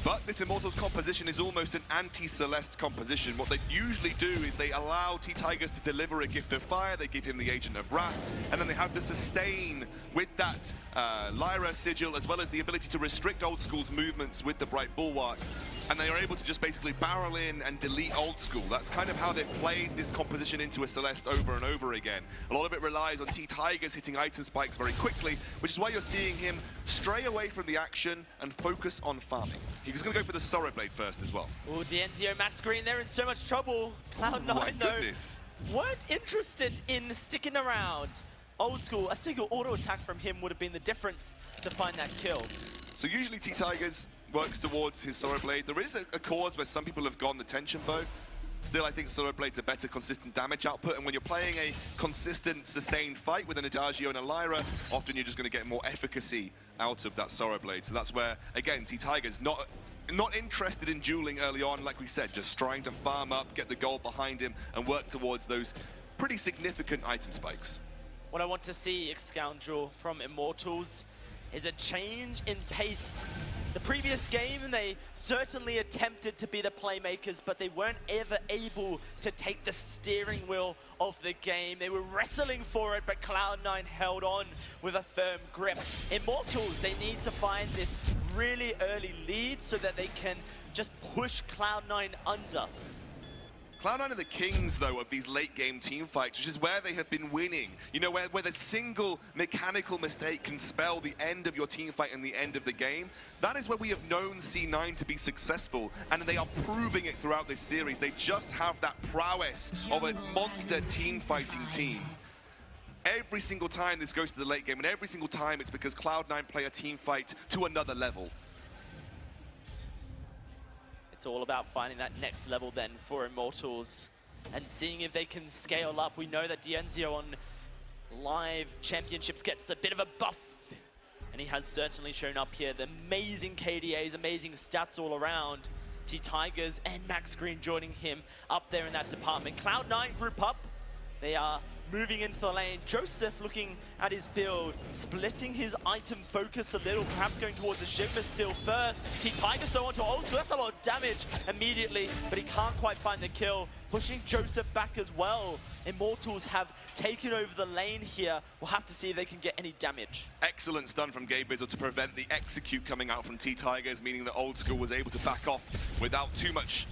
But this Immortals composition is almost an anti-Celeste composition. What they usually do is they allow T-Tigers to deliver a Gift of Fire, they give him the Agent of Wrath, and then they have the sustain with that Lyra Sigil, as well as the ability to restrict Old School's movements with the Bright Bulwark. And they are able to just basically barrel in and delete Old School. That's kind of how they've played this composition into a Celeste over and over again. A lot of it relies on T-Tigers hitting item spikes very quickly, which is why you're seeing him stray away from the action and focus on farming. He's going to go for the Sorrow Blade first as well. Oh, Dienzio, Max Green, they're in so much trouble. Cloud9, my though, goodness. weren't interested in sticking around. Old School, a single auto attack from him would have been the difference to find that kill. So usually T-Tigers works towards his Sorrow Blade. There is a cause where some people have gone the Tension Bow. Still, I think Sorrow Blade's a better consistent damage output, and when you're playing a consistent, sustained fight with an Adagio and a Lyra, often you're just going to get more efficacy out of that Sorrow Blade. So that's where, again, T-Tigers not interested in dueling early on, like we said, just trying to farm up, get the gold behind him, and work towards those pretty significant item spikes. What I want to see, Scoundrel, from Immortals is a change in pace. The previous game, they certainly attempted to be the playmakers, but they weren't ever able to take the steering wheel of the game. They were wrestling for it, but Cloud9 held on with a firm grip. Immortals, they need to find this really early lead so that they can just push Cloud9 under. Cloud9 are the kings, though, of these late-game team fights, which is where they have been winning. You know, where the single mechanical mistake can spell the end of your team fight and the end of the game. That is where we have known C9 to be successful, and they are proving it throughout this series. They just have that prowess of a monster team-fighting team. Every single time this goes to the late game, and every single time it's because Cloud9 play a team fight to another level. It's all about finding that next level then for Immortals and seeing if they can scale up. We know that Dienzio on live championships gets a bit of a buff, and he has certainly shown up here. The amazing KDAs, amazing stats all around. T-Tigers and Max Green joining him up there in that department. Cloud9 group up. They are moving into the lane. Joseph looking at his build, splitting his item focus a little, perhaps going towards the Shiver still first. T-Tigers though onto ult, that's a lot of damage immediately, but he can't quite find the kill. Pushing Joseph back as well. Immortals have taken over the lane here. We'll have to see if they can get any damage. Excellent stun from Gabe Bizzle to prevent the execute coming out from T-Tigers, meaning that Old School was able to back off without too much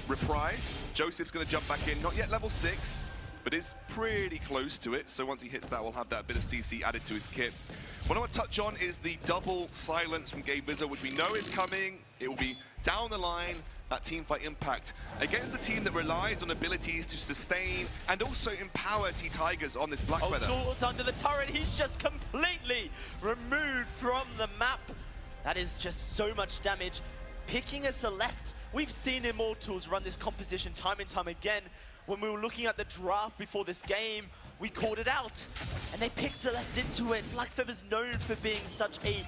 reprise. Joseph's going to jump back in, not yet level 6. But is pretty close to it, so once he hits that, we'll have that bit of CC added to his kit. What I want to touch on is the double silence from Gabe Bizzle, which we know is coming. It will be down the line, that teamfight impact, against the team that relies on abilities to sustain and also empower T-Tigers on this Blackfeather. Old School's under the turret, he's just completely removed from the map. That is just so much damage. Picking a Celeste, we've seen Immortals run this composition time and time again. When we were looking at the draft before this game, we called it out, and they picked Celeste into it. Blackfeather's known for being such a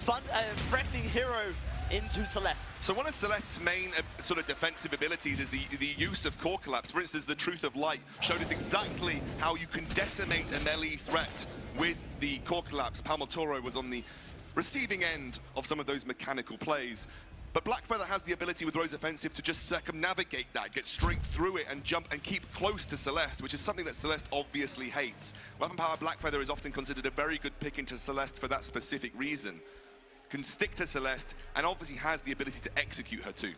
fun, threatening hero into Celeste. So one of Celeste's main sort of defensive abilities is the use of core collapse. For instance, the Truth of Light showed us exactly how you can decimate a melee threat with the core collapse. Palmotoro was on the receiving end of some of those mechanical plays. But Blackfeather has the ability with Rose Offensive to just circumnavigate that, get straight through it and jump and keep close to Celeste, which is something that Celeste obviously hates. Weapon Power Blackfeather is often considered a very good pick into Celeste for that specific reason. Can stick to Celeste and obviously has the ability to execute her too.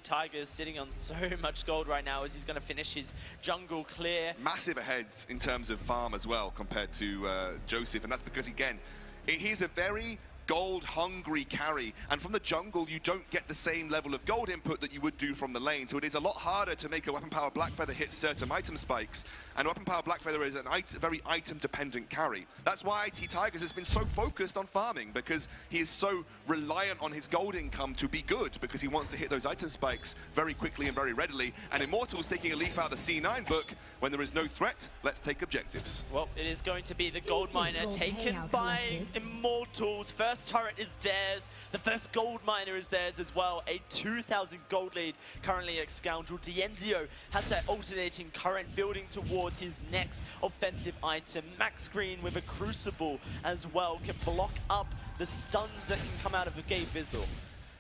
Tigers sitting on so much gold right now as he's going to finish his jungle clear. Massive ahead in terms of farm as well compared to Joseph, and that's because, again, he's a very gold-hungry carry, and from the jungle you don't get the same level of gold input that you would do from the lane, so it is a lot harder to make a Weapon Power Blackfeather hit certain item spikes, and Weapon Power Blackfeather is a very item-dependent carry. That's why T-Tigers has been so focused on farming, because he is so reliant on his gold income to be good, because he wants to hit those item spikes very quickly and very readily, and Immortals taking a leaf out of the C9 book, when there is no threat, let's take objectives. Well, it is going to be the gold miner taken by Immortals. First turret is theirs. The first gold miner is theirs as well. A 2,000 gold lead currently at Scoundrel. Dienzio has that alternating current building towards his next offensive item. Max Green with a Crucible as well can block up the stuns that can come out of a Gabe Bizzle.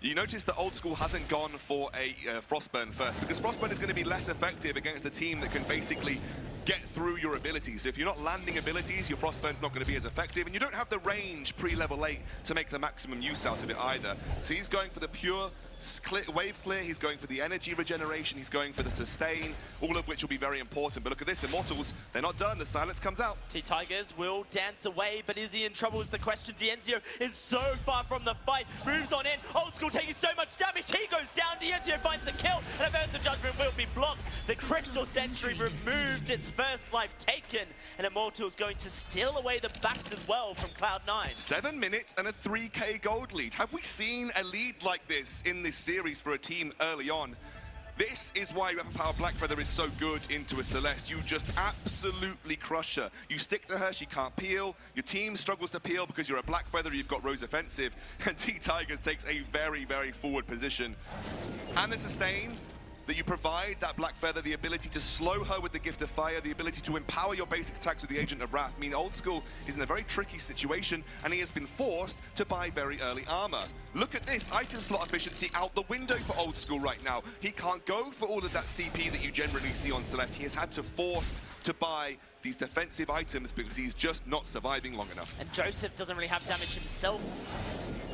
You notice that Old School hasn't gone for a Frostburn first, because Frostburn is going to be less effective against a team that can basically get through your abilities. If you're not landing abilities, your Frostburn's not going to be as effective, and you don't have the range pre-level 8 to make the maximum use out of it either. So he's going for the pure wave clear, he's going for the energy regeneration, he's going for the sustain, all of which will be very important. But look at this, Immortals, they're not done, the silence comes out. T-Tigers will dance away, but is he in trouble is the question. Dienzio is so far from the fight, moves on in, Old School taking so much damage, he goes down, Dienzio finds the kill, and a burst of judgment will be blocked. The Crystal Sentry removed, its first life taken, and Immortals going to steal away the backs as well from Cloud9. 7 minutes and a 3k gold lead. Have we seen a lead like this in this series for a team early on? This is why Power Blackfeather is so good into a Celeste. You just absolutely crush her. You stick to her, she can't peel. Your team struggles to peel because you're a Blackfeather, you've got Rose Offensive. And T-Tigers takes a very, very forward position. And the sustain that you provide that Blackfeather, the ability to slow her with the Gift of Fire, the ability to empower your basic attacks with the Agent of Wrath, mean Old School is in a very tricky situation, and he has been forced to buy very early armor. Look at this, item slot efficiency out the window for Old School right now. He can't go for all of that CP that you generally see on Select. He has had to force to buy these defensive items because he's just not surviving long enough. And Joseph doesn't really have damage himself.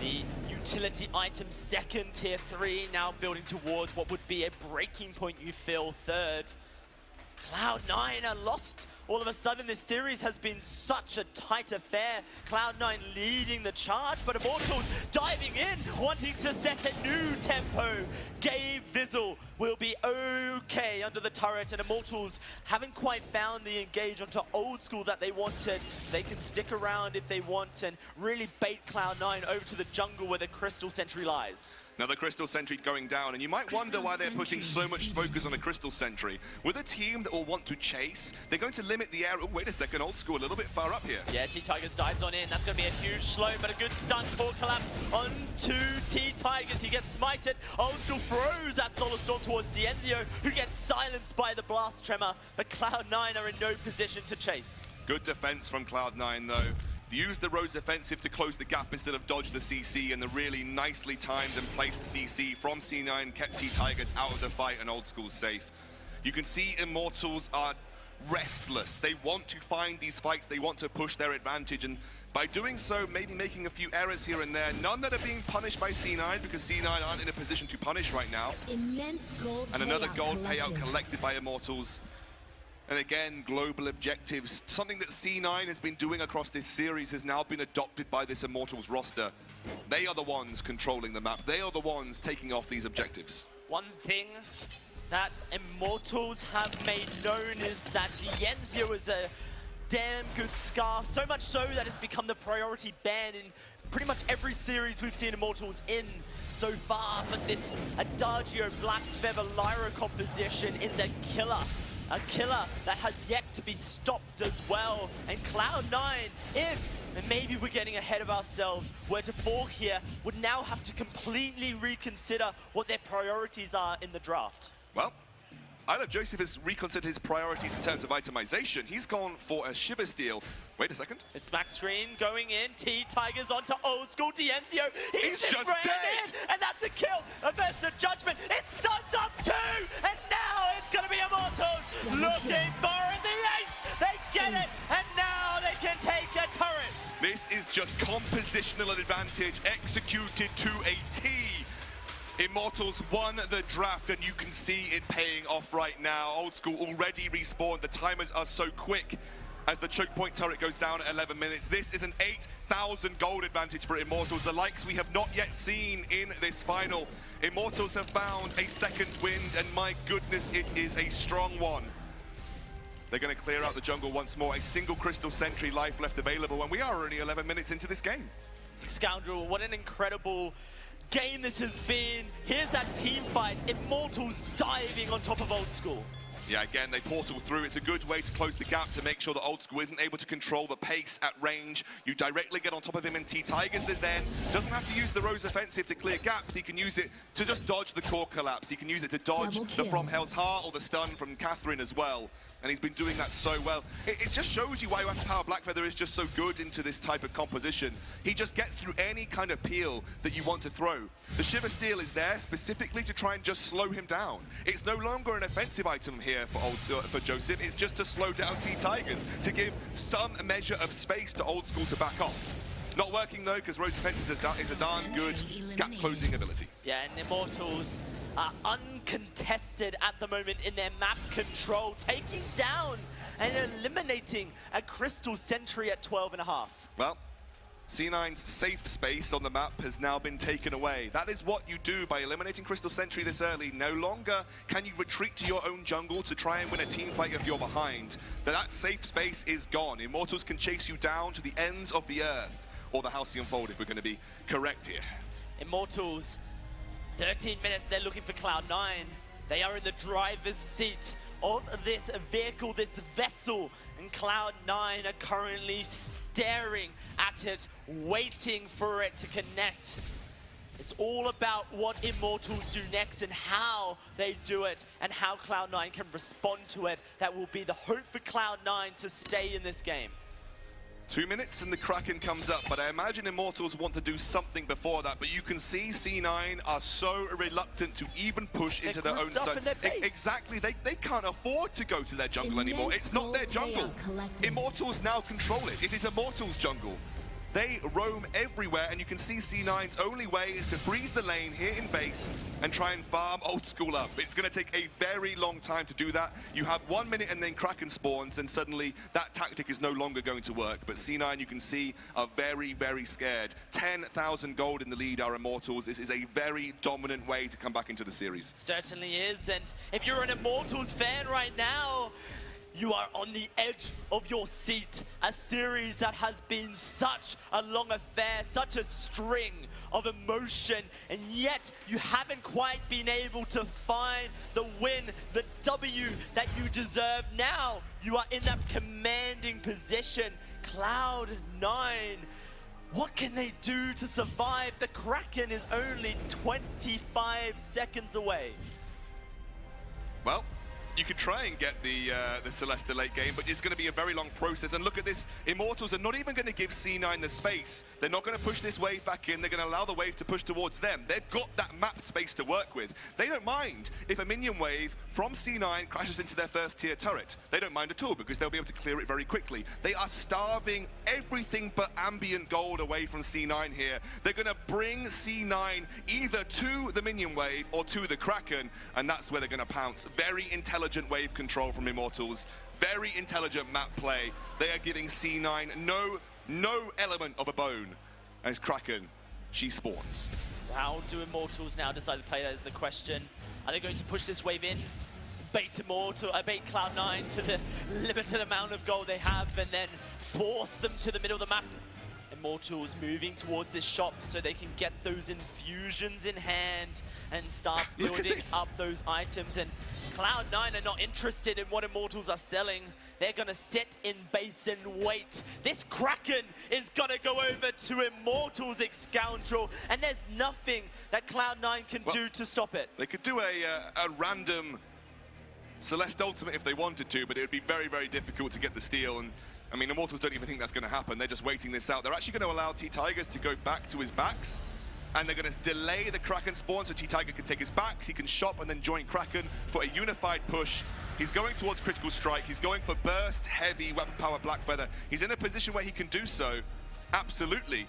The utility item second, tier 3, now building towards what would be a breaking point, you feel, third. Cloud9 are lost. All of a sudden, this series has been such a tight affair. Cloud9 leading the charge, but Immortals diving in, wanting to set a new tempo. Gabe Vizzle will be okay under the turret, and Immortals haven't quite found the engage onto Old School that they wanted. They can stick around if they want and really bait Cloud9 over to the jungle where the Crystal Sentry lies. Now the Crystal Sentry going down, and you might wonder why they're putting so much focus on the Crystal Sentry. With a team that will want to chase, they're going to limit the area. Oh, wait a second, Old School a little bit far up here. Yeah, T-Tigers dives on in. That's going to be a huge slow, but a good stun for collapse onto T-Tigers. He gets smited. Old School throws that Solar Storm towards Dienzio, who gets silenced by the Blast Tremor, but Cloud9 are in no position to chase. Good defense from Cloud9 though. Use the Rose Offensive to close the gap instead of dodge the CC, and the really nicely timed and placed CC from C9 kept T-Tigers out of the fight and Old School safe. You can see Immortals are restless. They want to find these fights, they want to push their advantage, and by doing so, maybe making a few errors here and there. None that are being punished by C9 because C9 aren't in a position to punish right now. Immense gold and another gold payout collected. collected by Immortals. And again, global objectives. Something that C9 has been doing across this series has now been adopted by this Immortals roster. They are the ones controlling the map. They are the ones taking off these objectives. One thing that Immortals have made known is that Dienzio is a damn good scarf. So much so that it's become the priority ban in pretty much every series we've seen Immortals in so far. But this Adagio Black Feather Lyra composition is a killer. A killer that has yet to be stopped as well. And Cloud9, and maybe we're getting ahead of ourselves, were to fall here, would now have to completely reconsider what their priorities are in the draft. Well, I love Joseph has reconsidered his priorities in terms of itemization. He's gone for a Shiver Steel. Wait a second. It's Max Screen going in. T-Tigers onto Old School. Dienzio, he's just ran dead! in, and that's a kill. A burst of judgment. It stuns up too, and now it's going to be Immortals looking for the ace. They get it, and now they can take a turret. This is just compositional advantage executed to a T. Immortals won the draft, and you can see it paying off right now. Old School already respawned. The timers are so quick as the choke point turret goes down at 11 minutes. This is an 8,000 gold advantage for Immortals, the likes we have not yet seen in this final. Immortals have found a second wind, and my goodness, it is a strong one. They're going to clear out the jungle once more. A single Crystal Sentry life left available, and we are only 11 minutes into this game. Scoundrel, what an incredible game this has been. Here's that team fight. Immortals diving on top of Old School. Yeah, again, they portal through. It's a good way to close the gap to make sure that Old School isn't able to control the pace at range. You directly get on top of him, and T-Tigers then doesn't have to use the Rose Offensive to clear gaps. He can use it to just dodge the core collapse. He can use it to dodge the From Hell's Heart or the stun from Catherine as well. And he's been doing that so well. It just shows you why Power Blackfeather is just so good into this type of composition. He just gets through any kind of peel that you want to throw. The Shiver Steel is there specifically to try and just slow him down. It's no longer an offensive item here for Joseph. It's just to slow down T-Tigers, to give some measure of space to Old School to back off. Not working though, because Road Defense is a darn good gap closing ability. Yeah, and Immortals are uncontested at the moment in their map control, taking down and eliminating a Crystal Sentry at 12.5. Well, C9's safe space on the map has now been taken away. That is what you do by eliminating Crystal Sentry this early. No longer can you retreat to your own jungle to try and win a team fight if you're behind. That safe space is gone. Immortals can chase you down to the ends of the earth, or the Halcyon Fold if we're going to be correct here. Immortals, 13 minutes, they're looking for Cloud9. They are in the driver's seat of this vehicle, this vessel, and Cloud9 are currently staring at it, waiting for it to connect. It's all about what Immortals do next and how they do it and how Cloud9 can respond to it. That will be the hope for Cloud9 to stay in this game. 2 minutes and the Kraken comes up, but I imagine Immortals want to do something before that. But you can see C9 are so reluctant to even push into their own side. Exactly, they can't afford to go to their jungle anymore. It's not their jungle. Immortals now control it. It is Immortals' jungle. They roam everywhere, and you can see C9's only way is to freeze the lane here in base and try and farm old school up. It's going to take a very long time to do that. You have 1 minute and then Kraken spawns, and suddenly that tactic is no longer going to work. But C9, you can see, are very, very scared. 10,000 gold in the lead are Immortals. This is a very dominant way to come back into the series. Certainly is, and if you're an Immortals fan right now, you are on the edge of your seat. A series that has been such a long affair, such a string of emotion, and yet you haven't quite been able to find the win, the W that you deserve. Now you are in that commanding position. Cloud9, what can they do to survive? The Kraken is only 25 seconds away. Well, you could try and get the Celeste late game, but it's going to be a very long process. And look at this, Immortals are not even going to give C9 the space. They're not going to push this wave back in. They're going to allow the wave to push towards them. They've got that map space to work with. They don't mind if a minion wave from C9 crashes into their first tier turret. They don't mind at all because they'll be able to clear it very quickly. They are starving everything but ambient gold away from C9 here. They're going to bring C9 either to the minion wave or to the Kraken, and that's where they're going to pounce. Very intelligent wave control from Immortals. Very intelligent map play. They are giving C9 no element of a bone. As Kraken, she spawns. How do Immortals now decide to play? That is the question. Are they going to push this wave in? Bait Cloud9 to the limited amount of gold they have and then force them to the middle of the map. Immortals moving towards this shop so they can get those infusions in hand and start building up those items. And Cloud9 are not interested in what Immortals are selling. They're going to sit in base and wait. This Kraken is going to go over to Immortals, Scoundrel, and there's nothing that Cloud9 can do to stop it. They could do a random Celeste ultimate if they wanted to, but it would be very, very difficult to get the steal. And I mean, Immortals don't even think that's going to happen. They're just waiting this out. They're actually going to allow T-Tigers to go back to his backs, and they're going to delay the Kraken spawn so T-Tiger can take his backs, he can shop and then join Kraken for a unified push. He's going towards critical strike. He's going for burst, heavy, weapon power, Black Feather. He's in a position where he can do so. Absolutely.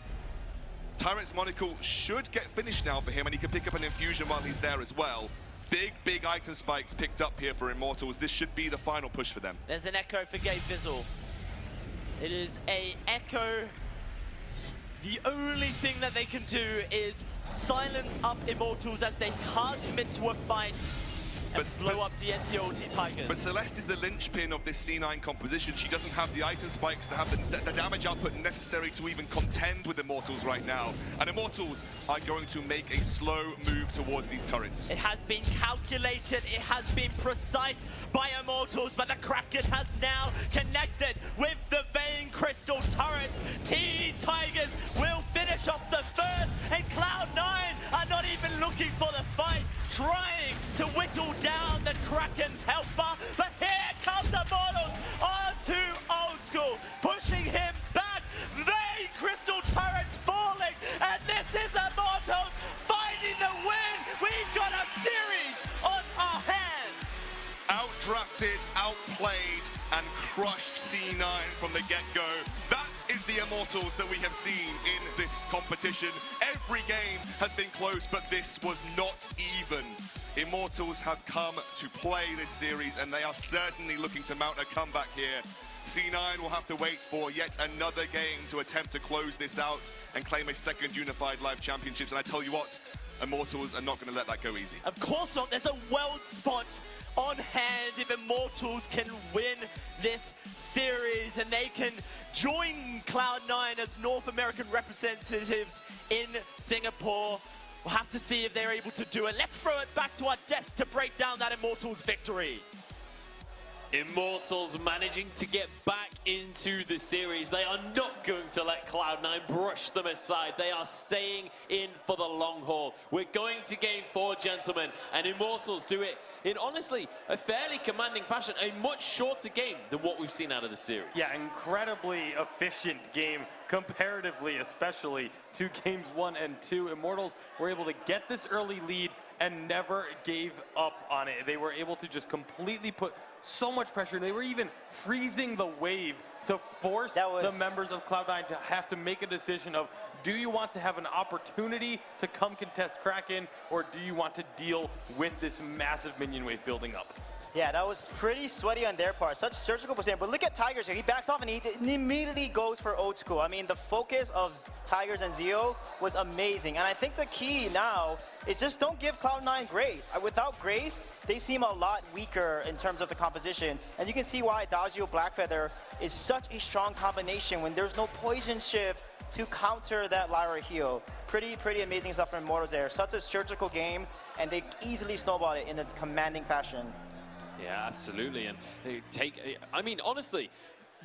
Tyrant's Monocle should get finished now for him, and he can pick up an infusion while he's there as well. Big item spikes picked up here for Immortals. This should be the final push for them. There's an echo for Gabe Vizzle. It is a echo. The only thing that they can do is silence up Immortals as they can't commit to a fight and blow up DNT or T-Tigers. But Celeste is the linchpin of this C9 composition. She doesn't have the item spikes to have the damage output necessary to even contend with Immortals right now. And Immortals are going to make a slow move towards these turrets. It has been calculated, it has been precise by Immortals, but the Kraken has now connected with the Vain Crystal turrets. T-Tigers will finish off the first, and Cloud9 are not even looking for the fight, trying to whittle down the Kraken's health bar, but here comes Immortals onto Old School, pushing him back. Vain Crystal turrets falling, and this is Immortals finding the win. We've got a series on our hands. Outdrafted, outplayed, and crushed C9 from the get-go. That is the the Immortals that we have seen in this competition. Every game has been close, but this was not even. Immortals have come to play this series, and they are certainly looking to mount a comeback here. C9 will have to wait for yet another game to attempt to close this out and claim a second unified live championships. And I tell you what, Immortals are not going to let that go easy. Of course not. There's a world spot on hand if Immortals can win this series and they can join Cloud9 as North American representatives in Singapore. We'll have to see if they're able to do it. Let's throw it back to our desk to break down that Immortals victory. Immortals managing to get back into the series. They are not going to let Cloud9 brush them aside. They are staying in for the long haul. We're going to game 4, gentlemen, and Immortals do it in, honestly, a fairly commanding fashion. A much shorter game than what we've seen out of the series. Yeah, incredibly efficient game, comparatively, especially to games 1 and 2. Immortals were able to get this early lead and never gave up on it. They were able to just completely put so much pressure. They were even freezing the wave to force the members of Cloud9 to have to make a decision of, do you want to have an opportunity to come contest Kraken, or do you want to deal with this massive minion wave building up? Yeah, that was pretty sweaty on their part. Such surgical position. But look at Tigers here. He backs off and he immediately goes for old school. I mean, the focus of Tigers and Zeo was amazing. And I think the key now is just don't give Cloud9 grace. Without grace, they seem a lot weaker in terms of the composition. And you can see why Adagio Blackfeather is such a strong combination when there's no poison shift to counter that Lyra heal. Pretty amazing stuff from Immortals there. Such a surgical game, and they easily snowballed it in a commanding fashion. Yeah, absolutely. And they I mean, honestly,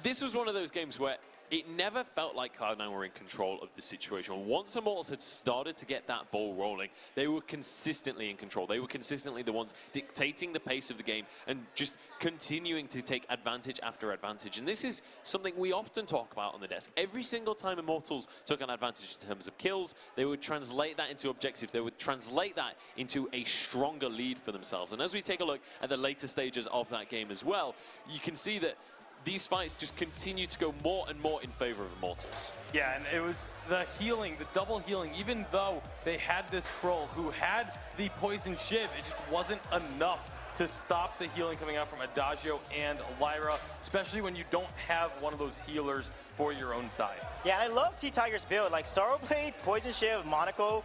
this was one of those games where it never felt like Cloud9 were in control of the situation. Once Immortals had started to get that ball rolling, they were consistently in control. They were consistently the ones dictating the pace of the game and just continuing to take advantage after advantage. And this is something we often talk about on the desk. Every single time Immortals took an advantage in terms of kills, they would translate that into objectives. They would translate that into a stronger lead for themselves. And as we take a look at the later stages of that game as well, you can see that these fights just continue to go more and more in favor of Immortals. Yeah, and it was the healing, the double healing. Even though they had this Kroll who had the poison shiv, it just wasn't enough to stop the healing coming out from Adagio and Lyra, especially when you don't have one of those healers for your own side. Yeah, and I love T-Tiger's build. Like Sorrowblade, Poison Shiv, Monaco,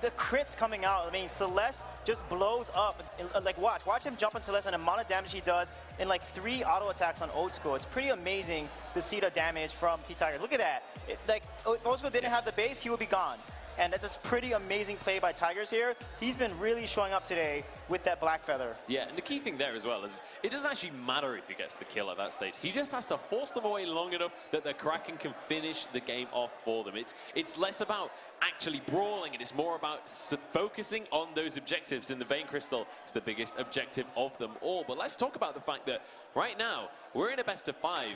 the crits coming out. I mean, Celeste just blows up. Like, watch him jump on Celeste and the amount of damage he does in like 3 auto attacks on Old School. It's pretty amazing to see the damage from T-Tiger. Look at that. Like, if Old School didn't have the base, he would be gone. And that's a pretty amazing play by Tigers here. He's been really showing up today with that Blackfeather. Yeah, and the key thing there as well is it doesn't actually matter if he gets the kill at that stage. He just has to force them away long enough that the Kraken can finish the game off for them. It's less about actually brawling, and it's more about focusing on those objectives, and the Vein Crystal is the biggest objective of them all. But let's talk about the fact that right now, we're in a best of 5.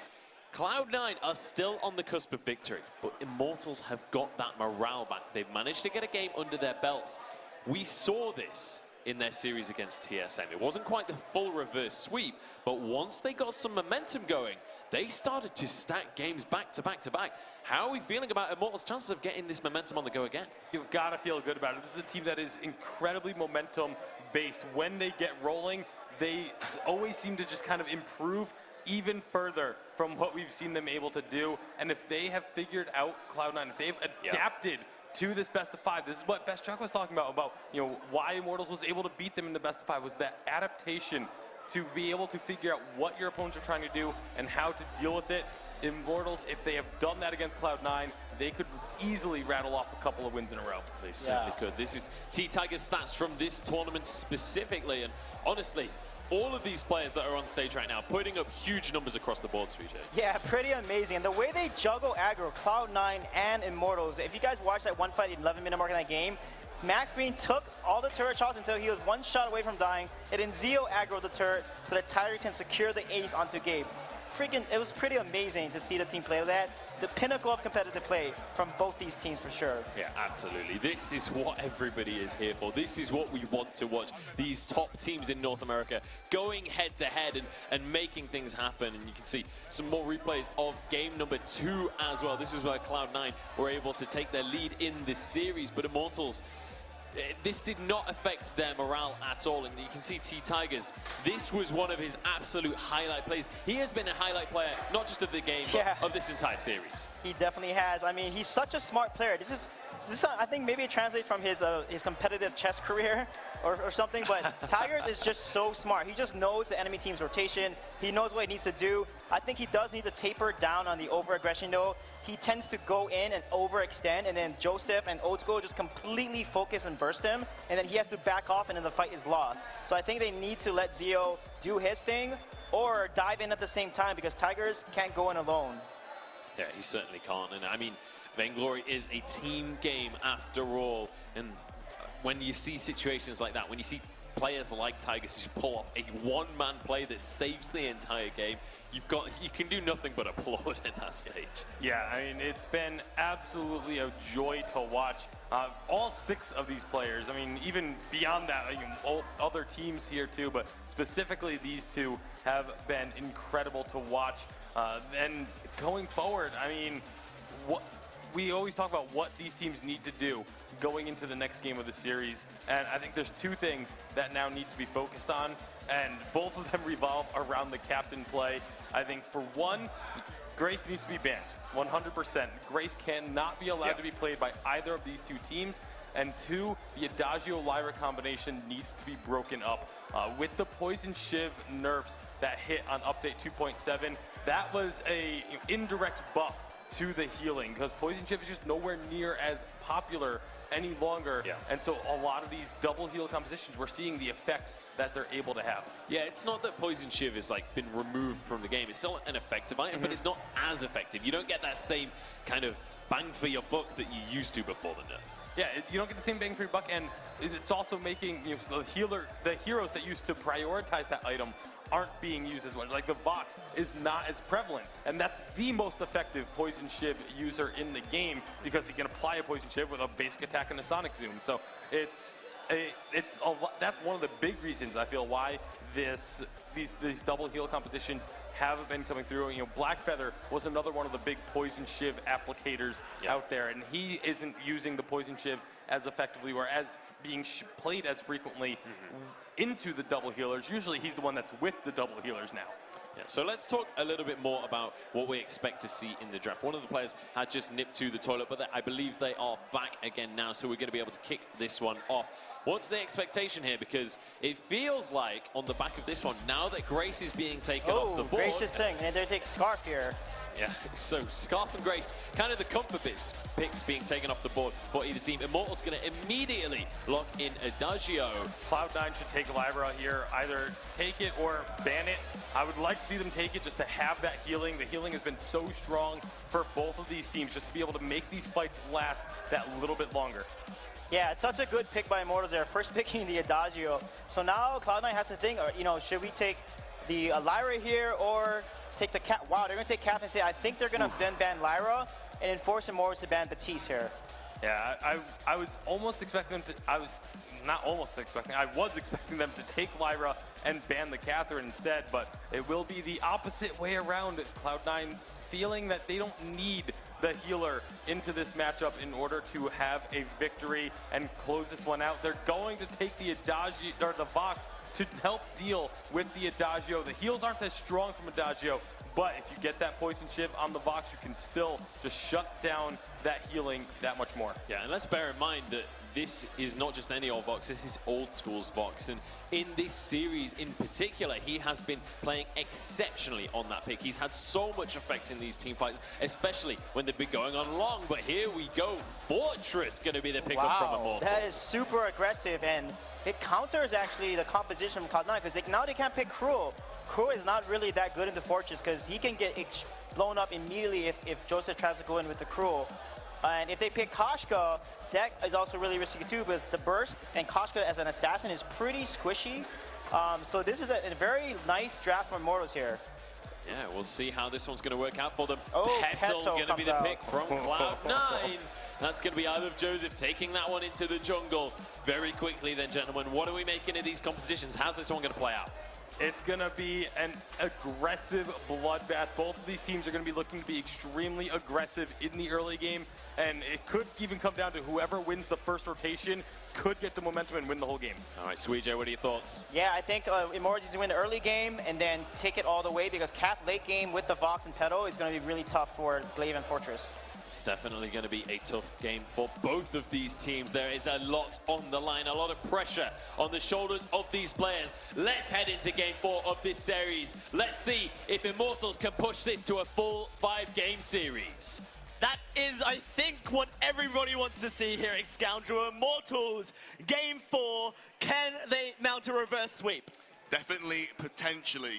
Cloud9 are still on the cusp of victory, but Immortals have got that morale back. They've managed to get a game under their belts. We saw this in their series against TSM. It wasn't quite the full reverse sweep, but once they got some momentum going, they started to stack games back to back to back. How are we feeling about Immortals' chances of getting this momentum on the go again? You've got to feel good about it. This is a team that is incredibly momentum-based. When they get rolling, they always seem to just kind of improve even further from what we've seen them able to do. And if they have figured out Cloud9, if they've adapted to this best of 5, this is what Best Chuck was talking about, why Immortals was able to beat them in the best of 5, was that adaptation to be able to figure out what your opponents are trying to do and how to deal with it. Immortals, if they have done that against Cloud9, they could easily rattle off a couple of wins in a row. They certainly could. This is T-Tiger's stats from this tournament specifically, and honestly, all of these players that are on stage right now putting up huge numbers across the board, Sweet Jay. Yeah, pretty amazing. And the way they juggle aggro, Cloud9 and Immortals, if you guys watched that one fight, 11-minute mark in that game, Max Green took all the turret shots until he was 1 shot away from dying, and then Zeo aggroed the turret so that Tiger can secure the ace onto Gabe. It was pretty amazing to see the team play that. the pinnacle of competitive play from both these teams for sure. Yeah, absolutely. This is what everybody is here for. This is what we want to watch. These top teams in North America going head to head and making things happen. And you can see some more replays of game number 2 as well. This is where Cloud9 were able to take their lead in this series, but Immortals, this did not affect their morale at all, and you can see T-Tigers, this was one of his absolute highlight plays. He has been a highlight player, not just of the game, but of this entire series. He definitely has. I mean, he's such a smart player. This is I think maybe it translates from his competitive chess career or something, but Tigers is just so smart. He just knows the enemy team's rotation. He knows what he needs to do. I think he does need to taper down on the over-aggression, though. He tends to go in and overextend, and then Joseph and Old School just completely focus and burst him, and then he has to back off, and then the fight is lost. So I think they need to let Zio do his thing or dive in at the same time, because Tigers can't go in alone. Yeah, he certainly can't. And I mean, Vainglory is a team game after all. And when you see situations like that, when you see players like Tigers just pull off a one-man play that saves the entire game, you can do nothing but applaud at that stage. Yeah, I mean, it's been absolutely a joy to watch. All 6 of these players, I mean, even beyond that, all other teams here too, but specifically these 2 have been incredible to watch. And going forward, I mean, we always talk about what these teams need to do going into the next game of the series, and I think there's 2 things that now need to be focused on, and both of them revolve around the captain play. I think for one, Grace needs to be banned, 100%. Grace cannot be allowed to be played by either of these 2 teams, and 2, the Adagio-Lyra combination needs to be broken up. With the Poison Shiv nerfs that hit on update 2.7, that was a indirect buff to the healing, because Poison Shiv is just nowhere near as popular any longer. And so a lot of these double heal compositions, we're seeing the effects that they're able to have. Yeah, it's not that Poison Shiv is like been removed from the game. It's still an effective item, but it's not as effective. You don't get that same kind of bang for your buck that you used to before the nerf. Yeah, you don't get the same bang for your buck, and it's also making the heroes that used to prioritize that item aren't being used as much. Like the Vox is not as prevalent, and that's the most effective Poison Shiv user in the game, because he can apply a Poison Shiv with a basic attack and a Sonic Zoom. So that's one of the big reasons I feel why these double heal compositions haven't been coming through. Black Feather was another one of the big Poison Shiv applicators out there, and he isn't using the Poison Shiv as effectively or as being played as frequently into the double healers. Usually he's the one that's with the double healers now. Yeah, so let's talk a little bit more about what we expect to see in the draft. One of the players had just nipped to the toilet, but I believe they are back again now, so we're going to be able to kick this one off. What's the expectation here? Because it feels like, on the back of this one, now that Grace is being taken off the board... Grace's thing, and they take Scarf here. Yeah, so Scarf and Grace, kind of the comfort picks being taken off the board for either team. Immortals going to immediately lock in Adagio. Cloud9 should take Lyra here, either take it or ban it. I would like to see them take it just to have that healing. The healing has been so strong for both of these teams, just to be able to make these fights last that little bit longer. Yeah, it's such a good pick by Immortals there, first picking the Adagio. So now Cloud9 has to think, should we take the Lyra here or take the Cap? Wow, they're going to take Cap and say, I think they're going to then ban Lyra and enforce Immortals to ban Batiste here. Yeah, I was almost expecting them to, I was expecting them to take Lyra and ban the Catherine instead, but it will be the opposite way around. Cloud9's feeling that they don't need the healer into this matchup in order to have a victory and close this one out. They're going to take the Adagio, or the Vox, to help deal with the Adagio. The heals aren't as strong from Adagio, but if you get that Poison Shiv on the Vox, you can still just shut down that healing that much more. Yeah, and let's bear in mind that this is not just any old Vox, this is old school's Vox. And in this series in particular, he has been playing exceptionally on that pick. He's had so much effect in these team fights, especially when they've been going on long. But here we go, Fortress going to be the pickup from Immortals. That is super aggressive, and it counters actually the composition from Cloud9, because now they can't pick Cruel. Cruel is not really that good in the Fortress, because he can get blown up immediately if Joseph tries to go in with the Cruel. And if they pick Koshka, that is also really risky too, because the burst and Koshka as an assassin is pretty squishy. So this is a very nice draft from Immortals here. Yeah, we'll see how this one's going to work out for them. Oh, Petal going to be the comes pick from Cloud9. That's going to be Isle of Joseph taking that one into the jungle very quickly then, gentlemen. What are we making of these compositions? How's this one going to play out? It's going to be an aggressive bloodbath. Both of these teams are going to be looking to be extremely aggressive in the early game, and it could even come down to whoever wins the first rotation could get the momentum and win the whole game. All right, Suijay, what are your thoughts? Yeah, I think Immortals win the early game and then take it all the way, because Cap late game with the Vox and Petal is going to be really tough for Glaive and Fortress. It's definitely going to be a tough game for both of these teams. There is a lot on the line, a lot of pressure on the shoulders of these players. Let's head into game 4 of this series. Let's see if Immortals can push this to a full 5-game series. That is, I think, what everybody wants to see here at Scoundrel. Immortals, game 4. Can they mount a reverse sweep? Definitely, potentially.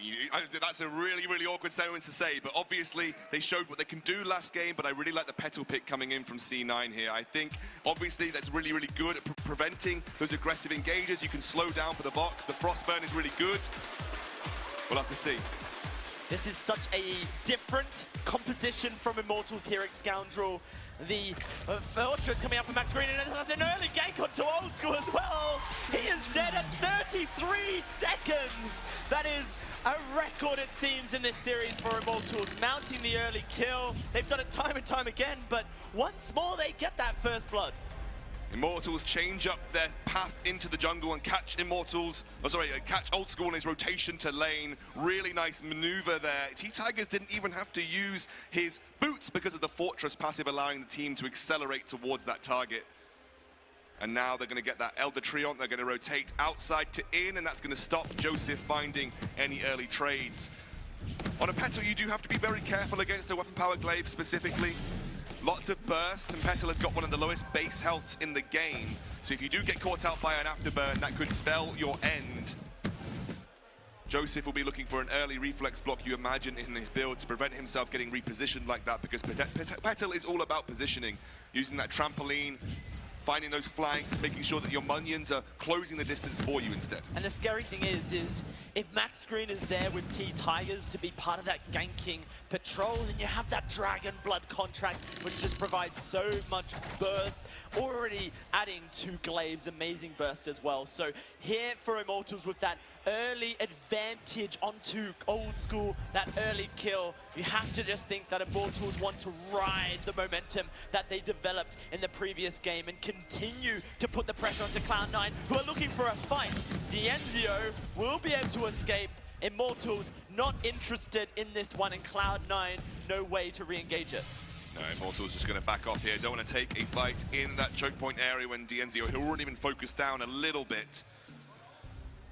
That's a really, really awkward sentence to say, but obviously they showed what they can do last game, but I really like the Petal pick coming in from C9 here. I think, obviously, that's really, really good at preventing those aggressive engages. You can slow down for the Vox. The Frostburn is really good. We'll have to see. This is such a different composition from Immortals here at Scoundrel. The Fortress coming out from Max Green, and that's an early gank onto Old School as well. He is dead at 33 seconds. That is a record, it seems, in this series for Immortals, mounting the early kill. They've done it time and time again, but once more they get that first blood. Immortals change up their path into the jungle and catch catch Old School in his rotation to lane. Really nice maneuver there. T-Tigers didn't even have to use his boots because of the Fortress passive, allowing the team to accelerate towards that target. And now they're going to get that Elder Treant. They're going to rotate outside to in, and that's going to stop Joseph finding any early trades. On a Petal, you do have to be very careful against a weapon power glaive specifically. Lots of burst, and Petal has got one of the lowest base healths in the game. So if you do get caught out by an afterburn, that could spell your end. Joseph will be looking for an early reflex block, you imagine, in his build to prevent himself getting repositioned like that, because Petal is all about positioning, using that trampoline, finding those flanks, making sure that your minions are closing the distance for you instead. And the scary thing is if Max Green is there with T-Tigers to be part of that ganking patrol, then you have that Dragon Blood contract, which just provides so much burst, already adding to Glaive's amazing burst as well. So here for Immortals with that early advantage onto Old School, that early kill, you have to just think that Immortals want to ride the momentum that they developed in the previous game and continue to put the pressure onto Cloud9, who are looking for a fight. Dienzio will be able to escape. Immortals not interested in this one, and Cloud9 no way to re-engage it. No, Immortals just going to back off here. Don't want to take a fight in that choke point area when Dienzio, who already been focused down a little bit.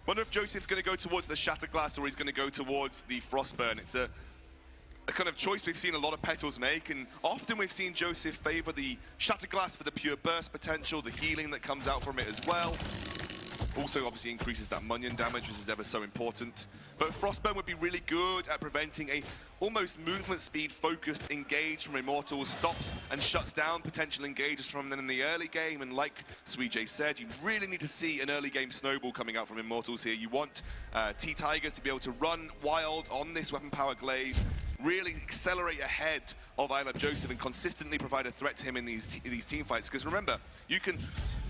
Wonder if Joseph's going to go towards the Shatterglass or he's going to go towards the Frostburn. It's a kind of choice we've seen a lot of Petals make, and often we've seen Joseph favor the Shatterglass for the pure burst potential, the healing that comes out from it as well. Also obviously increases that minion damage, which is ever so important. But Frostburn would be really good at preventing a almost movement speed focused engage from Immortals, stops and shuts down potential engages from them in the early game. And like Suijay said, you really need to see an early game snowball coming out from Immortals here. You want T-Tigers to be able to run wild on this weapon power glaive, really accelerate ahead of Isle of Joseph and consistently provide a threat to him in these team fights. Because remember, you can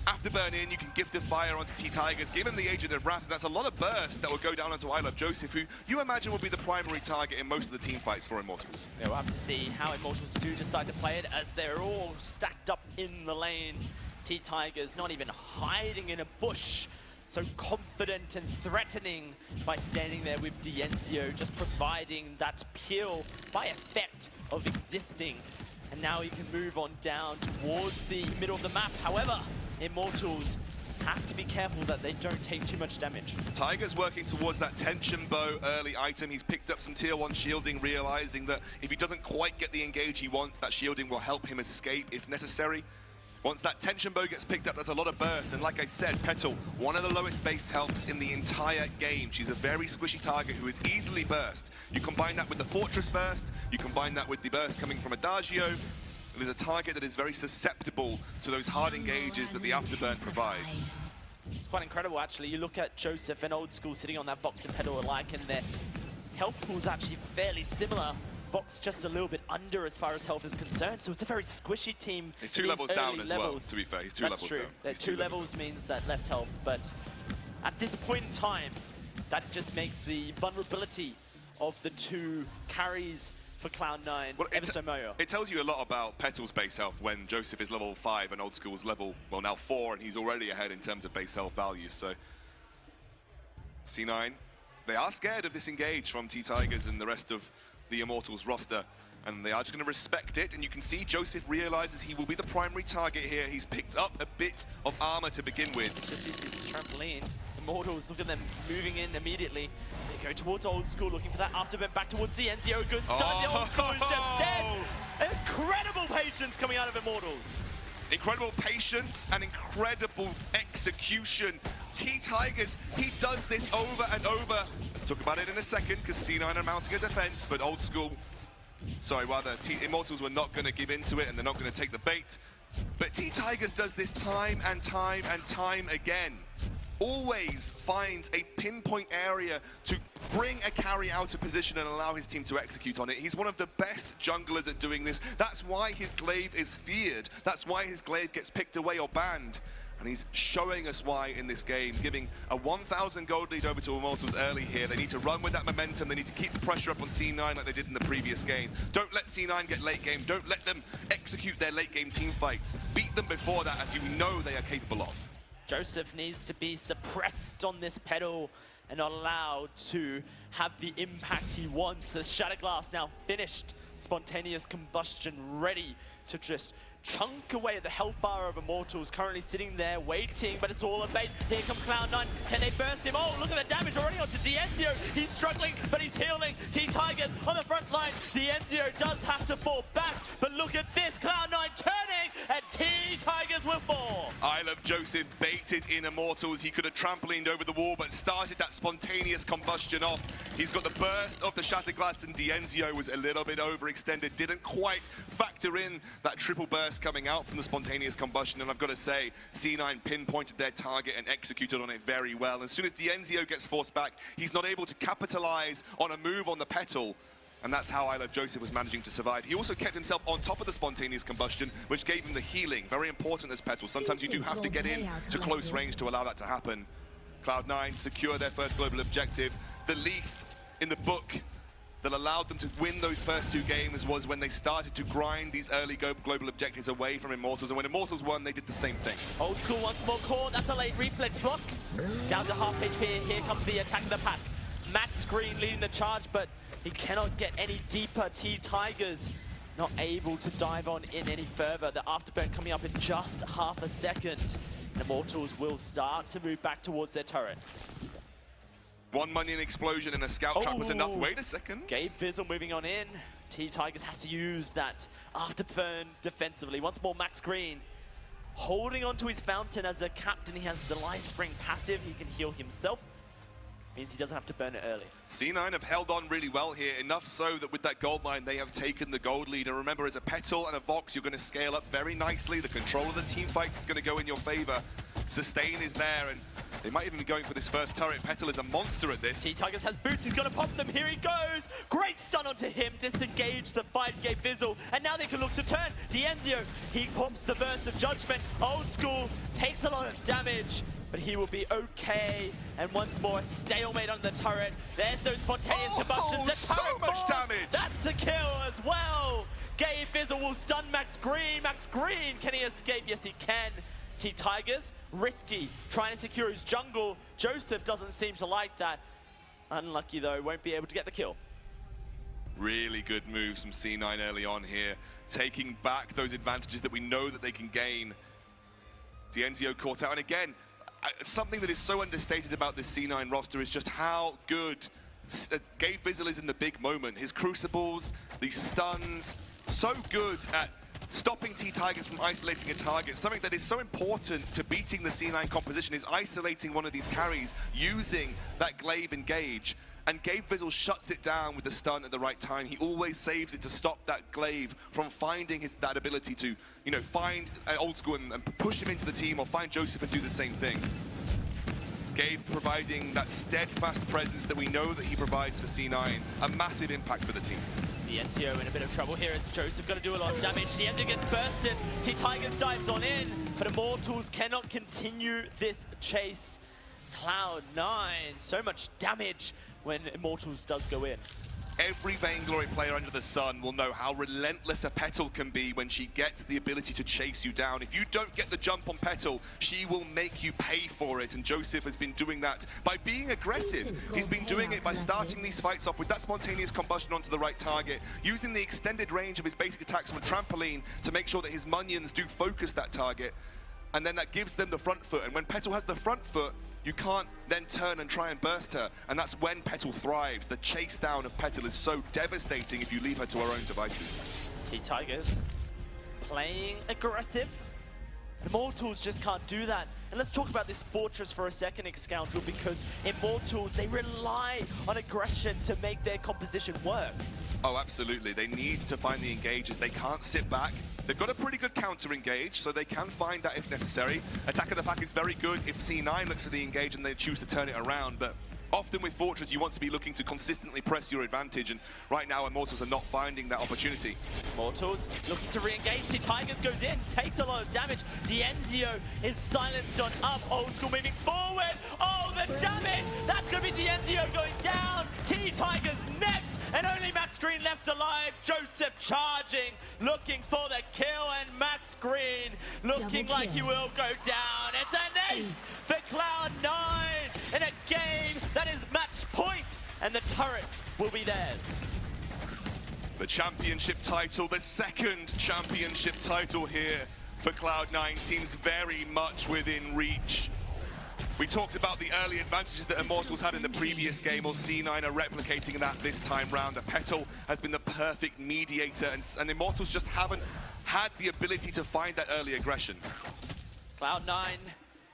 afterburn in, you can gift of fire onto T-Tigers, give him the Agent of Wrath. That's a lot of burst that will go down onto Isle of Joseph, who you imagine will be the primary target in most of the team fights for Immortals. Yeah, we'll have to see how Immortals do decide to play it, as they're all stacked up in the lane. T-Tigers not even hiding in a bush, so confident and threatening by standing there with Dienzio, just providing that peel by effect of existing. And now he can move on down towards the middle of the map. However, Immortals have to be careful that they don't take too much damage. Tiger's working towards that tension bow early item. He's picked up some tier 1 shielding, realizing that if he doesn't quite get the engage he wants, that shielding will help him escape if necessary. Once that tension bow gets picked up, there's a lot of burst. And like I said, Petal, one of the lowest base healths in the entire game. She's a very squishy target who is easily burst. You combine that with the Fortress burst, you combine that with the burst coming from Adagio, it is a target that is very susceptible to those hard engages that the Afterburn provides. It's quite incredible, actually. You look at Joseph and Old School sitting on that Vox and Petal alike, and they're health pool is actually fairly similar. Vox just a little bit under as far as health is concerned, so it's a very squishy team. He's 2 levels down as well, to be fair. He's 2 levels down. That's true. 2 levels means that less health, but at this point in time, that just makes the vulnerability of the 2 carries for Cloud9 ever so more. It tells you a lot about Petal's base health when Joseph is level 5 and Old School's level, well, now 4, and he's already ahead in terms of base health values. So C9, they are scared of this engage from T-Tigers and the rest of the Immortals roster, and they are just going to respect it. And you can see Joseph realizes he will be the primary target here. He's picked up a bit of armor to begin with. Just uses his trampoline. Immortals, look at them moving in immediately. They go towards Old School, looking for that afterbend back towards the Enzio. Good start. The Old School is just dead. Incredible patience coming out of Immortals. Incredible patience and incredible execution. T-Tigers, he does this over and over. Let's talk about it in a second, because C9 are mounting a defense, but Old School, sorry, rather, Immortals were not going to give into it, and they're not going to take the bait. But T-Tigers does this time and time and time again. Always finds a pinpoint area to bring a carry out of position and allow his team to execute on it. He's one of the best junglers at doing this. That's why his glaive is feared. That's why his glaive gets picked away or banned. And he's showing us why in this game, giving a 1,000 gold lead over to Immortals early here. They need to run with that momentum. They need to keep the pressure up on C9 like they did in the previous game. Don't let C9 get late game. Don't let them execute their late game team fights. Beat them before that, as you know they are capable of. Joseph needs to be suppressed on this pedal and not allowed to have the impact he wants. The Shatterglass now finished. Spontaneous combustion ready to just chunk away at the health bar of Immortals, currently sitting there waiting, but it's all a bait. Here comes Cloud9. Can they burst him? Oh, look at the damage already onto D'Enzio. He's struggling, but he's healing. T-Tigers on the front line. D'Enzio does have to fall back, but look at this. Cloud9 turning, and T-Tigers will fall. I love Joseph baited in Immortals. He could have trampolined over the wall, but started that spontaneous combustion off. He's got the burst of the Shatterglass, and D'Enzio was a little bit overextended. Didn't quite factor in that triple burst coming out from the spontaneous combustion, and I've got to say, C9 pinpointed their target and executed on it very well. As soon as D'Enzio gets forced back, he's not able to capitalize on a move on the Petal, and that's how I Love Joseph was managing to survive. He also kept himself on top of the spontaneous combustion, which gave him the healing. Very important as Petal. Sometimes you do have to get in to close range to allow that to happen. Cloud9 secure their first global objective. The leaf in the book that allowed them to win those first 2 games was when they started to grind these early global objectives away from Immortals, and when Immortals won, they did the same thing. Old School once more caught. That's a late reflex block. Down to half HP. Here comes the attack of the pack. Max Green leading the charge, but he cannot get any deeper. T-Tigers not able to dive on in any further. The afterburn coming up in just half a second. And Immortals will start to move back towards their turret. 1 Minion explosion and a scout trap was enough. Wait a second. Gabe Fizzle moving on in. T-Tigers has to use that afterburn defensively. Once more, Max Green holding onto his fountain as a captain. He has the Life Spring passive. He can heal himself. Means he doesn't have to burn it early. C9 have held on really well here, enough so that with that gold line, they have taken the gold lead. And remember, as a Petal and a Vox, you're going to scale up very nicely. The control of the team fights is going to go in your favor. Sustain is there, and they might even be going for this first turret. Petal is a monster at this. T-Tigers has boots, he's gonna pop them, here he goes! Great stun onto him, disengage the fight, Gabe Fizzle, and now they can look to turn. D'Enzio, he pops the burst of judgment. Old School takes a lot of damage, but he will be okay. And once more, stalemate on the turret. There's those spontaneous combustions. The so turret much falls. damage! That's a kill as well! Gabe Fizzle will stun Max Green. Max Green, can he escape? Yes, he can. T-Tigers, risky, trying to secure his jungle. Joseph doesn't seem to like that. Unlucky though, won't be able to get the kill. Really good moves from C9 early on here, taking back those advantages that we know that they can gain. D'Enzio caught out, and again, something that is so understated about this C9 roster is just how good Gabe Fizzle is in the big moment. His crucibles, these stuns, so good at stopping T-Tigers from isolating a target. Something that is so important to beating the C9 composition is isolating one of these carries using that glaive engage. And Gabe Fizzle shuts it down with the stun at the right time. He always saves it to stop that glaive from finding that ability to, find an Old School and push him into the team, or find Joseph and do the same thing. Gabe providing that steadfast presence that we know that he provides for C9. A massive impact for the team. The Enzio in a bit of trouble here as Joseph going to do a lot of damage. The Enzio gets bursted. T-Tigers dives on in, but Immortals cannot continue this chase. Cloud9, so much damage when Immortals does go in. Every Vainglory player under the sun will know how relentless a Petal can be when she gets the ability to chase you down. If you don't get the jump on Petal, she will make you pay for it. And Joseph has been doing that by being aggressive. He's been doing it by starting these fights off with that spontaneous combustion onto the right target, using the extended range of his basic attacks from a trampoline to make sure that his minions do focus that target. And then that gives them the front foot. And when Petal has the front foot, you can't then turn and try and burst her. And that's when Petal thrives. The chase down of Petal is so devastating if you leave her to her own devices. T-Tigers playing aggressive. Immortals just can't do that. And let's talk about this fortress for a second, Excountal, because Immortals, they rely on aggression to make their composition work. Oh, absolutely. They need to find the engages. They can't sit back. They've got a pretty good counter engage, so they can find that if necessary. Attack of the Pack is very good if C9 looks at the engage and they choose to turn it around, but often with Fortress, you want to be looking to consistently press your advantage, and right now Immortals are not finding that opportunity. Immortals looking to re-engage. T-Tigers goes in, takes a lot of damage. D'Enzio is silenced on up. Old School moving forward. Oh, the damage! That's going to be D'Enzio going down. T-Tigers next, and only Max Green left alive. Joseph charging, looking for the kill, and Max Green looking like he will go down. It's an ace for Cloud9 in a game that is match point, and the turret will be theirs. The championship title, the second championship title here for Cloud9 seems very much within reach. We talked about the early advantages that Immortals had in the previous game. Well, C9 are replicating that this time round. The Petal has been the perfect mediator, and Immortals just haven't had the ability to find that early aggression. Cloud9,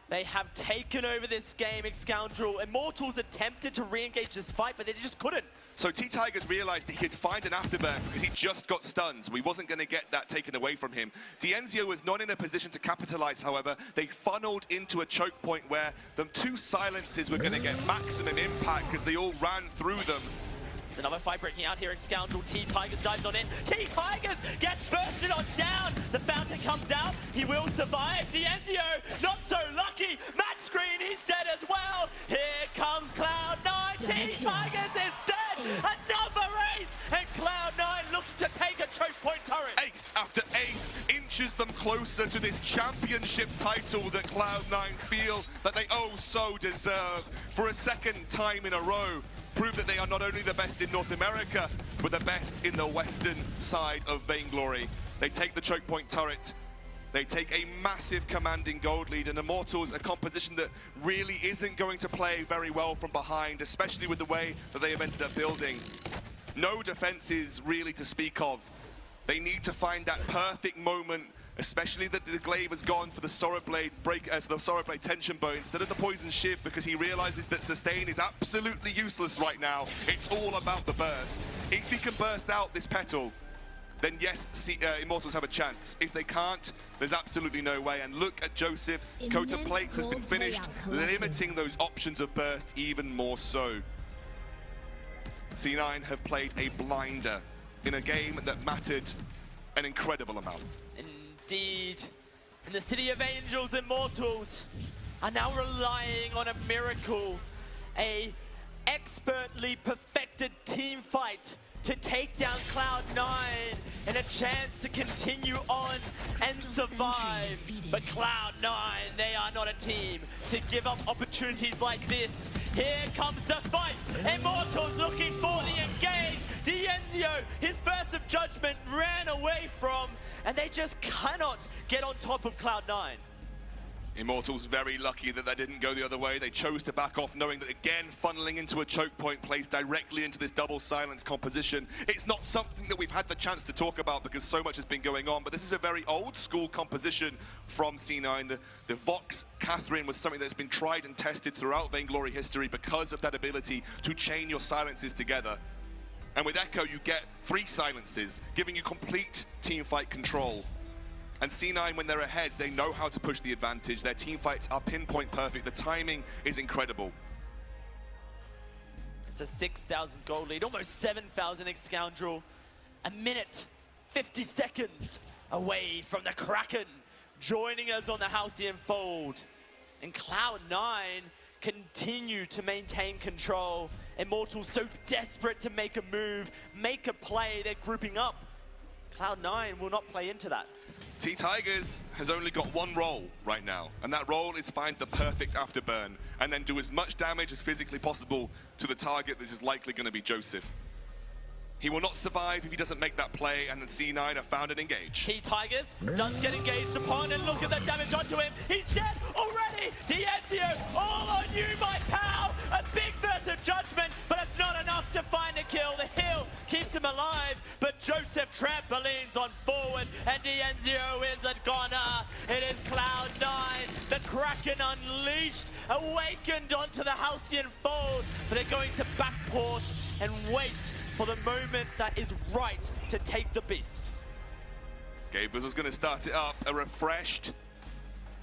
they have taken over this game, Excountal. Immortals attempted to re-engage this fight, but they just couldn't. So T-Tigers realized that he could find an afterburn because he just got stunned, so he wasn't going to get that taken away from him. D'Enzio was not in a position to capitalize, however. They funneled into a choke point where the two silences were going to get maximum impact because they all ran through them. It's another fight breaking out here, Excountal. T-Tigers dives on in. T-Tigers gets bursted on down. The fountain comes out. He will survive. D'Enzio, not so lucky. Max Green, he's dead as well. Here comes Cloud9. T-Tigers is dead. Another ace, and Cloud9 looking to take a choke point turret. Ace after ace inches them closer to this championship title that Cloud9 feel that they oh so deserve. For a second time in a row, prove that they are not only the best in North America, but the best in the western side of Vainglory. They take the choke point turret. They take a massive commanding gold lead, and Immortals, a composition that really isn't going to play very well from behind, especially with the way that they have ended up building. No defenses really to speak of. They need to find that perfect moment, especially that the Glaive has gone for the Sora Blade the Sora Blade tension bow instead of the Poison Shiv, because he realizes that sustain is absolutely useless right now. It's all about the burst. If he can burst out this Petal, then yes, Immortals have a chance. If they can't, there's absolutely no way. And look at Joseph. Coat Plates has been finished, limiting those options of burst even more so. C9 have played a blinder in a game that mattered an incredible amount. Indeed. In the City of Angels, Immortals are now relying on a miracle, a expertly perfected team fight to take down Cloud9 and a chance to continue on and survive. But Cloud9, they are not a team to give up opportunities like this. Here comes the fight. Immortals looking for the engage. D'Enzio, his burst of judgment ran away from, and they just cannot get on top of Cloud9. Immortals very lucky that that didn't go the other way. They chose to back off, knowing that again, funneling into a choke point plays directly into this double silence composition. It's not something that we've had the chance to talk about because so much has been going on, but this is a very old school composition from C9. The Vox Catherine was something that's been tried and tested throughout Vainglory history because of that ability to chain your silences together. And with Echo, you get 3 silences, giving you complete teamfight control. And C9, when they're ahead, they know how to push the advantage. Their team fights are pinpoint perfect. The timing is incredible. It's a 6,000 gold lead, almost 7,000 Scoundrel. A minute, 50 seconds away from the Kraken. Joining us on the Halcyon Fold. And Cloud9 continue to maintain control. Immortals so desperate to make a move, make a play. They're grouping up. Cloud9 will not play into that. T-Tigers has only got one role right now, and that role is find the perfect afterburn and then do as much damage as physically possible to the target that is likely going to be Joseph. He will not survive if he doesn't make that play, and then C9 have found an engage. T-Tigers does get engaged upon, and look at the damage onto him. He's dead already. Dienzio, all on you, my pal. A big burst of judgment, but it's not enough to find a kill. The hill keeps him alive, but Joseph trampolines on forward, and Dienzio is a goner. It is Cloud9, the Kraken unleashed, awakened onto the Halcyon Fold, but they're going to backport and wait for the moment that is right to take the beast. Gabers was going to start it up, a refreshed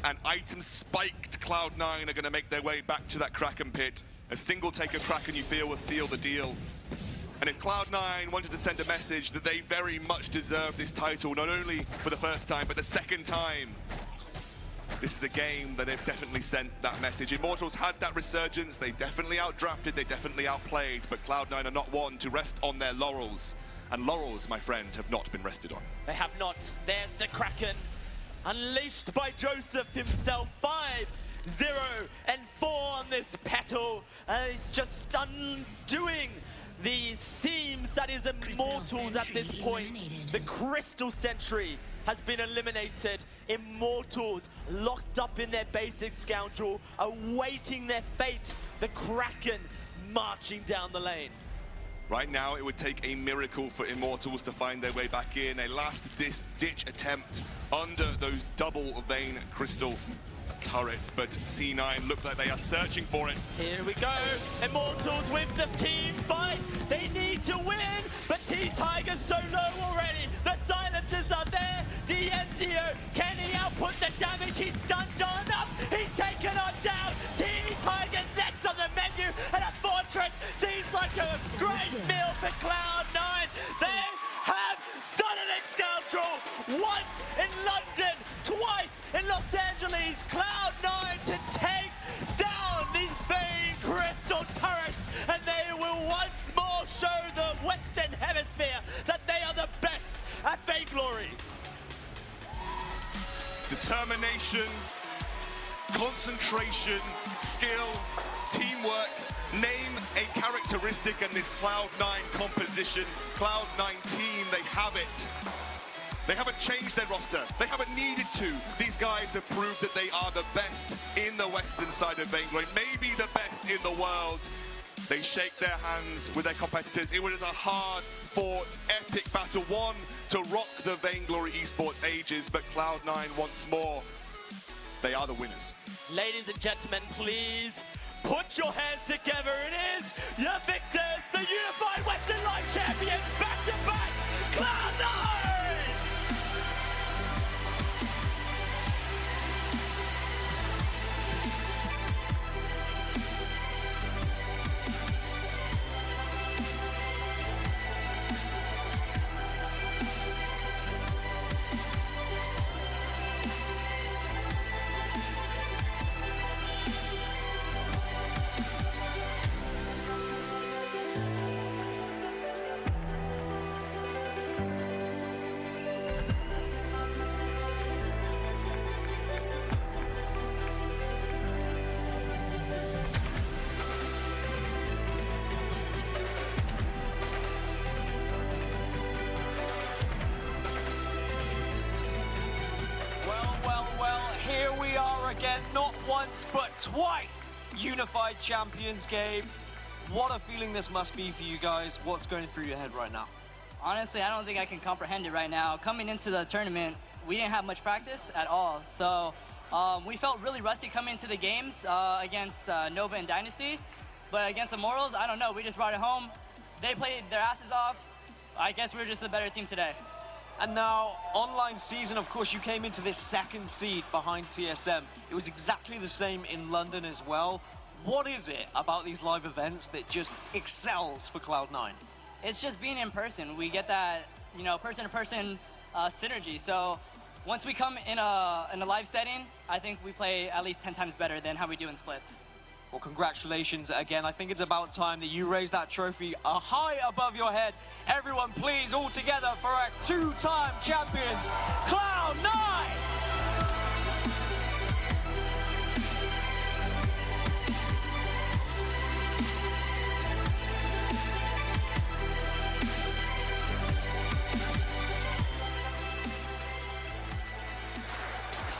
and item spiked Cloud9 are going to make their way back to that Kraken pit. A single take of Kraken, you feel, will seal the deal. And if Cloud9 wanted to send a message that they very much deserve this title, not only for the first time, but the second time, this is a game that they've definitely sent that message. Immortals had that resurgence, they definitely outdrafted, they definitely outplayed, but Cloud9 are not one to rest on their laurels. And laurels, my friend, have not been rested on. They have not. There's the Kraken, unleashed by Joseph himself. 5-0 and 4 on this petal. He's just undoing the seams that is Immortals at this point. The Crystal Sentry has been eliminated. Immortals locked up in their basic Scoundrel, awaiting their fate. The Kraken marching down the lane. Right now, it would take a miracle for Immortals to find their way back in. A last-ditch attempt under those double vein crystal turrets, but C9 look like they are searching for it. Here we go. Immortals with the team fight. They need to win, but T-Tigers so low already. The silencers are there. Dienzio, can he output the damage? He's stunned on up. He's taken on down. T-Tigers next on the menu, and a fortress seems like a great meal for Cloud9. They have done it in Scoundrel. Once in London, twice in Los Angeles. Cloud9 to take down these Vein Crystal turrets, and they will once more show the Western Hemisphere that they are the best at Vainglory. Determination, concentration, skill, teamwork. Name a characteristic in this Cloud9 composition. Cloud9 team, they have it. They haven't changed their roster. They haven't needed to. These guys have proved that they are the best in the western side of Vainglory, maybe the best in the world. They shake their hands with their competitors. It was a hard-fought, epic battle, one to rock the Vainglory esports ages, but Cloud9 once more, they are the winners. Ladies and gentlemen, please put your hands together. It is your victors, the unified Western Life Champions, back-to-back, Cloud9! Again, not once, but twice, unified champions game. What a feeling this must be for you guys. What's going through your head right now? Honestly, I don't think I can comprehend it right now. Coming into the tournament, we didn't have much practice at all. So we felt really rusty coming into the games against Nova and Dynasty. But against Immortals, I don't know. We just brought it home. They played their asses off. I guess we were just the better team today. And now, online season, of course, you came into this second seed behind TSM. It was exactly the same in London as well. What is it about these live events that just excels for Cloud9? It's just being in person. We get that, person-to-person synergy. So once we come in a live setting, I think we play at least 10 times better than how we do in splits. Well, congratulations again. I think it's about time that you raise that trophy high above your head. Everyone, please, all together for our two-time champions, Cloud9!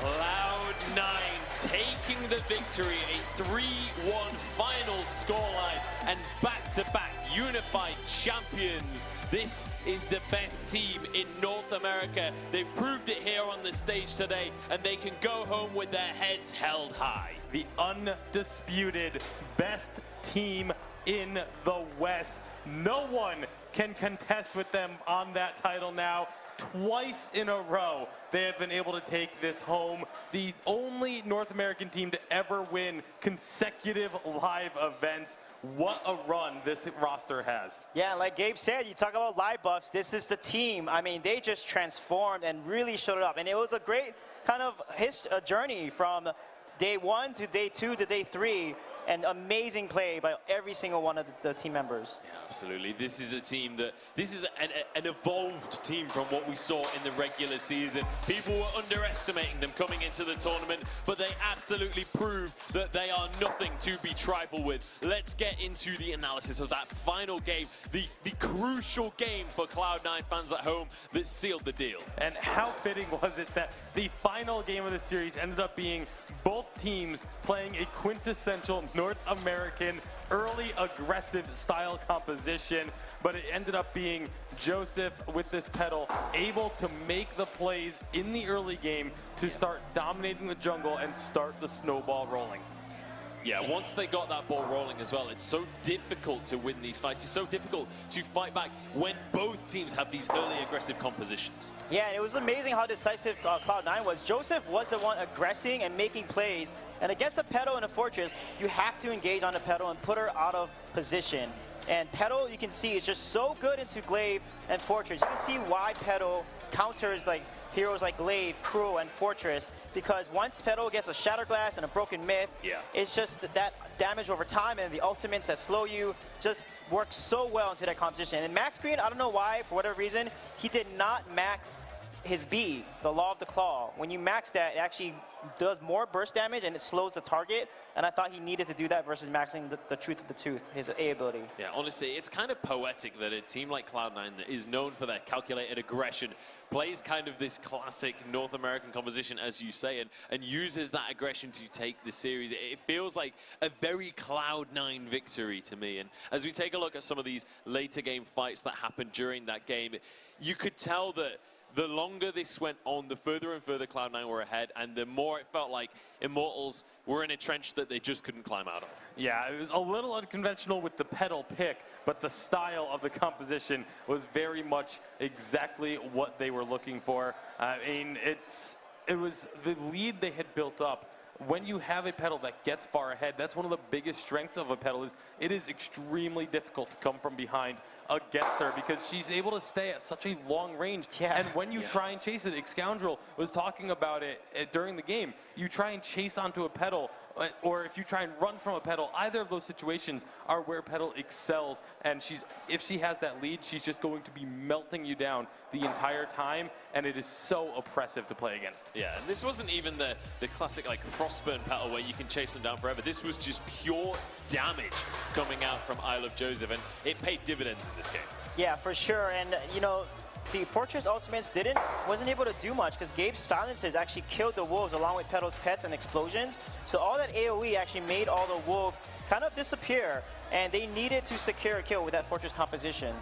Cloud9 taking the victory, a 3-1 final scoreline, and back-to-back unified champions. This is the best team in North America. They've proved it here on the stage today, and they can go home with their heads held high. The undisputed best team in the West. No one can contest with them on that title now. Twice in a row, they have been able to take this home. The only North American team to ever win consecutive live events. What a run this roster has. Yeah, like Gabe said, you talk about live buffs, this is the team. I mean, they just transformed and really showed it up. And it was a great kind of journey from day 1 to day 2 to day 3. And amazing play by every single one of the team members. Yeah, absolutely. This is a team this is an evolved team from what we saw in the regular season. People were underestimating them coming into the tournament, but they absolutely proved that they are nothing to be trifled with. Let's get into the analysis of that final game, the crucial game for Cloud9 fans at home that sealed the deal. And how fitting was it that the final game of the series ended up being both teams playing a quintessential North American early aggressive style composition, but it ended up being Joseph with this pedal able to make the plays in the early game to start dominating the jungle and start the snowball rolling. Yeah, once they got that ball rolling as well, it's so difficult to win these fights. It's so difficult to fight back when both teams have these early aggressive compositions. Yeah, and it was amazing how decisive Cloud9 was. Joseph was the one aggressing and making plays. And against a Petal and a Fortress, you have to engage on the Petal and put her out of position. And Petal, you can see, is just so good into Glaive and Fortress. You can see why Petal counters like heroes like Glaive, Cruel, and Fortress. Because once Petal gets a Shatterglass and a Broken Myth, it's just that damage over time, and the ultimates that slow you just work so well into that composition. And Max Green, I don't know why, for whatever reason, he did not max his B, the Law of the Claw. When you max that, it actually does more burst damage and it slows the target. And I thought he needed to do that versus maxing the Truth of the Tooth, his A ability. Yeah, honestly, it's kind of poetic that a team like Cloud9 that is known for their calculated aggression plays kind of this classic North American composition, as you say, and uses that aggression to take the series. It feels like a very Cloud9 victory to me. And as we take a look at some of these later game fights that happened during that game, you could tell that the longer this went on, the further and further Cloud9 were ahead, and the more it felt like Immortals were in a trench that they just couldn't climb out of. Yeah, it was a little unconventional with the pedal pick, but the style of the composition was very much exactly what they were looking for. I mean, it was the lead they had built up. When you have a pedal that gets far ahead, that's one of the biggest strengths of a pedal is it is extremely difficult to come from behind against her because she's able to stay at such a long range. Yeah. And when you try and chase it, Scoundrel was talking about it during the game, you try and chase onto a pedal, or if you try and run from a pedal, either of those situations are where pedal excels. And if she has that lead, she's just going to be melting you down the entire time, and it is so oppressive to play against. Yeah, and this wasn't even the classic like Frostburn pedal where you can chase them down forever. This was just pure damage coming out from Isle of Joseph, and it paid dividends in this game. Yeah, for sure. And you know, the Fortress ultimates wasn't able to do much because Gabe's silences actually killed the wolves along with Petal's pets and explosions. So all that AoE actually made all the wolves kind of disappear, and they needed to secure a kill with that Fortress composition.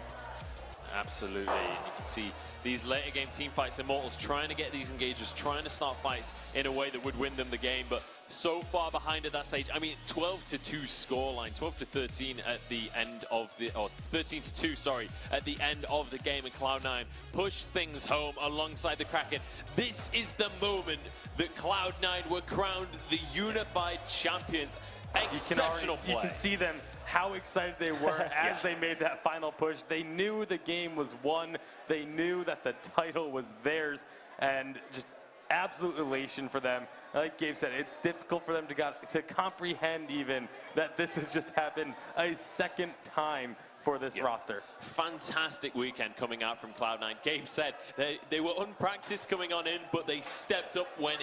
Absolutely. And you can see these later game team fights, Immortals trying to get these engages, trying to start fights in a way that would win them the game, but so far behind at that stage. I mean, 12-2 scoreline, 12-13 at the end of the, or 13-2, sorry, at the end of the game, and Cloud9 pushed things home alongside the Kraken. This is the moment that Cloud9 were crowned the unified champions. Exceptional play. You can see them, how excited they were as they made that final push. They knew the game was won. They knew that the title was theirs, and just absolute elation for them. Like Gabe said, it's difficult for them to comprehend even that this has just happened a second time for this roster. Fantastic weekend coming out from Cloud9. Gabe said they were unpracticed coming on in, but they stepped up when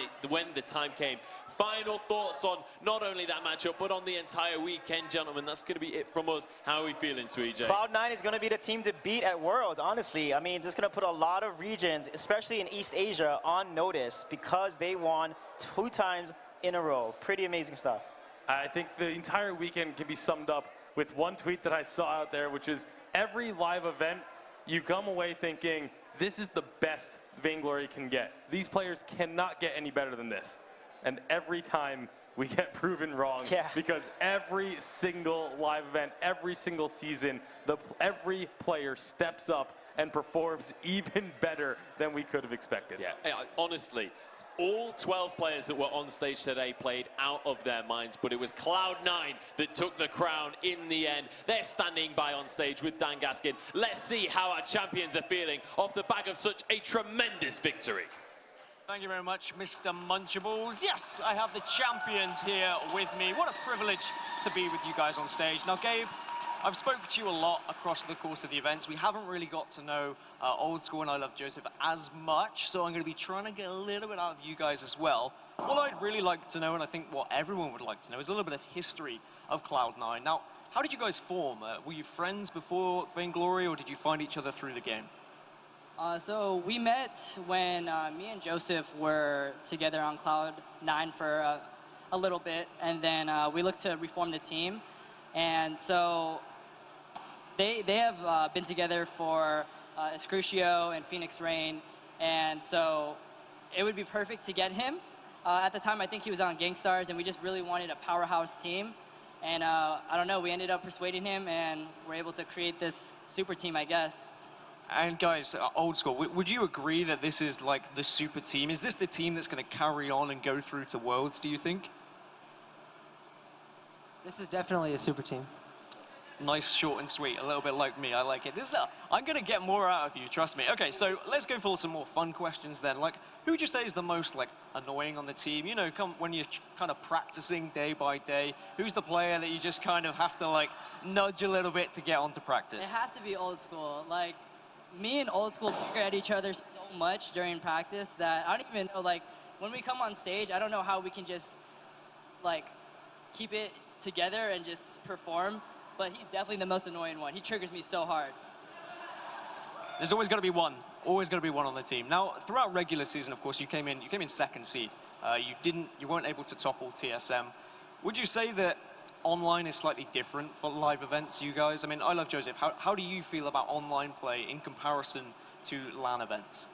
the time came. Final thoughts on not only that matchup, but on the entire weekend, gentlemen. That's going to be it from us. How are we feeling, Sweet J? Cloud9 is going to be the team to beat at Worlds, honestly. I mean, this is going to put a lot of regions, especially in East Asia, on notice because they won 2 times in a row. Pretty amazing stuff. I think the entire weekend can be summed up with one tweet that I saw out there, which is every live event, you come away thinking, this is the best Vainglory can get. These players cannot get any better than this. And every time we get proven wrong, because every single live event, every single season, every player steps up and performs even better than we could have expected. Yeah, honestly, all 12 players that were on stage today played out of their minds, but it was Cloud9 that took the crown in the end. They're standing by on stage with Dan Gaskin. Let's see how our champions are feeling off the back of such a tremendous victory. Thank you very much, Mr. Munchables. Yes, I have the champions here with me. What a privilege to be with you guys on stage. Now, Gabe, I've spoken to you a lot across the course of the events. We haven't really got to know Old School and I Love Joseph as much, so I'm going to be trying to get a little bit out of you guys as well. What I'd really like to know, and I think what everyone would like to know, is a little bit of history of Cloud9. Now, how did you guys form? Were you friends before Vainglory, or did you find each other through the game? So we met when me and Joseph were together on Cloud9 for a little bit, and then we looked to reform the team. And so they have been together for Escrucio and Phoenix Rain, and so it would be perfect to get him. At the time, I think he was on Gangstars, and we just really wanted a powerhouse team. And I don't know, we ended up persuading him, and we're able to create this super team, I guess. And guys, Old School, would you agree that this is like the super team? Is this the team that's going to carry on and go through to Worlds, do you think? This is definitely a super team. Nice, short and sweet, a little bit like me. I like it. I'm going to get more out of you, trust me. Okay, so let's go for some more fun questions then. Like, who would you say is the most like annoying on the team? You know, when you're kind of practicing day by day, who's the player that you just kind of have to like nudge a little bit to get onto practice? It has to be Old School. Like, me and Old School figure at each other so much during practice that I don't even know, like, when we come on stage, I don't know how we can just, like, keep it together and just perform, but he's definitely the most annoying one. He triggers me so hard. There's always going to be one on the team. Now, throughout regular season, of course, you came in second seed. You weren't able to topple TSM. Would you say that online is slightly different for live events, you guys? I mean, I Love Joseph. How do you feel about online play in comparison to LAN events?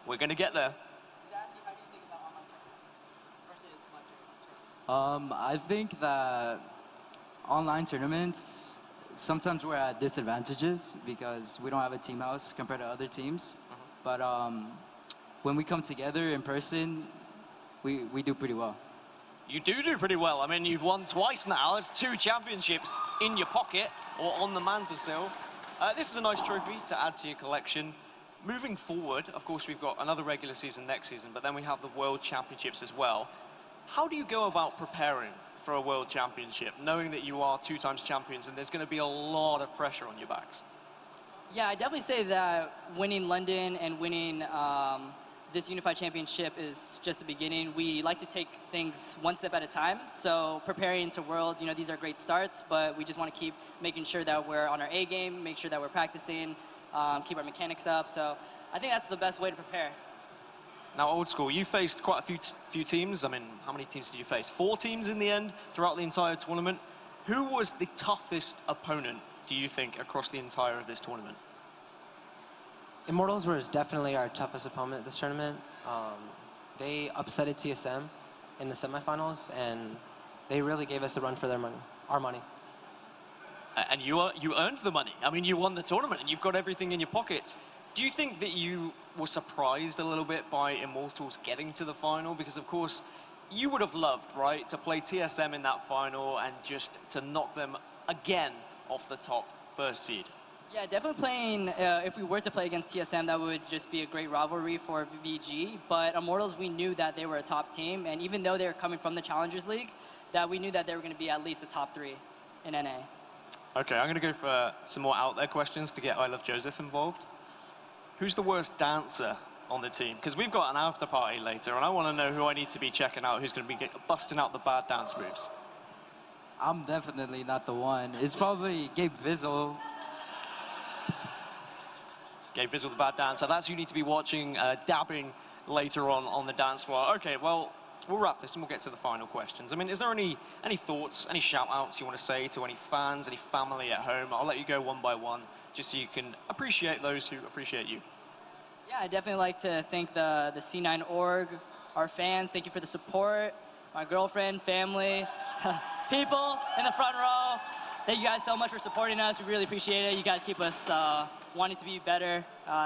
We're going to get there. I think that online tournaments, sometimes we're at disadvantages because we don't have a team house compared to other teams. But when we come together in person, we do pretty well. You do pretty well. I mean, you've won twice now. That's 2 championships in your pocket or on the mantelsill. This is a nice trophy to add to your collection. Moving forward, of course, we've got another regular season next season, but then we have the World Championships as well. How do you go about preparing for a World Championship, knowing that you are 2 times champions and there's going to be a lot of pressure on your backs? Yeah, I definitely say that winning London and winning this Unified Championship is just the beginning. We like to take things one step at a time. So preparing to Worlds, you know, these are great starts, but we just want to keep making sure that we're on our A game, make sure that we're practicing, keep our mechanics up. So I think that's the best way to prepare. Now, Old School, you faced quite a few teams. I mean, how many teams did you face? 4 teams in the end throughout the entire tournament. Who was the toughest opponent do you think, across the entire of this tournament? Immortals was definitely our toughest opponent this tournament. They upsetted TSM in the semifinals, and they really gave us a run for their money, our money. And you earned the money. I mean, you won the tournament, and you've got everything in your pockets. Do you think that you were surprised a little bit by Immortals getting to the final? Because, of course, you would have loved, right, to play TSM in that final and just to knock them again off the top first seed. Yeah, definitely playing, if we were to play against TSM, that would just be a great rivalry for VG. But Immortals, we knew that they were a top team. And even though they were coming from the Challengers League, that we knew that they were going to be at least the top 3 in NA. Okay, I'm going to go for some more out there questions to get I Love Joseph involved. Who's the worst dancer on the team? Because we've got an after party later, and I want to know who I need to be checking out, who's going to be busting out the bad dance moves. I'm definitely not the one. It's probably Gabe Vizzle. Gabe Vizzle, the bad dancer. That's who you need to be watching, dabbing later on the dance floor. Okay, well, we'll wrap this and we'll get to the final questions. I mean, is there any thoughts, any shout-outs you want to say to any fans, any family at home? I'll let you go one by one, just so you can appreciate those who appreciate you. Yeah, I'd definitely like to thank the C9 org, our fans. Thank you for the support. My girlfriend, family, people in the front row. Thank you guys so much for supporting us. We really appreciate it. You guys keep us wanting to be better.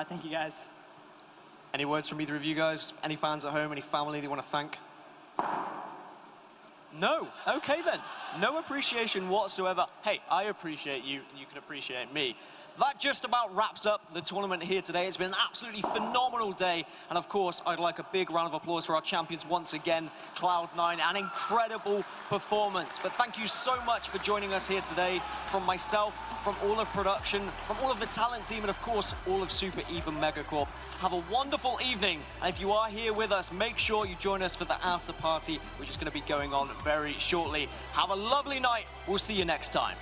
Thank you guys. Any words from either of you guys? Any fans at home, any family that you want to thank? No. Okay then. No appreciation whatsoever. Hey, I appreciate you, and you can appreciate me. That just about wraps up the tournament here today. It's been an absolutely phenomenal day. And of course, I'd like a big round of applause for our champions once again, Cloud9. An incredible performance. But thank you so much for joining us here today. From myself, from all of production, from all of the talent team, and of course, all of Super Eva Megacorp. Have a wonderful evening. And if you are here with us, make sure you join us for the after party, which is going to be going on very shortly. Have a lovely night. We'll see you next time.